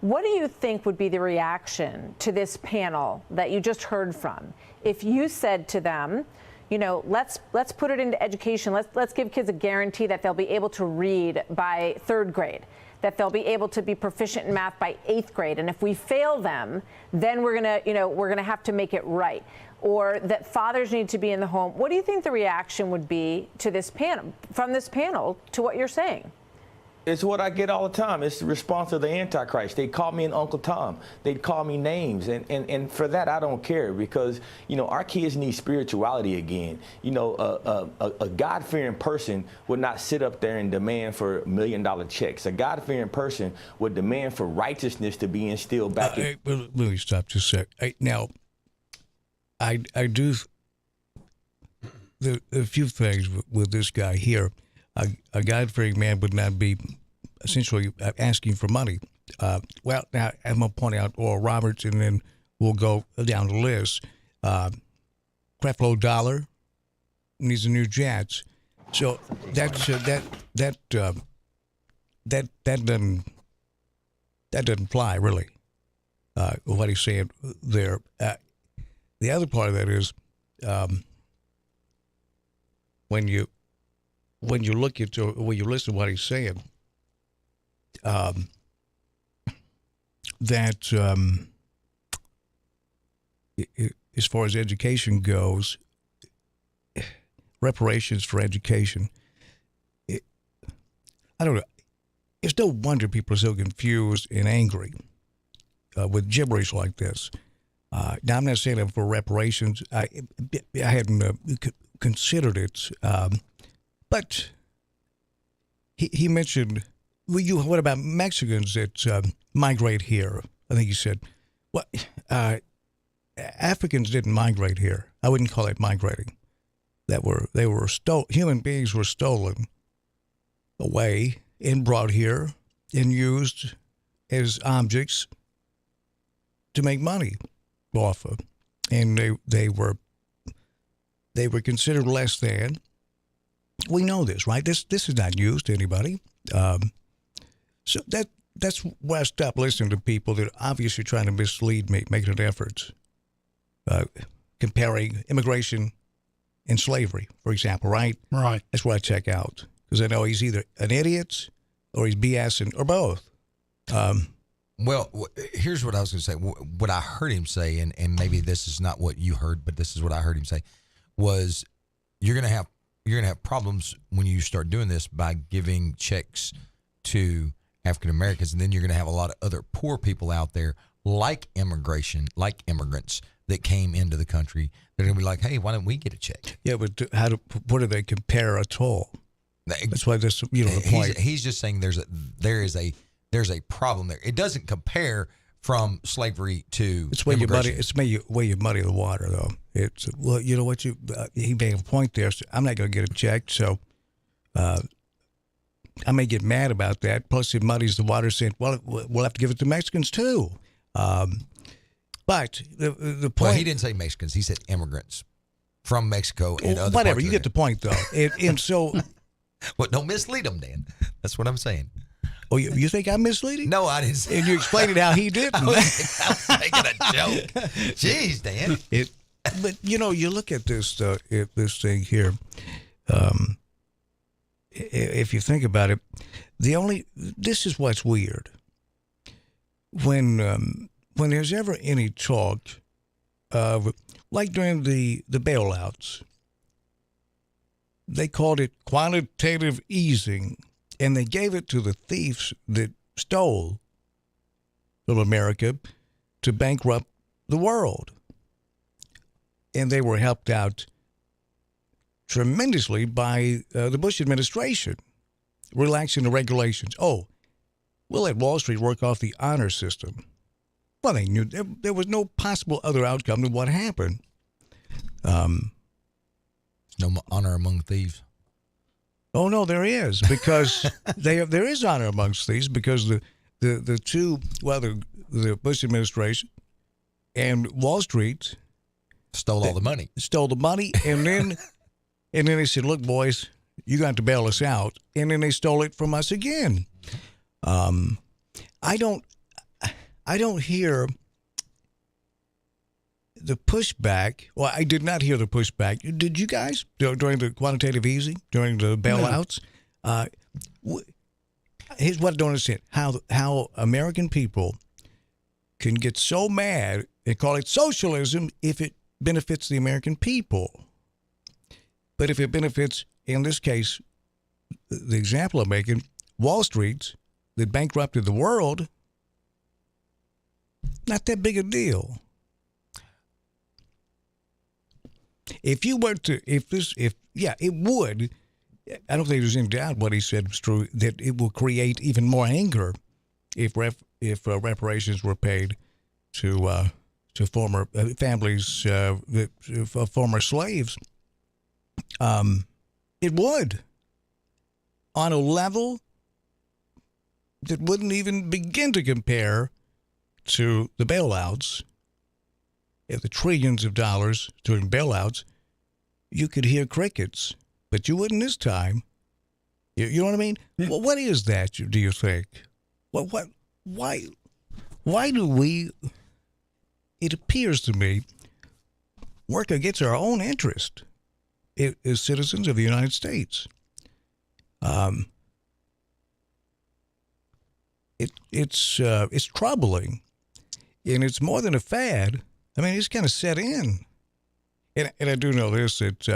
What do you think would be the reaction to this panel that you just heard from if you said to them, let's put it into education. Let's give kids a guarantee that they'll be able to read by 3rd grade, that they'll be able to be proficient in math by 8th grade, and if we fail them, then we're gonna have to make it right. Or that fathers need to be in the home. What do you think the reaction would be to this panel, from this panel, to what you're saying? It's what I get all the time. It's the response of the Antichrist. They call me an Uncle Tom. They'd call me names. And for that, I don't care because, our kids need spirituality again. A God-fearing person would not sit up there and demand for $1 million checks. A God-fearing person would demand for righteousness to be instilled back in. Let me stop just a sec. Now, I do a few things with this guy here. A God-fearing man would not be essentially asking for money. Well, now I'm going to point out Oral Roberts, and then we'll go down the list. Creflo Dollar needs a new Jets, so that's that doesn't fly really. What he's saying there. The other part of that is when you look at when you listen to what he's saying, that as far as education goes, reparations for education, I don't know. It's no wonder people are so confused and angry with gibberish like this. Now, I'm not saying I'm for reparations. I hadn't considered it, but he mentioned, what about Mexicans that migrate here? I think he said, well, Africans didn't migrate here. I wouldn't call it migrating. Human beings were stolen away and brought here and used as objects to make money off of, and they were considered less than. We know this, right? This is not news to anybody. So that's why I stopped listening to people that are obviously trying to mislead me, making an effort, comparing immigration and slavery, for example, right? Right. That's where I check out, because I know he's either an idiot or he's BSing or both. Well, here's what I was going to say. What I heard him say, and maybe this is not what you heard, but this is what I heard him say, was you're going to have problems when you start doing this by giving checks to African Americans, and then you're going to have a lot of other poor people out there, like immigrants that came into the country. They're going to be like, hey, why don't we get a check? Yeah, but what do they compare at all? That's why this, the point. He's just saying there is a problem there. It doesn't compare from slavery to immigration. It's where you muddy the water, though. It's, well, you know what, he made a point there. So I'm not going to get a check, so I may get mad about that. Plus, it muddies the water, saying, well, we'll have to give it to Mexicans, too. But the point... Well, he didn't say Mexicans. He said immigrants from Mexico and other whatever, parts you get the point, though. And so... Well, don't mislead him, Dan. That's what I'm saying. Oh, you think I'm misleading? No, I didn't say. And you explained it how he didn't. I was making a joke. Jeez, Dan. But, you look at this thing here. If you think about it, this is what's weird. When there's ever any talk of, like during the bailouts, they called it quantitative easing, and they gave it to the thieves that stole from America to bankrupt the world. And they were helped out tremendously by the Bush administration, relaxing the regulations. Oh, we'll let Wall Street work off the honor system. Well, they knew there was no possible other outcome than what happened. No honor among thieves. Oh no, there is, because there is honor amongst thieves, because the two, well, the Bush administration and Wall Street stole all the money. Stole the money, and then they said, "Look, boys, you got to bail us out," and then they stole it from us again. I don't hear the pushback. Well, I did not hear the pushback. Did you guys during the quantitative easing, during the bailouts? No. Here's what I don't understand: how American people can get so mad and call it socialism if it benefits the American people, but if it benefits, in this case, the example I'm making, Wall Street that bankrupted the world, not that big a deal. If you were to, it would. I don't think there's any doubt what he said was true, that it will create even more anger if reparations were paid to former families of former slaves. It would, on a level that wouldn't even begin to compare to the bailouts. If the trillions of dollars during bailouts, you could hear crickets, but you wouldn't this time. You know what I mean? Well, what is that, do you think? Why do we, it appears to me, work against our own interest as citizens of the United States? It's troubling, and it's more than a fad. I mean, it's kind of set in. And I do know this, that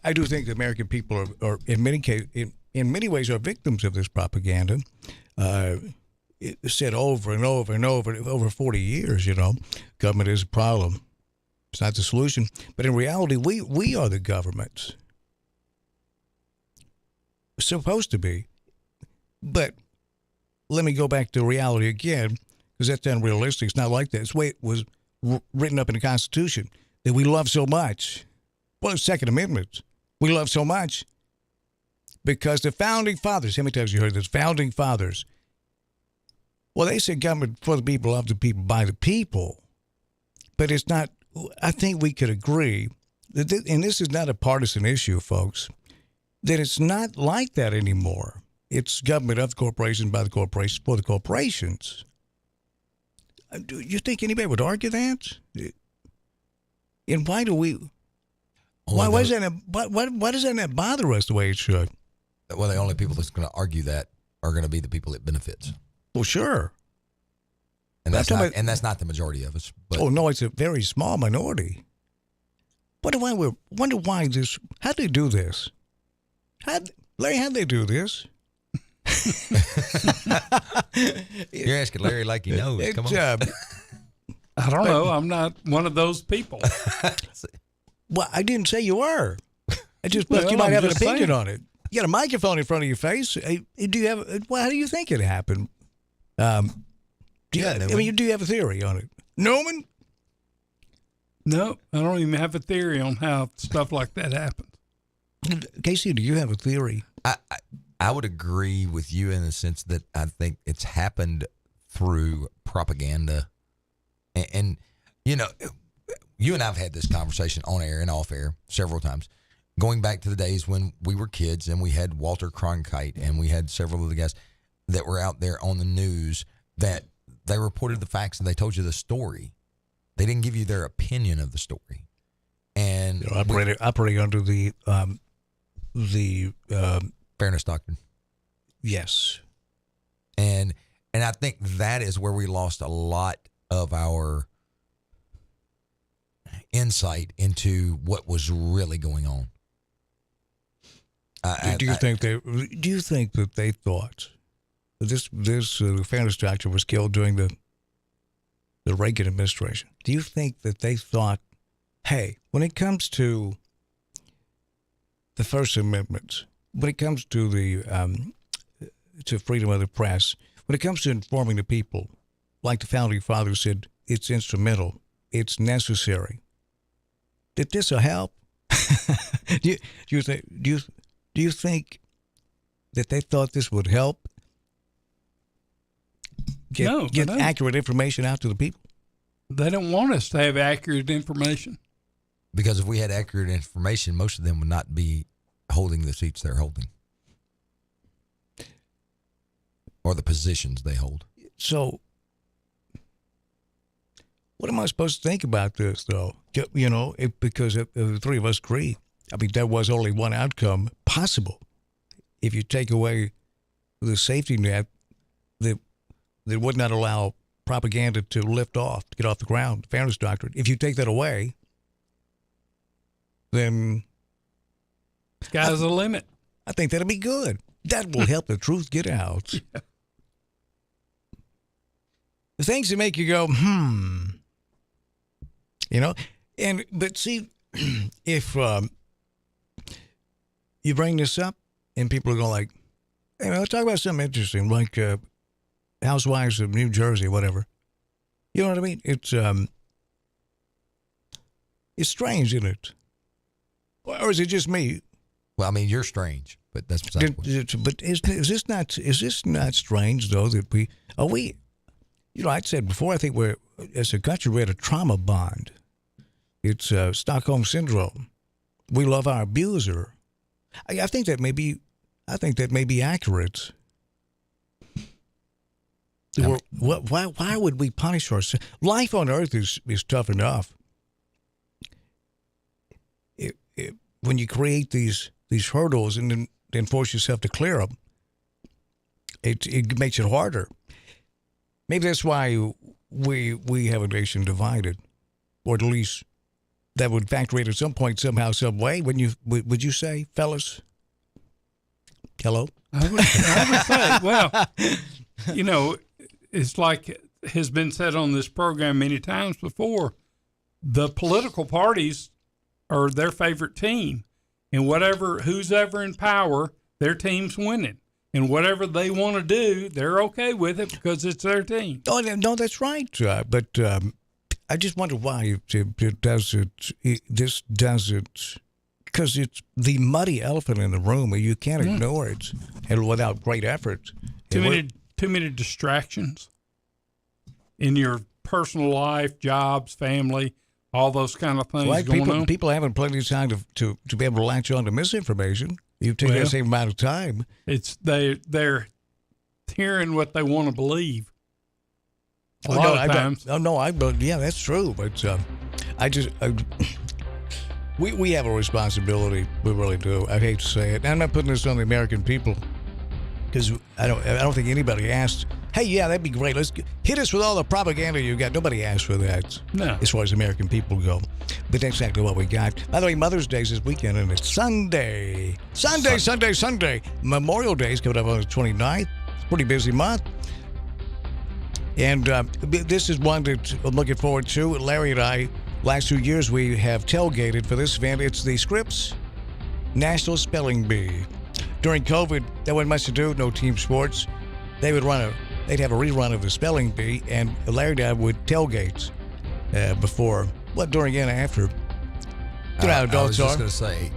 I do think the American people are in many ways are victims of this propaganda. It's said over and over and over 40 years, government is a problem. It's not the solution. But in reality, we are the government. supposed to be. But let me go back to reality again, because that's unrealistic. It's not like that. It's the way it was written up in the Constitution that we love so much. Well, the Second Amendment, we love so much because the Founding Fathers, how many times you heard this? Founding Fathers. Well, they said government for the people, of the people, by the people. But it's not, I think we could agree, that and this is not a partisan issue, folks, that it's not like that anymore. It's government of the corporation, by the corporation, for the corporations. Do you think anybody would argue that? And why do we? Why does that not bother us the way it should? Well, the only people that's going to argue that are going to be the people it benefits. Well, sure. And that's not the majority of us. But. Oh no, it's a very small minority. Wonder why this? How'd they do this? Larry, how'd they do this? You're asking Larry like he knows. Come on. I don't know. I'm not one of those people. Well, I didn't say you were. I just thought you might have an opinion on it. You got a microphone in front of your face. Do you have? Well, how do you think it happened? Do you have a theory on it, Norman? No, I don't even have a theory on how stuff like that happens. Casey, do you have a theory? I would agree with you in the sense that I think it's happened through propaganda. And you know, you and I have had this conversation on air and off air several times, going back to the days when we were kids and we had Walter Cronkite and we had several of the guys that were out there on the news that they reported the facts and they told you the story. They didn't give you their opinion of the story. And operating under the fairness doctrine. Yes. And I think that is where we lost a lot of our insight into what was really going on. Do you think that they thought this fairness doctrine was killed during the Reagan administration? Do you think that they thought, hey, when it comes to the First Amendment, when it comes to the to freedom of the press, when it comes to informing the people, like the Founding Fathers said, it's instrumental, it's necessary. Did this help? do you think that they thought this would help get accurate information out to the people? They don't want us to have accurate information. Because if we had accurate information, most of them would not be holding the seats they're holding. Or the positions they hold. So, what am I supposed to think about this, though? You know, because the three of us agree. I mean, there was only one outcome possible. If you take away the safety net that would not allow propaganda to lift off, to get off the ground, the fairness doctrine, if you take that away, then sky's the limit. I think that'll be good. That will help the truth get out. Yeah. The things that make you go, you know, but see, if you bring this up and people are going like, hey, let's talk about something interesting, like Housewives of New Jersey, whatever. You know what I mean? It's strange, isn't it? Or is it just me? Well, I mean, you're strange, but that's besides the point. But is this not strange though that we? You know, I said before, I think as a country we're at a trauma bond. It's Stockholm syndrome. We love our abuser. I think that may be accurate. Why would we punish ourselves? Life on Earth is tough enough. When you create these hurdles and then force yourself to clear them, it makes it harder. Maybe that's why we have a nation divided, or at least that would factor in at some point, somehow, some way. Would you say, fellas? Hello? I would say, well, you know, it's like has been said on this program many times before, the political parties are their favorite team. And who's ever in power, their team's winning. And whatever they want to do, they're okay with it because it's their team. Oh, no, that's right. But I just wonder why it doesn't. This doesn't, because it's the muddy elephant in the room. You can't ignore it, and without great effort. Too many distractions in your personal life, jobs, family, all those kind of things going on. People having plenty of time to be able to latch on to misinformation. You take that same amount of time. It's they're hearing what they want to believe. A lot of times. Yeah, that's true. But we have a responsibility. We really do. I hate to say it. I'm not putting this on the American people because I don't think anybody asked, hey, yeah, that'd be great. Let's hit us with all the propaganda you got. Nobody asked for that. No. As far as American people go. But that's exactly what we got. By the way, Mother's Day is this weekend, and it's Sunday. Sunday. Memorial Day is coming up on the 29th. It's a pretty busy month. And this is one that I'm looking forward to. Larry and I, last 2 years, we have tailgated for this event. It's the Scripps National Spelling Bee. During COVID, there wasn't much to do, no team sports. They'd have a rerun of the spelling bee, and Larry and I would tailgate before, during and after. You know how adults I was just are. going to say.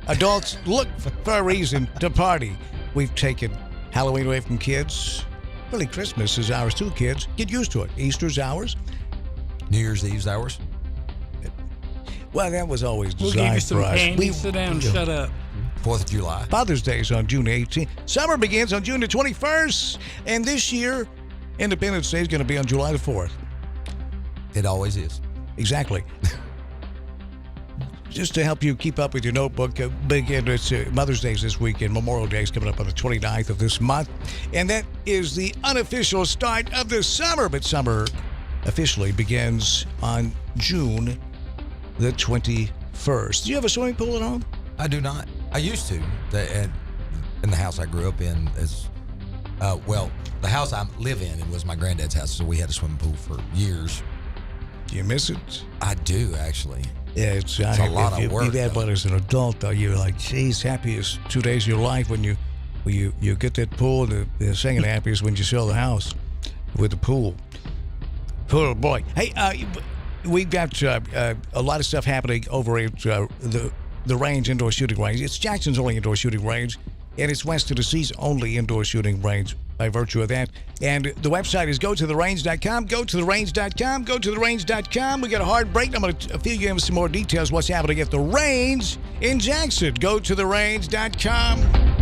Adults look for a reason to party. We've taken Halloween away from kids. Really, Christmas is ours too, kids. Get used to it. Easter's ours. New Year's Eve's ours. Well, that was always We'll designed give you some for us. candy. Sit down and shut up. 4th of July. Father's Day is on June 18th. Summer begins on June the 21st. And this year, Independence Day is going to be on July the 4th. It always is. Exactly. Just to help you keep up with your notebook, it's Mother's Day is this weekend. Memorial Day is coming up on the 29th of this month. And that is the unofficial start of the summer. But summer officially begins on June the 21st. Do you have a swimming pool at home? I do not. I used to. In the house I grew up in, the house I live in, it was my granddad's house, so we had a swimming pool for years. Do you miss it? I do, actually. Yeah, it's a lot of work. You did that, but as an adult, though, you're like, geez, happiest 2 days of your life when you get that pool. The second happiest when you sell the house with the pool. Oh boy! Hey, we've got a lot of stuff happening over at the range, indoor shooting range. It's Jackson's only indoor shooting range, and it's West Tennessee's only indoor shooting range by virtue of that. And the website is gototherange.com, gototherange.com, gototherange.com. We got a hard break. I'm going to fill you in with some more details what's happening at the range in Jackson. Gototherange.com.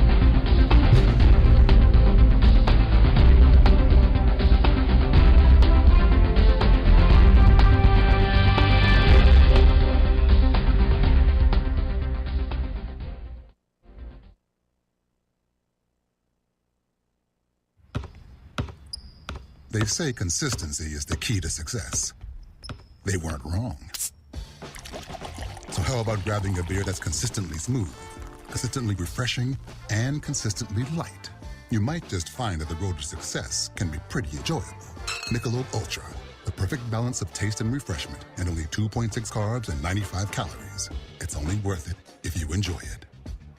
They say consistency is the key to success. They weren't wrong. So how about grabbing a beer that's consistently smooth, consistently refreshing, and consistently light? You might just find that the road to success can be pretty enjoyable. Michelob Ultra, the perfect balance of taste and refreshment, and only 2.6 carbs and 95 calories. It's only worth it if you enjoy it.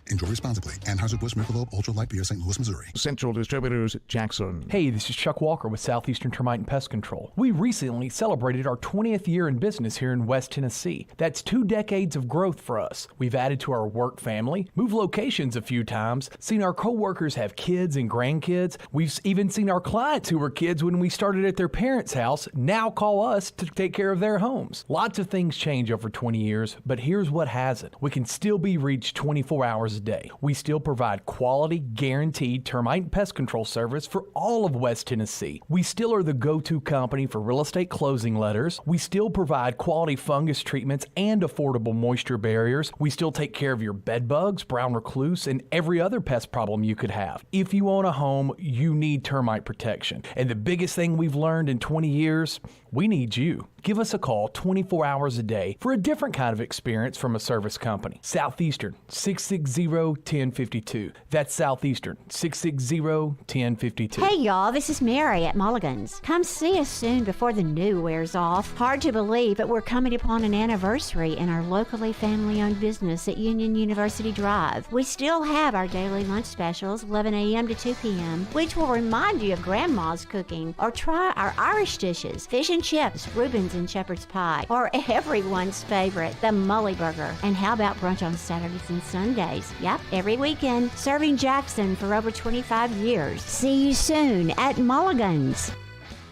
Enjoy responsibly. Anheuser-Busch Michelob Ultra Light Beer, St. Louis, Missouri. Central Distributors, Jackson. Hey, this is Chuck Walker with Southeastern Termite and Pest Control. We recently celebrated our 20th year in business here in West Tennessee. That's 2 decades of growth for us. We've added to our work family, moved locations a few times, seen our coworkers have kids and grandkids. We've even seen our clients who were kids when we started at their parents' house now call us to take care of their homes. Lots of things change over 20 years, but here's what hasn't. We can still be reached 24 hours a day. We still provide quality, guaranteed termite and pest control service for all of West Tennessee. We still are the go-to company for real estate closing letters. We still provide quality fungus treatments and affordable moisture barriers. We still take care of your bed bugs, brown recluse, and every other pest problem you could have. If you own a home, you need termite protection. And the biggest thing we've learned in 20 years, we need you. Give us a call 24 hours a day for a different kind of experience from a service company. Southeastern, 660 660-1052. That's Southeastern, 660-1052. Hey y'all, this is Mary at Mulligan's. Come see us soon before the new wears off. Hard to believe, but we're coming upon an anniversary in our locally family-owned business at Union University Drive. We still have our daily lunch specials, 11 a.m. to 2 p.m., which will remind you of Grandma's cooking, or try our Irish dishes, fish and chips, Reuben's and shepherd's pie, or everyone's favorite, the Mully Burger. And how about brunch on Saturdays and Sundays? Yep, every weekend, serving Jackson for over 25 years. See you soon at Mulligan's.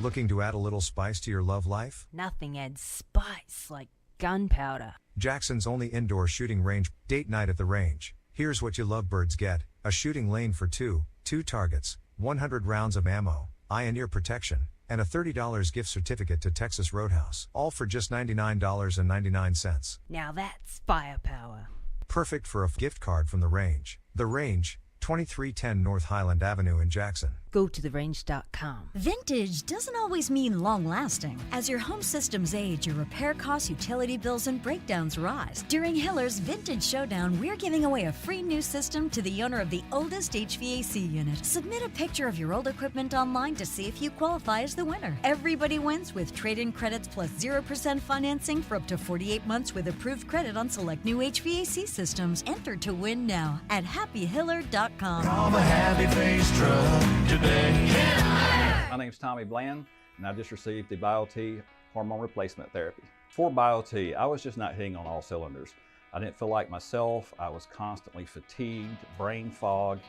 Looking to add a little spice to your love life? Nothing adds spice like gunpowder. Jackson's only indoor shooting range, date night at the range. Here's what you lovebirds get: a shooting lane for two targets, 100 rounds of ammo, eye and ear protection, and a $30 gift certificate to Texas Roadhouse. All for just $99.99. Now that's firepower. Perfect for a gift card from the range. The Range, 2310 North Highland Avenue in Jackson. Go to therange.com. Vintage doesn't always mean long-lasting. As your home systems age, your repair costs, utility bills, and breakdowns rise. During Hiller's Vintage Showdown, we're giving away a free new system to the owner of the oldest HVAC unit. Submit a picture of your old equipment online to see if you qualify as the winner. Everybody wins with trade-in credits plus 0% financing for up to 48 months with approved credit on select new HVAC systems. Enter to win now at happyhiller.com. Call the Happy Face Truck today. My name's Tommy Bland, and I just received the BioT hormone replacement therapy. For BioT, I was just not hitting on all cylinders. I didn't feel like myself. I was constantly fatigued, brain fog,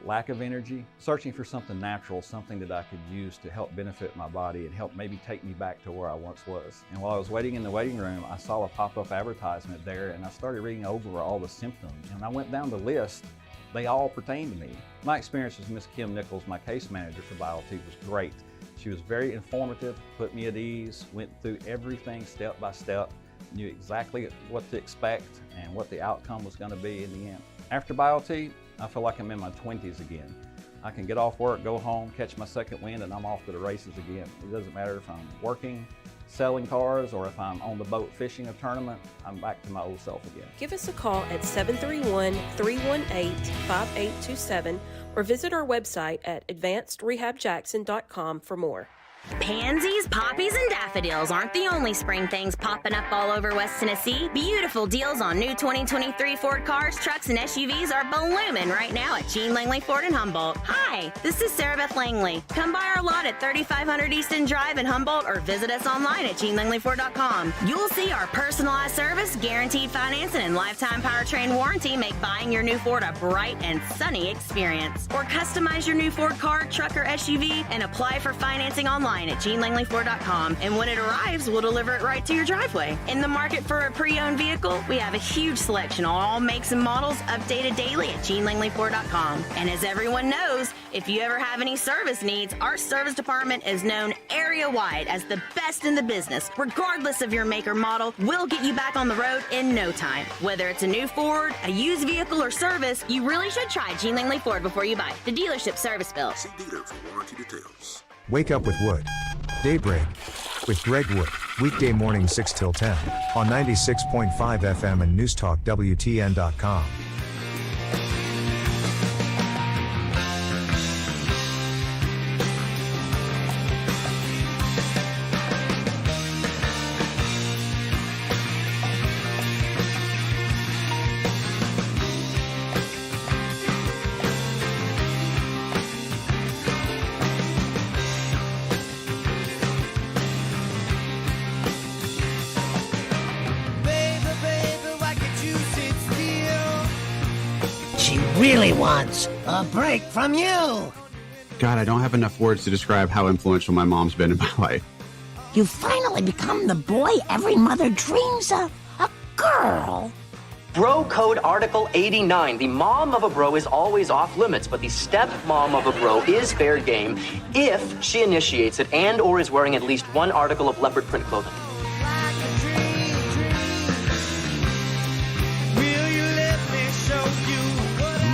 lack of energy, searching for something natural, something that I could use to help benefit my body and help maybe take me back to where I once was. And while I was waiting in the waiting room, I saw a pop-up advertisement there, and I started reading over all the symptoms, and I went down the list. They all pertain to me. My experience with Miss Kim Nichols, my case manager for BioT, was great. She was very informative, put me at ease, went through everything step by step, knew exactly what to expect and what the outcome was going to be in the end. After BioT, I feel like I'm in my 20s again. I can get off work, go home, catch my second wind, and I'm off to the races again. It doesn't matter if I'm working, selling cars, or if I'm on the boat fishing a tournament, I'm back to my old self again. Give us a call at 731-318-5827 or visit our website at advancedrehabjackson.com for more. Pansies, poppies, and daffodils aren't the only spring things popping up all over West Tennessee. Beautiful deals on new 2023 Ford cars, trucks, and SUVs are blooming right now at Gene Langley Ford in Humboldt. Hi, this is Sarah Beth Langley. Come by our lot at 3500 Easton Drive in Humboldt or visit us online at GeneLangleyFord.com. You'll see our personalized service, guaranteed financing, and lifetime powertrain warranty make buying your new Ford a bright and sunny experience. Or customize your new Ford car, truck, or SUV and apply for financing online at GeneLangleyFord.com, and when it arrives, we'll deliver it right to your driveway. In the market for a pre-owned vehicle, we have a huge selection on all makes and models, updated daily at GeneLangleyFord.com. And as everyone knows, if you ever have any service needs, our service department is known area-wide as the best in the business. Regardless of your make or model, we'll get you back on the road in no time. Whether it's a new Ford, a used vehicle, or service, you really should try Gene Langley Ford before you buy. The dealership service bill. See dealer for warranty details. Wake up with Wood. Daybreak with Greg Wood. Weekday morning 6 till 10 on 96.5 FM and NewsTalkWTN.com. Really wants a break from you. God, I don't have enough words to describe how influential my mom's been in my life. You've finally become the boy every mother dreams of. A girl. Bro Code Article 89. The mom of a bro is always off limits, but the stepmom of a bro is fair game if she initiates it and or is wearing at least one article of leopard print clothing.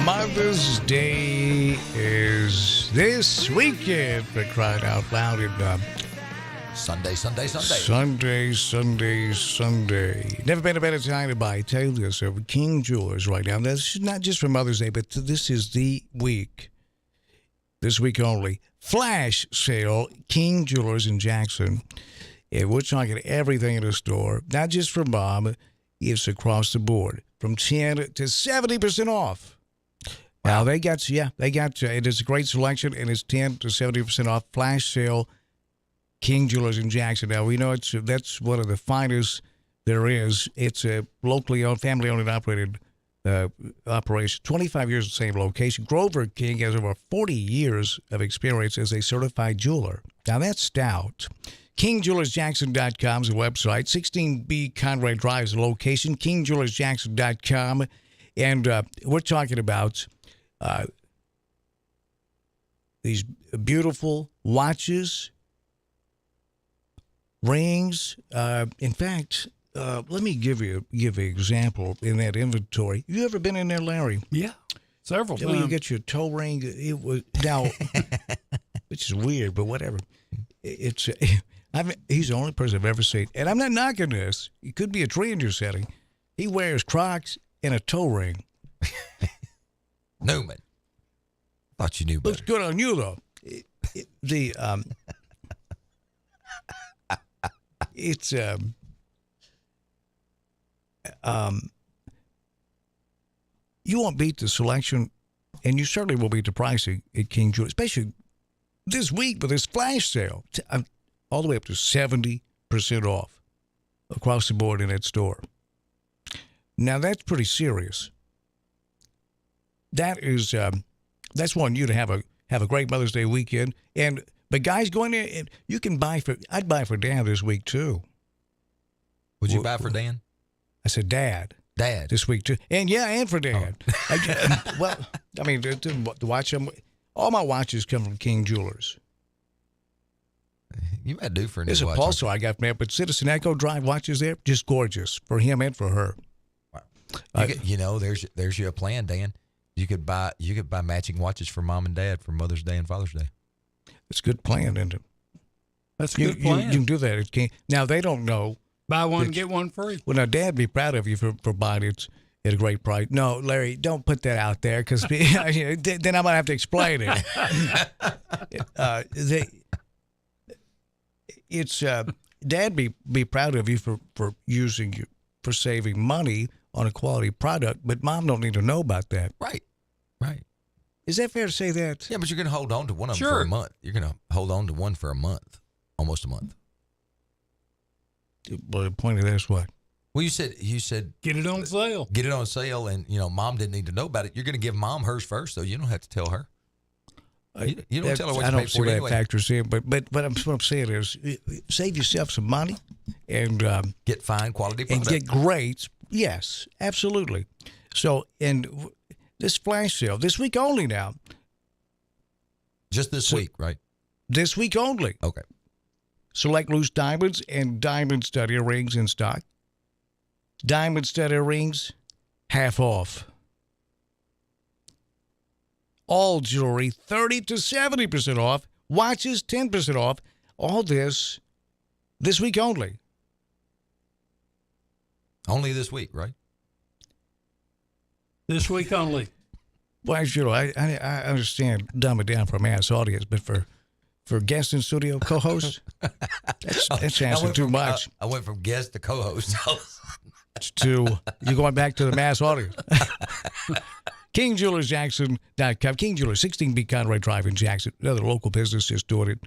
Mother's Day is this weekend, for crying out loud. And Sunday. Never been a better time to buy. Tell you this, over King Jewelers right now. This is not just for Mother's Day, but this is the week. This week only. Flash sale, King Jewelers in Jackson. And we're talking everything in the store, not just for mom. It's across the board, from 10 to 70% off. Wow. Now, they got it is a great selection, and it's 10 to 70% off. Flash sale, King Jewelers in Jackson. Now, we know that's one of the finest there is. It's a locally owned, family-owned and operated operation. 25 years at the same location. Grover King has over 40 years of experience as a certified jeweler. Now, that's stout. KingJewelersJackson.com is the website. 16B Conrad Drive is the location. KingJewelersJackson.com. And we're talking about these beautiful watches, rings. In fact, let me give you an example in that inventory. You ever been in there, Larry? Yeah, several times. When you get your toe ring, it was now, which is weird, but whatever. It's he's the only person I've ever seen, and I'm not knocking this. It could be a trend you're setting. He wears Crocs and a toe ring. Newman, thought you knew better. Looks good on you though. It's you won't beat the selection, and you certainly will beat the pricing at King Jewelers, especially this week with this flash sale, all the way up to 70% off across the board in that store. Now that's pretty serious. That is that's wanting you to have a great Mother's Day weekend. But guys, going there, and you can I'd buy for Dan this week too. Would you buy for Dan? I said Dad. Dad. This week too. And for Dad. Oh. Well, I mean, to watch them, all my watches come from King Jewelers. You might do for a new There's watch. a Pulsar I got from there, but Citizen Echo Drive watches there, just gorgeous for him and for her. Wow. There's your plan, Dan. You could buy matching watches for Mom and Dad for Mother's Day and Father's Day. It's a good plan, isn't it? That's a good plan. You can do that. It can't. Now, they don't know. Buy one, get one free. Well, now, Dad be proud of you for buying it at a great price. No, Larry, don't put that out there because then I'm going to have to explain it. Dad be proud of you for using you, for saving money on a quality product, but Mom don't need to know about that. Right. Is that fair to say that? Yeah, but you're going to hold on to one of them for a month. You're going to hold on to one for a month, almost a month. Well, the point of that is what? Well, you said get it on sale. Get it on sale, and Mom didn't need to know about it. You're going to give Mom hers first, so you don't have to tell her. You don't tell her what you paid for it anyway. Factors in, but what I'm saying is, save yourself some money and get fine quality product. And get great. Yes, absolutely. So, and this flash sale this week only now. Just this week, right? This week only. Okay. Select loose diamonds and diamond studded rings in stock. Diamond studded rings, half off. All jewelry, 30 to 70% off. Watches, 10% off. All this week only. Only this week, right? This week only. Well, I understand dumb it down for a mass audience, but for guest in studio co-host, that's asking too much. I went from guest to co-host. You're going back to the mass audience. KingJewelersJackson.com. King Jewelers, 16B Conrad Drive in Jackson. Another local business is doing it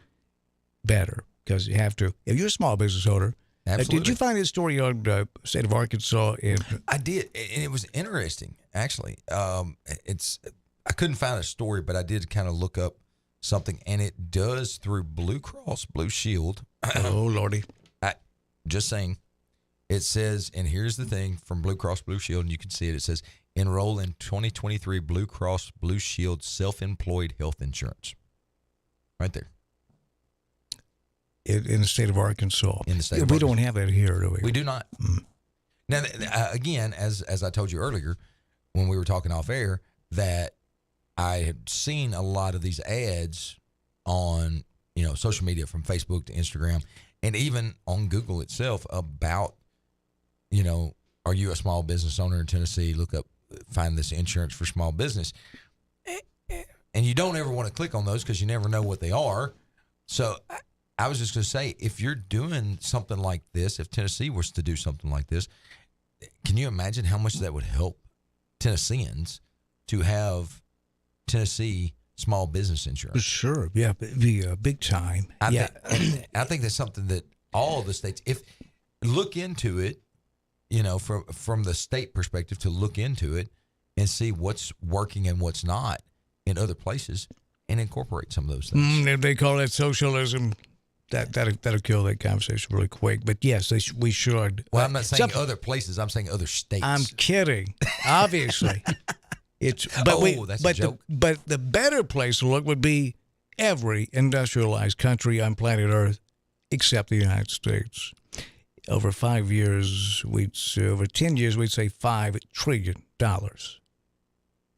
better because you have to. If you're a small business owner, absolutely. Did you find this story on state of Arkansas? I did, and it was interesting, actually. I couldn't find a story, but I did kind of look up something, and it does through Blue Cross Blue Shield. Oh, Lordy. Just saying. It says, and here's the thing from Blue Cross Blue Shield, and you can see it. It says, enroll in 2023 Blue Cross Blue Shield self-employed health insurance. Right there. In the state of Arkansas. In the state of Arkansas. We don't have that here, do we? We do not. Now, again, as I told you earlier, when we were talking off air, that I had seen a lot of these ads on social media from Facebook to Instagram, and even on Google itself about, are you a small business owner in Tennessee? Find this insurance for small business. And you don't ever want to click on those because you never know what they are. So I was just going to say, if you're doing something like this, if Tennessee was to do something like this, can you imagine how much that would help Tennesseans to have Tennessee small business insurance? Sure. Yeah. Big time. I think that's something that all of the states, if look into it, from the state perspective, to look into it and see what's working and what's not in other places and incorporate some of those things. They call that socialism. That'll kill that conversation really quick. But yes, we should. Well, I'm not saying other places. I'm saying other states. I'm kidding. Obviously, that's a joke. But the better place to look would be every industrialized country on planet Earth, except the United States. Over 5 years, over 10 years, we'd say $5 trillion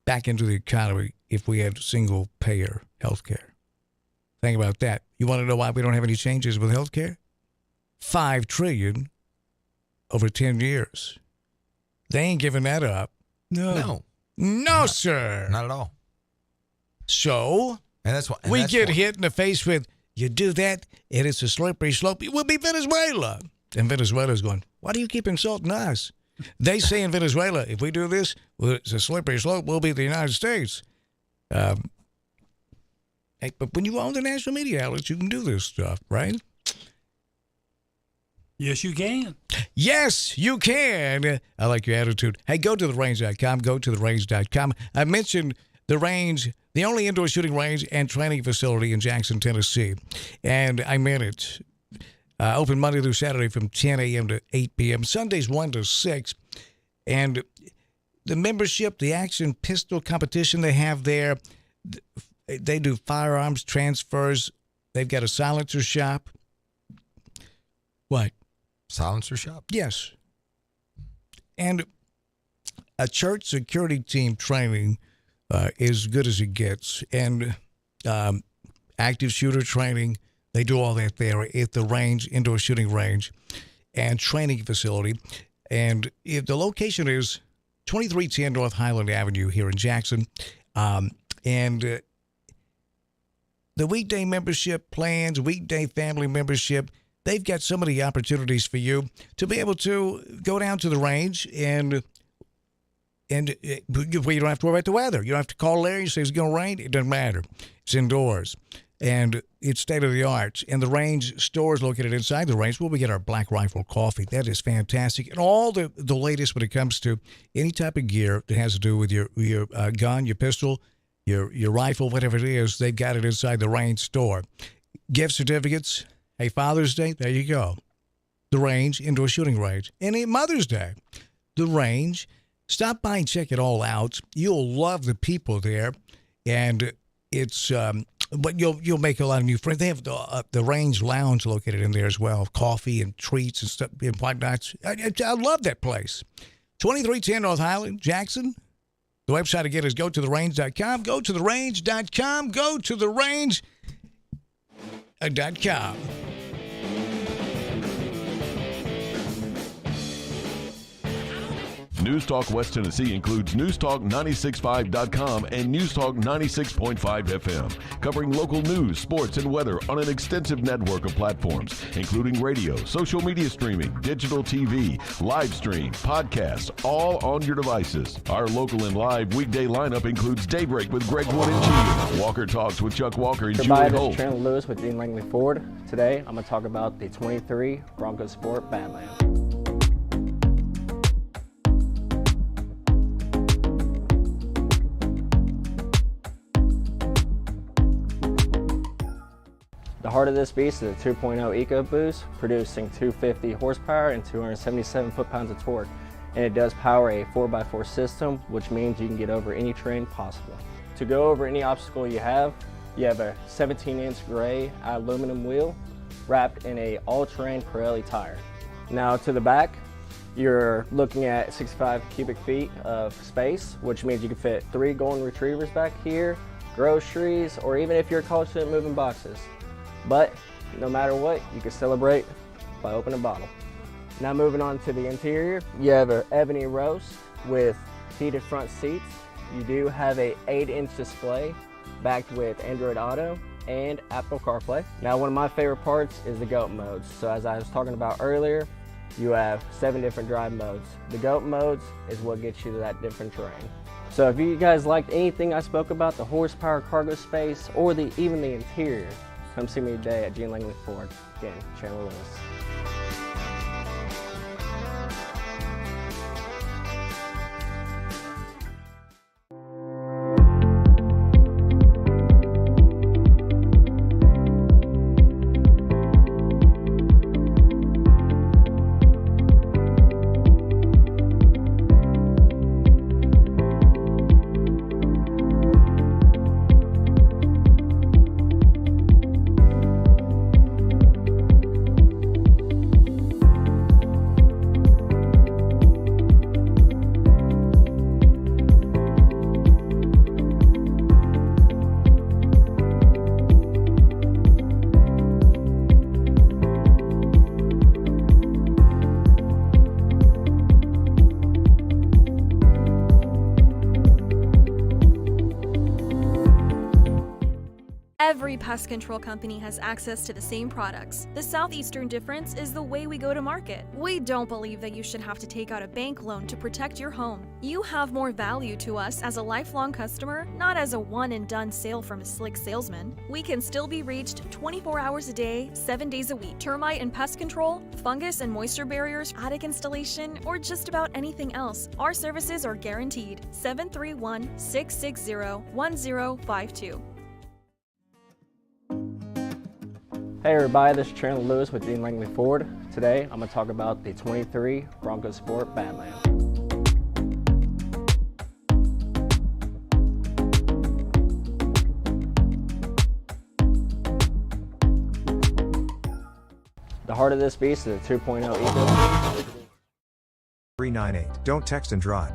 back into the economy if we had single payer health care. Think about that. You want to know why we don't have any changes with health care? $5 trillion over 10 years. They ain't giving that up. No, sir. Not at all. So, and that's why we get hit in the face with, you do that, and it's a slippery slope. It will be Venezuela. And Venezuela's going, why do you keep insulting us? They say in Venezuela, if we do this, it's a slippery slope, we'll be the United States. But when you own the national media outlets, you can do this stuff, right? Yes, you can. Yes, you can. I like your attitude. Hey, go to therange.com. Go to therange.com. I mentioned the Range, the only indoor shooting range and training facility in Jackson, Tennessee. And I meant it. Open Monday through Saturday from 10 a.m. to 8 p.m. Sundays 1 to 6. And the membership, the action pistol competition they have there, they do firearms transfers. They've got a silencer shop. What? Silencer shop? Yes. And a church security team training is good as it gets. And active shooter training. They do all that there at the Range, indoor shooting range and training facility. And if the location is 2310 North Highland Avenue here in Jackson. And the weekday membership plans, weekday family membership, they've got so many opportunities for you to be able to go down to the Range and you don't have to worry about the weather. You don't have to call Larry and say it's going to rain. It doesn't matter. It's indoors. And it's state-of-the-art. And the Range store is located inside the Range where we get our Black Rifle coffee. That is fantastic. And all the latest when it comes to any type of gear that has to do with your gun, your pistol, your rifle, whatever it is, they've got it inside the Range store. Gift certificates. Hey, Father's Day, there you go. The Range, indoor shooting range. And Mother's Day, the Range. Stop by and check it all out. You'll love the people there. And it's... but you'll make a lot of new friends. They have the Range Lounge located in there as well, coffee and treats and stuff and whatnot. I love that place. 2310 North Highland, Jackson. The website again is go to therange.com. Go to therange.com. Go to therange.com. News Talk West Tennessee includes NewsTalk965.com and NewsTalk 96.5 FM, covering local news, sports, and weather on an extensive network of platforms, including radio, social media streaming, digital TV, live stream, podcasts, all on your devices. Our local and live weekday lineup includes Daybreak with Greg Wood and G, Walker Talks with Chuck Walker and Julie Holt. Chandler Lewis with Dean Langley Ford. Today, I'm going to talk about the 23 Bronco Sport Badland. The heart of this beast is a 2.0 EcoBoost, producing 250 horsepower and 277 foot-pounds of torque. And it does power a 4x4 system, which means you can get over any terrain possible. To go over any obstacle you have a 17-inch gray aluminum wheel wrapped in a all-terrain Pirelli tire. Now to the back, you're looking at 65 cubic feet of space, which means you can fit 3 golden retrievers back here, groceries, or even if you're close to moving boxes. But no matter what, you can celebrate by opening a bottle. Now moving on to the interior, you have an ebony roast with heated front seats. You do have a 8-inch display backed with Android Auto and Apple CarPlay. Now one of my favorite parts is the GOAT modes. So as I was talking about earlier, you have 7 different drive modes. The GOAT modes is what gets you to that different terrain. So if you guys liked anything I spoke about, the horsepower, cargo space, or even the interior, come see me today at Gene Langley Ford. Again, Chandler Lewis. Every pest control company has access to the same products. The Southeastern difference is the way we go to market. We don't believe that you should have to take out a bank loan to protect your home. You have more value to us as a lifelong customer, not as a one-and-done sale from a slick salesman. We can still be reached 24 hours a day, 7 days a week. Termite and pest control, fungus and moisture barriers, attic installation, or just about anything else. Our services are guaranteed. 731-660-1052. Hey everybody, this is Chandler Lewis with Gene Langley Ford. Today I'm going to talk about the 23 Bronco Sport Badland. The heart of this beast is a 2.0 Eco. 398. Don't text and drive.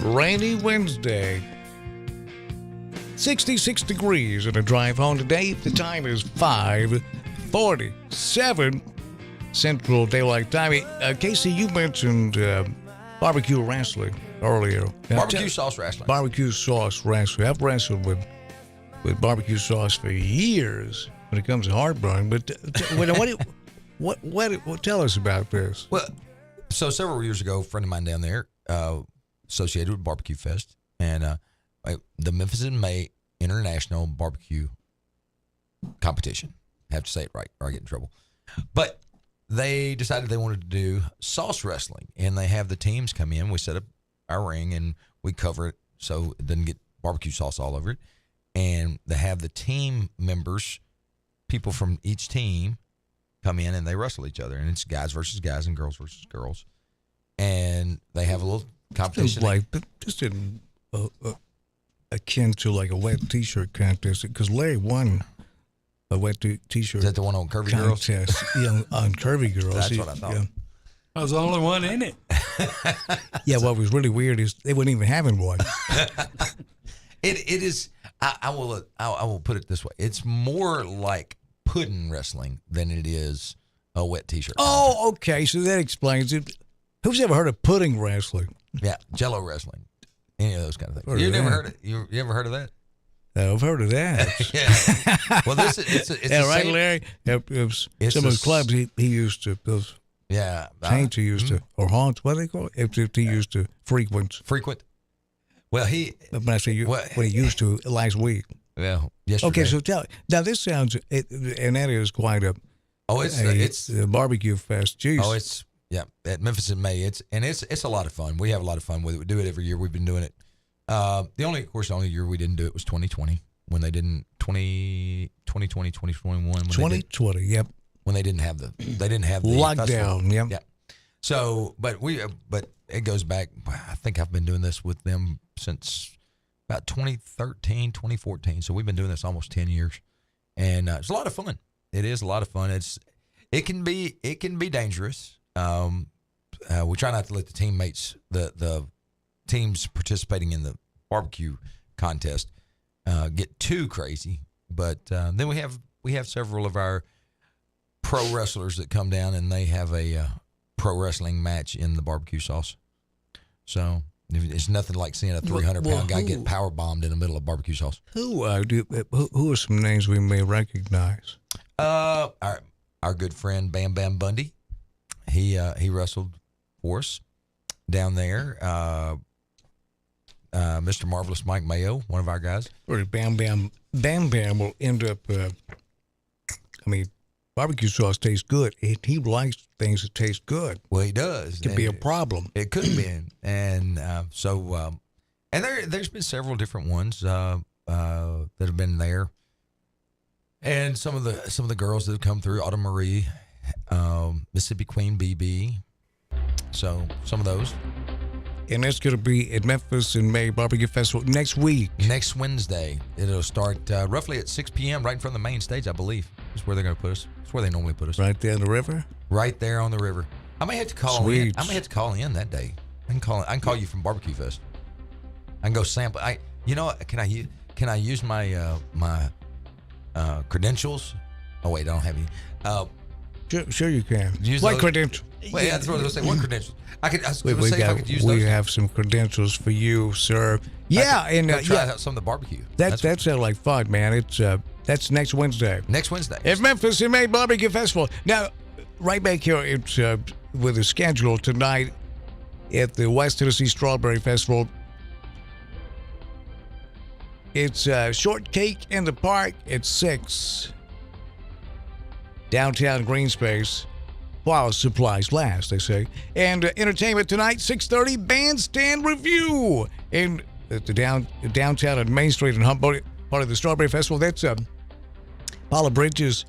Rainy Wednesday. 66 degrees in a drive home today. The time is 5:47 Central Daylight Time. Casey, you mentioned barbecue wrestling earlier. Barbecue sauce wrestling. Barbecue sauce wrestling. I've wrestled with barbecue sauce for years when it comes to heartburn. But what tell us about this? Well, so several years ago, a friend of mine down there, associated with Barbecue Fest, and the Memphis in May International Barbecue Competition. I have to say it right or I get in trouble. But they decided they wanted to do sauce wrestling, and they have the teams come in. We set up our ring, and we cover it so it doesn't get barbecue sauce all over it. And they have the team members, people from each team, come in, and they wrestle each other. And it's guys versus guys and girls versus girls. And they have a little competition. Just akin to like a wet T-shirt contest, because Larry won a wet T-shirt. Is that the one on Curvy Girls? Yeah, on Curvy Girls. That's what I thought. Yeah. I was the only one in it. Yeah, what was really weird is they weren't even having one. It is. I will put it this way: it's more like pudding wrestling than it is a wet T-shirt. Oh, okay. So that explains it. Who's ever heard of pudding wrestling? Yeah, Jello wrestling, any of those kind of things. You never heard it? You ever heard of that? I've heard of that. Yeah. Well, this it's yeah, right, same, Larry. Some of the clubs he used to those. Yeah, chains he used to, or haunts. What do they call it? If he used to frequent. Well, when I say when he used to last week. Well, yesterday. Okay, so now this sounds, and that is quite a. Oh, it's a barbecue fest. Jeez. Oh, it's at Memphis in May. It's a lot of fun. We have a lot of fun with it. We do it every year. We've been doing it. The only year we didn't do it was 2020 when they didn't 2020, 2021. 2020. Yep. When they didn't have the lockdown. Yep. Yeah. So, but it goes back. I think I've been doing this with them since about 2013, 2014. So we've been doing this almost 10 years, and it's a lot of fun. It is a lot of fun. It can be dangerous. We try not to let the teammates, the teams participating in the barbecue contest, get too crazy. But then we have several of our pro wrestlers that come down, and they have a pro wrestling match in the barbecue sauce. So it's nothing like seeing a 300-pound guy get power bombed in the middle of barbecue sauce. Who are some names we may recognize? Our good friend Bam Bam Bundy. He wrestled for us down there. Mr. Marvelous Mike Mayo, one of our guys. Or Bam Bam will end up. Barbecue sauce tastes good. He likes things that taste good. Well, he does. It could be a problem. It could have been, and and there's been several different ones that have been there, and some of the girls that have come through, Autumn Marie, Mississippi Queen BB. So some of those. And that's going to be at Memphis in May Barbecue Festival next week. Next Wednesday. It'll start roughly at 6 p.m. right in front of the main stage, I believe. That's where they're going to put us. That's where they normally put us. Right there on the river? Right there on the river. I may have to call Sweet. in. I may have to call in that day. I can call you from Barbecue Fest. I can go sample. Can I use my credentials? Oh wait, I don't have any. Sure you can. What credentials? Wait, that's what I was going to say. What credentials? I could see if I could use we those. have some credentials for you, sir. Yeah, and try out some of the barbecue. That sounds like fun, man. It's that's next Wednesday. Next Wednesday. At Memphis in May Barbecue Festival. Now, right back here, it's with a schedule tonight at the West Tennessee Strawberry Festival. It's Shortcake in the Park at 6. Downtown Green Space. While supplies last, they say. And entertainment tonight, 6:30, Bandstand Review. And at the downtown on Main Street in Humboldt, part of the Strawberry Festival. That's Paula Bridges'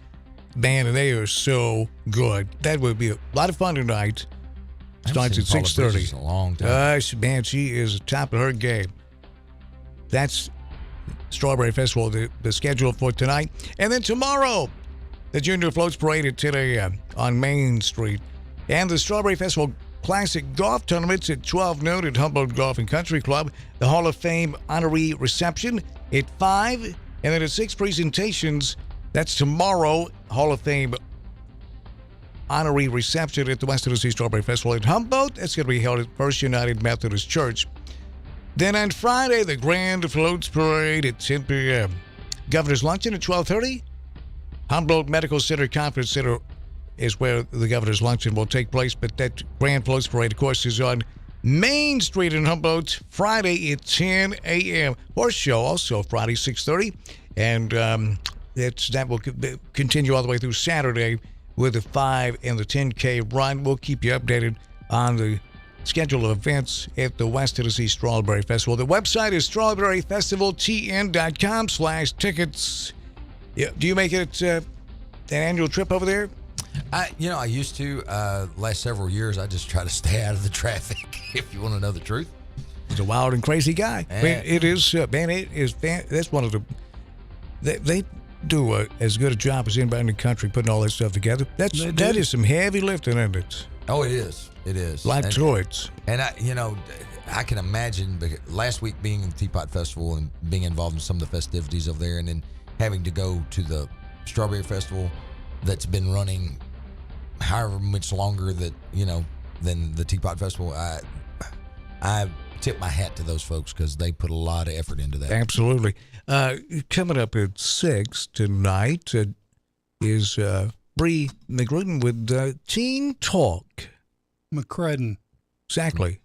band, and they are so good. That would be a lot of fun tonight. Starts at 6:30. A long time. Man, she is top of her game. That's Strawberry Festival, the schedule for tonight. And then tomorrow, the Junior Floats Parade at 10 a.m. on Main Street. And the Strawberry Festival Classic Golf Tournaments at 12 noon at Humboldt Golf and Country Club. The Hall of Fame honoree reception at 5. And then at 6 presentations, that's tomorrow, Hall of Fame honoree reception at the West Tennessee Strawberry Festival at Humboldt. That's going to be held at First United Methodist Church. Then on Friday, the Grand Floats Parade at 10 p.m. Governor's Luncheon at 12:30. Humboldt Medical Center Conference Center is where the Governor's Luncheon will take place, but that Grand Floats Parade, of course, is on Main Street in Humboldt, Friday at 10 a.m. Horse Show, also Friday, 6:30. And that will continue all the way through Saturday with the 5 and the 10K run. We'll keep you updated on the schedule of events at the West Tennessee Strawberry Festival. The website is strawberryfestivaltn.com/tickets. Yeah. Do you make it an annual trip over there? I used to. Last several years, I just try to stay out of the traffic. If you want to know the truth, he's a wild and crazy guy. Man, it is. Man, it is. That's one of the. They do as good a job as anybody in the country putting all that stuff together. That is some heavy lifting, isn't it? Oh, it is. It is. Like Troy's. And I can imagine last week being in the Teapot Festival and being involved in some of the festivities over there, and then having to go to the Strawberry Festival that's been running however much longer than the Teapot Festival. I tip my hat to those folks because they put a lot of effort into that. Absolutely. Coming up at 6 tonight is Bree McCrudden with Teen Talk. McCrudden. Exactly.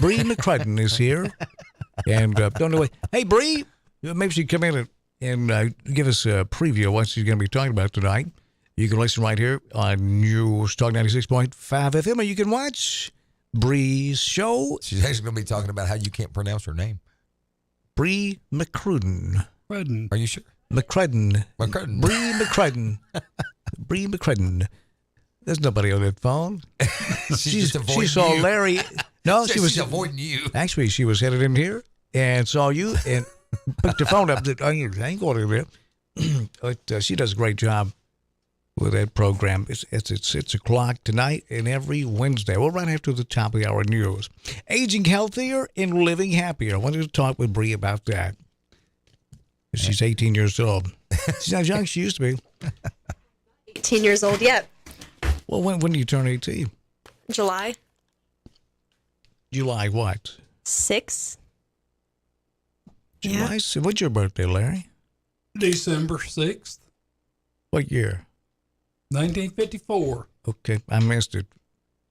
Bree McCrudden is here. And don't know. Hey, Bree, maybe she come in and give us a preview of what she's going to be talking about tonight. You can listen right here on News Talk 96.5 FM, or you can watch Bree's show. She's actually going to be talking about how you can't pronounce her name. Bree McCrudden. Are you sure? McCrudden. McCrudden. Bree McCrudden. Bree McCrudden. There's nobody on that phone. She's just avoiding she saw you. Larry. No, she's avoiding you. Actually, she was headed in here and saw you and picked the phone up. I ain't going to there. But she does a great job with that program. It's at 6 o'clock tonight and every Wednesday. Well, right after the top of the hour news. Aging healthier and living happier. I wanted to talk with Bree about that. She's 18 years old. She's not as young as she used to be. 18 years old yet. Well, when do you turn 18? July July what? 6th. July. What's your birthday, Larry? December 6th, What year? 1954. Okay, I missed it.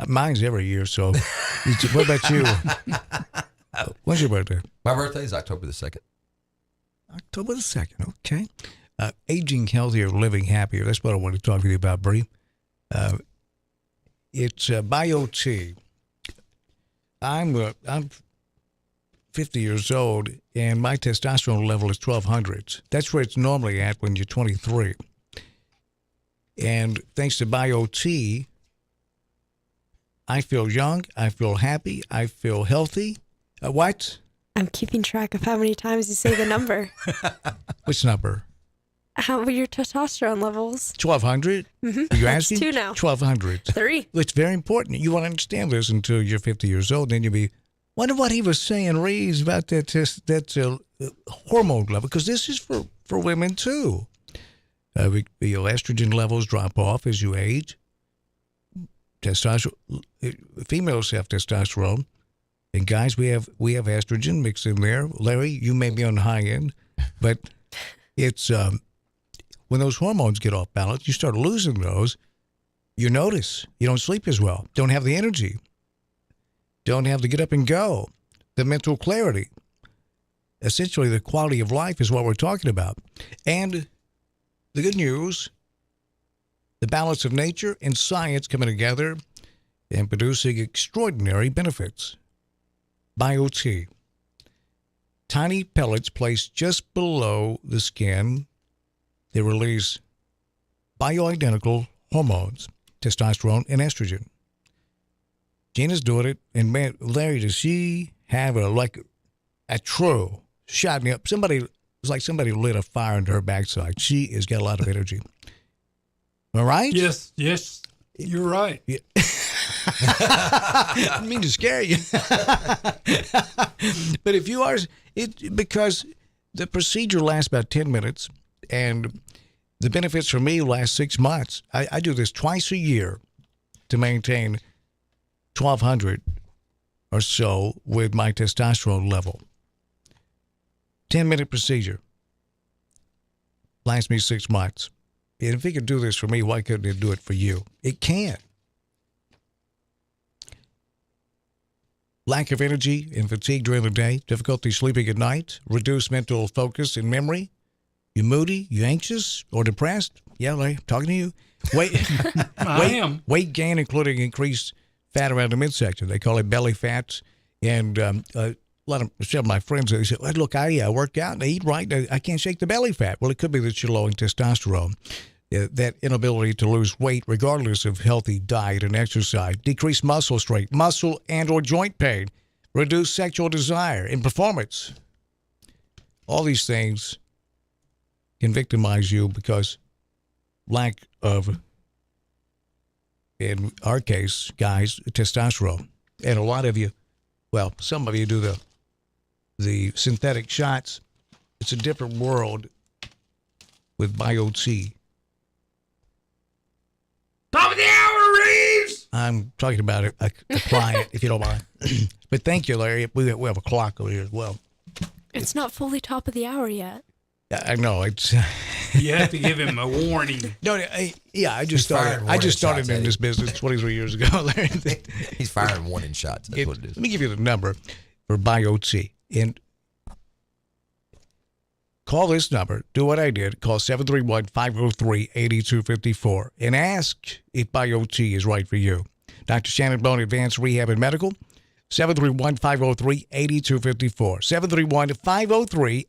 Mine's every year, so. What about you? When's your birthday? My birthday is October the 2nd. October the 2nd, okay. Aging healthier, living happier. That's what I want to talk to you about, Bree. It's BioT. I'm 50 years old, and my testosterone level is 1,200. That's where it's normally at when you're 23. And thanks to BioT, I feel young, I feel happy, I feel healthy. What? I'm keeping track of how many times you say the number. Which number? How are your testosterone levels? 1,200? Mm-hmm. Are you That's asking? 2 now. 1,200. 3. It's very important. You won't understand this until you're 50 years old. Then you'll be, wonder what he was saying, Reeves, about that hormone level, because this is for women too. Your estrogen levels drop off as you age. Testosterone, females have testosterone, and guys, we have estrogen mixed in there. Larry, you may be on the high end, but it's when those hormones get off balance, you start losing those. You notice you don't sleep as well, don't have the energy, don't have to get up and go, the mental clarity. Essentially, the quality of life is what we're talking about, and the good news, the balance of nature and science coming together and producing extraordinary benefits. BioT. Tiny pellets placed just below the skin. They release bioidentical hormones, testosterone and estrogen. Gina's doing it, and man, Larry, does she have a true shot me up? It's like somebody lit a fire under her backside. She has got a lot of energy. Am I right? Yes, you're right. Yeah. I didn't mean to scare you. But if you are, because the procedure lasts about 10 minutes, and the benefits for me last 6 months. I do this twice a year to maintain 1,200 or so with my testosterone level. 10-minute procedure. Lasts me 6 months. And if it could do this for me, why couldn't it do it for you? It can. Lack of energy and fatigue during the day, difficulty sleeping at night, reduced mental focus and memory. You moody, you anxious, or depressed? Yeah, Larry, talking to you. Weight gain, including increased fat around the midsection. They call it belly fat. And some of my friends, they say, look, I work out and I eat right. I can't shake the belly fat. Well, it could be that you're low in testosterone. That inability to lose weight, regardless of healthy diet and exercise, decreased muscle strength, muscle and or joint pain, reduced sexual desire and performance. All these things can victimize you because lack of, in our case, guys, testosterone. And a lot of you, well, some of you do the synthetic shots. It's a different world with BioT. Top of the hour, Reeves! I'm talking about a client, if you don't mind. But thank you, Larry. We have a clock over here as well. It's not fully top of the hour yet. I know. It's. You have to give him a warning. No, I just started in this business 23 years ago, Larry. He's firing warning shots. That's what it is. Let me give you the number for BioT. And call this number. Do what I did. Call 731-503-8254 and ask if BioT is right for you. Dr. Shannon Bone, Advanced Rehab and Medical. 731-503-8254.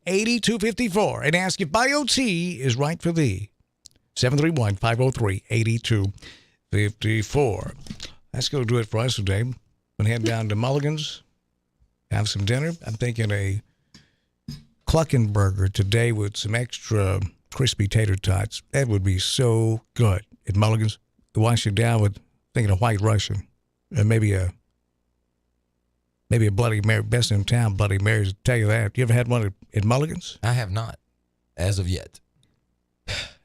731-503-8254. And ask if BioT is right for thee. 731-503-8254. That's going to do it for us today. I'm going to head down to Mulligan's, have some dinner. I'm thinking a Cluckenburger today with some extra crispy tater tots. That would be so good at Mulligan's. Wash it down with thinking of White Russian, and maybe a Bloody Mary. Best in town, Bloody Mary's. I'll tell you that. You ever had one at Mulligan's? I have not, as of yet.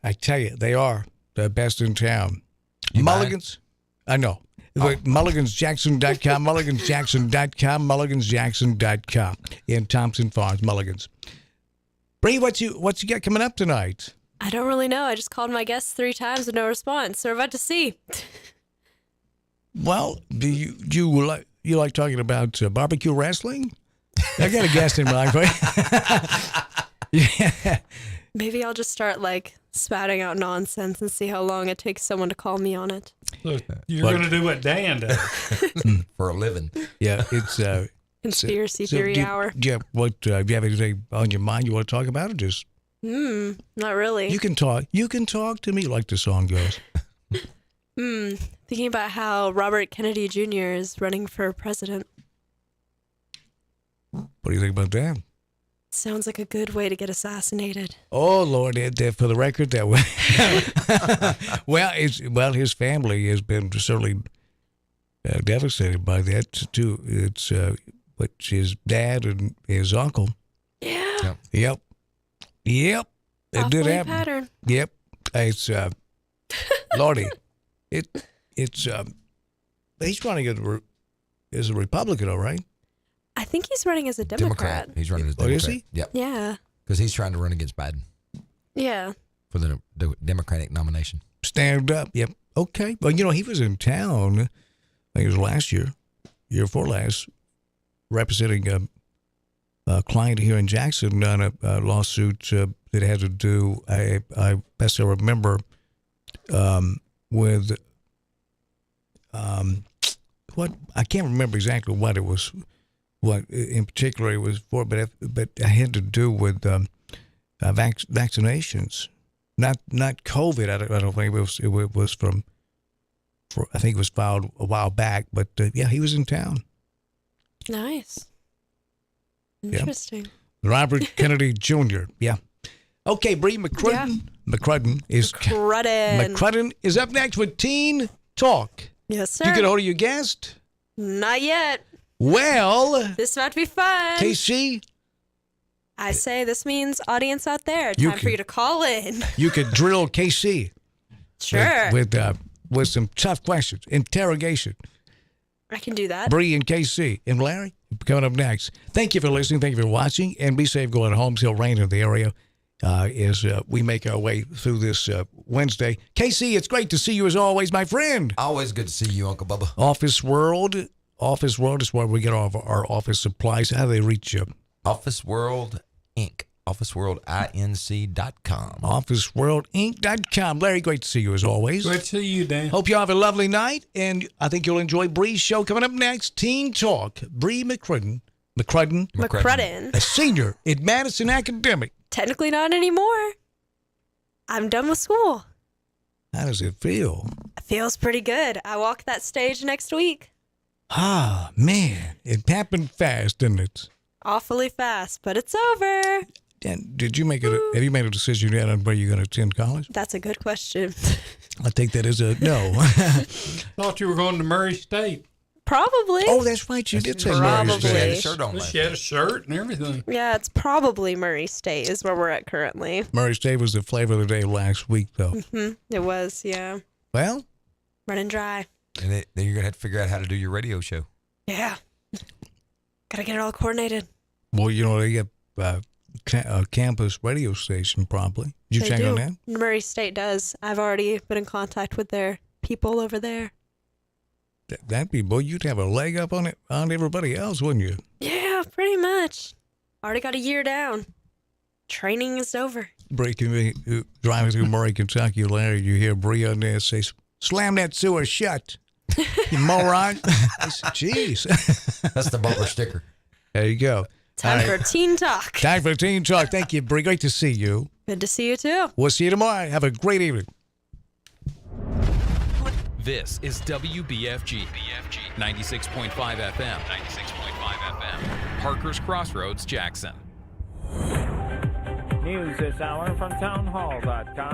I tell you, they are the best in town. You Mulligan's? I know. MulligansJackson.com, MulligansJackson.com, MulligansJackson.com in Thompson Farms, Mulligan's. Bree, what you got coming up tonight? I don't really know. I just called my guests 3 times with no response. So we're about to see. Well, do you like talking about barbecue wrestling? I got a guest in mind for you. Yeah. Maybe I'll just start like spouting out nonsense and see how long it takes someone to call me on it. So you're going to do what Dan does for a living. Yeah, it's conspiracy theory hour. Yeah, do you have anything on your mind you want to talk about, or just? Not really. You can talk. You can talk to me like the song goes. Thinking about how Robert Kennedy Jr. is running for president. What do you think about that? Sounds like a good way to get assassinated. Oh Lord, for the record, that way. well, his family has been certainly devastated by that too. It's but his dad and his uncle. Yeah. Yep. It did happen. Pattern. Yep. It's Lordy. It's he's running as a Republican, all right? I think he's running as a Democrat. He's running as a Democrat. Oh, is he? Yep. Yeah. Because he's trying to run against Biden Yeah. for the Democratic nomination. Stand up. Yep. Okay. Well, he was in town, I think it was last year before last, representing a client here in Jackson on a lawsuit that had to do, I best I remember, with what, I can't remember exactly what it was, what in particular it was for, but it had to do with vaccinations, not COVID. I don't think it was from. I think it was filed a while back, but yeah, he was in town. Nice. Interesting. Yeah. Robert Kennedy Jr. Yeah. Okay, Bree McCrudden. Yeah. McCrudden is up next with Teen Talk. Yes, sir. You get a hold of your guest? Not yet. Well, this might be fun. KC, I say this means audience out there. Time for you to call in. You could drill KC. Sure. With some tough questions, interrogation. I can do that. Bree and KC and Larry coming up next. Thank you for listening. Thank you for watching. And be safe going home. Still raining in the area as we make our way through this Wednesday. KC, it's great to see you as always, my friend. Always good to see you, Uncle Bubba. Office World is where we get all of our office supplies. How do they reach you? Office World Inc. OfficeWorldInc.com. OfficeWorldInc.com. Larry, great to see you as always. Great to see you, Dan. Hope you all have a lovely night, and I think you'll enjoy Bree's show coming up next. Teen Talk. Bree McCrudden, a senior at Madison Academic. Technically not anymore. I'm done with school. How does it feel? It feels pretty good. I walk that stage next week. Ah, man. It happened fast, didn't it? Awfully fast, but it's over. And did you have you made a decision yet on where you're going to attend college? That's a good question. I think that is a no. Thought you were going to Murray State. Probably. Oh, that's right. You did say Probably. Murray State. She had a shirt on. She had a shirt and everything. Yeah, it's probably Murray State is where we're at currently. Murray State was the flavor of the day last week, though. Mm-hmm. It was, yeah. Well? Running dry. And then you're going to have to figure out how to do your radio show. Yeah. Gotta get it all coordinated. Well, they get a campus radio station probably. Did you check on that? Murray State does. I've already been in contact with their people over there. That'd be, boy, you'd have a leg up on everybody else, wouldn't you? Yeah, pretty much. Already got a year down. Training is over. Driving through Murray, Kentucky, Larry, you hear Bree on there say, "Slam that sewer shut, you moron." Jeez. That's the bumper sticker. There you go. Time for Teen Talk. Time for Teen Talk. Thank you, Bree. Great to see you. Good to see you, too. We'll see you tomorrow. Have a great evening. This is WBFG 96.5 FM. Parker's Crossroads, Jackson. News this hour from townhall.com.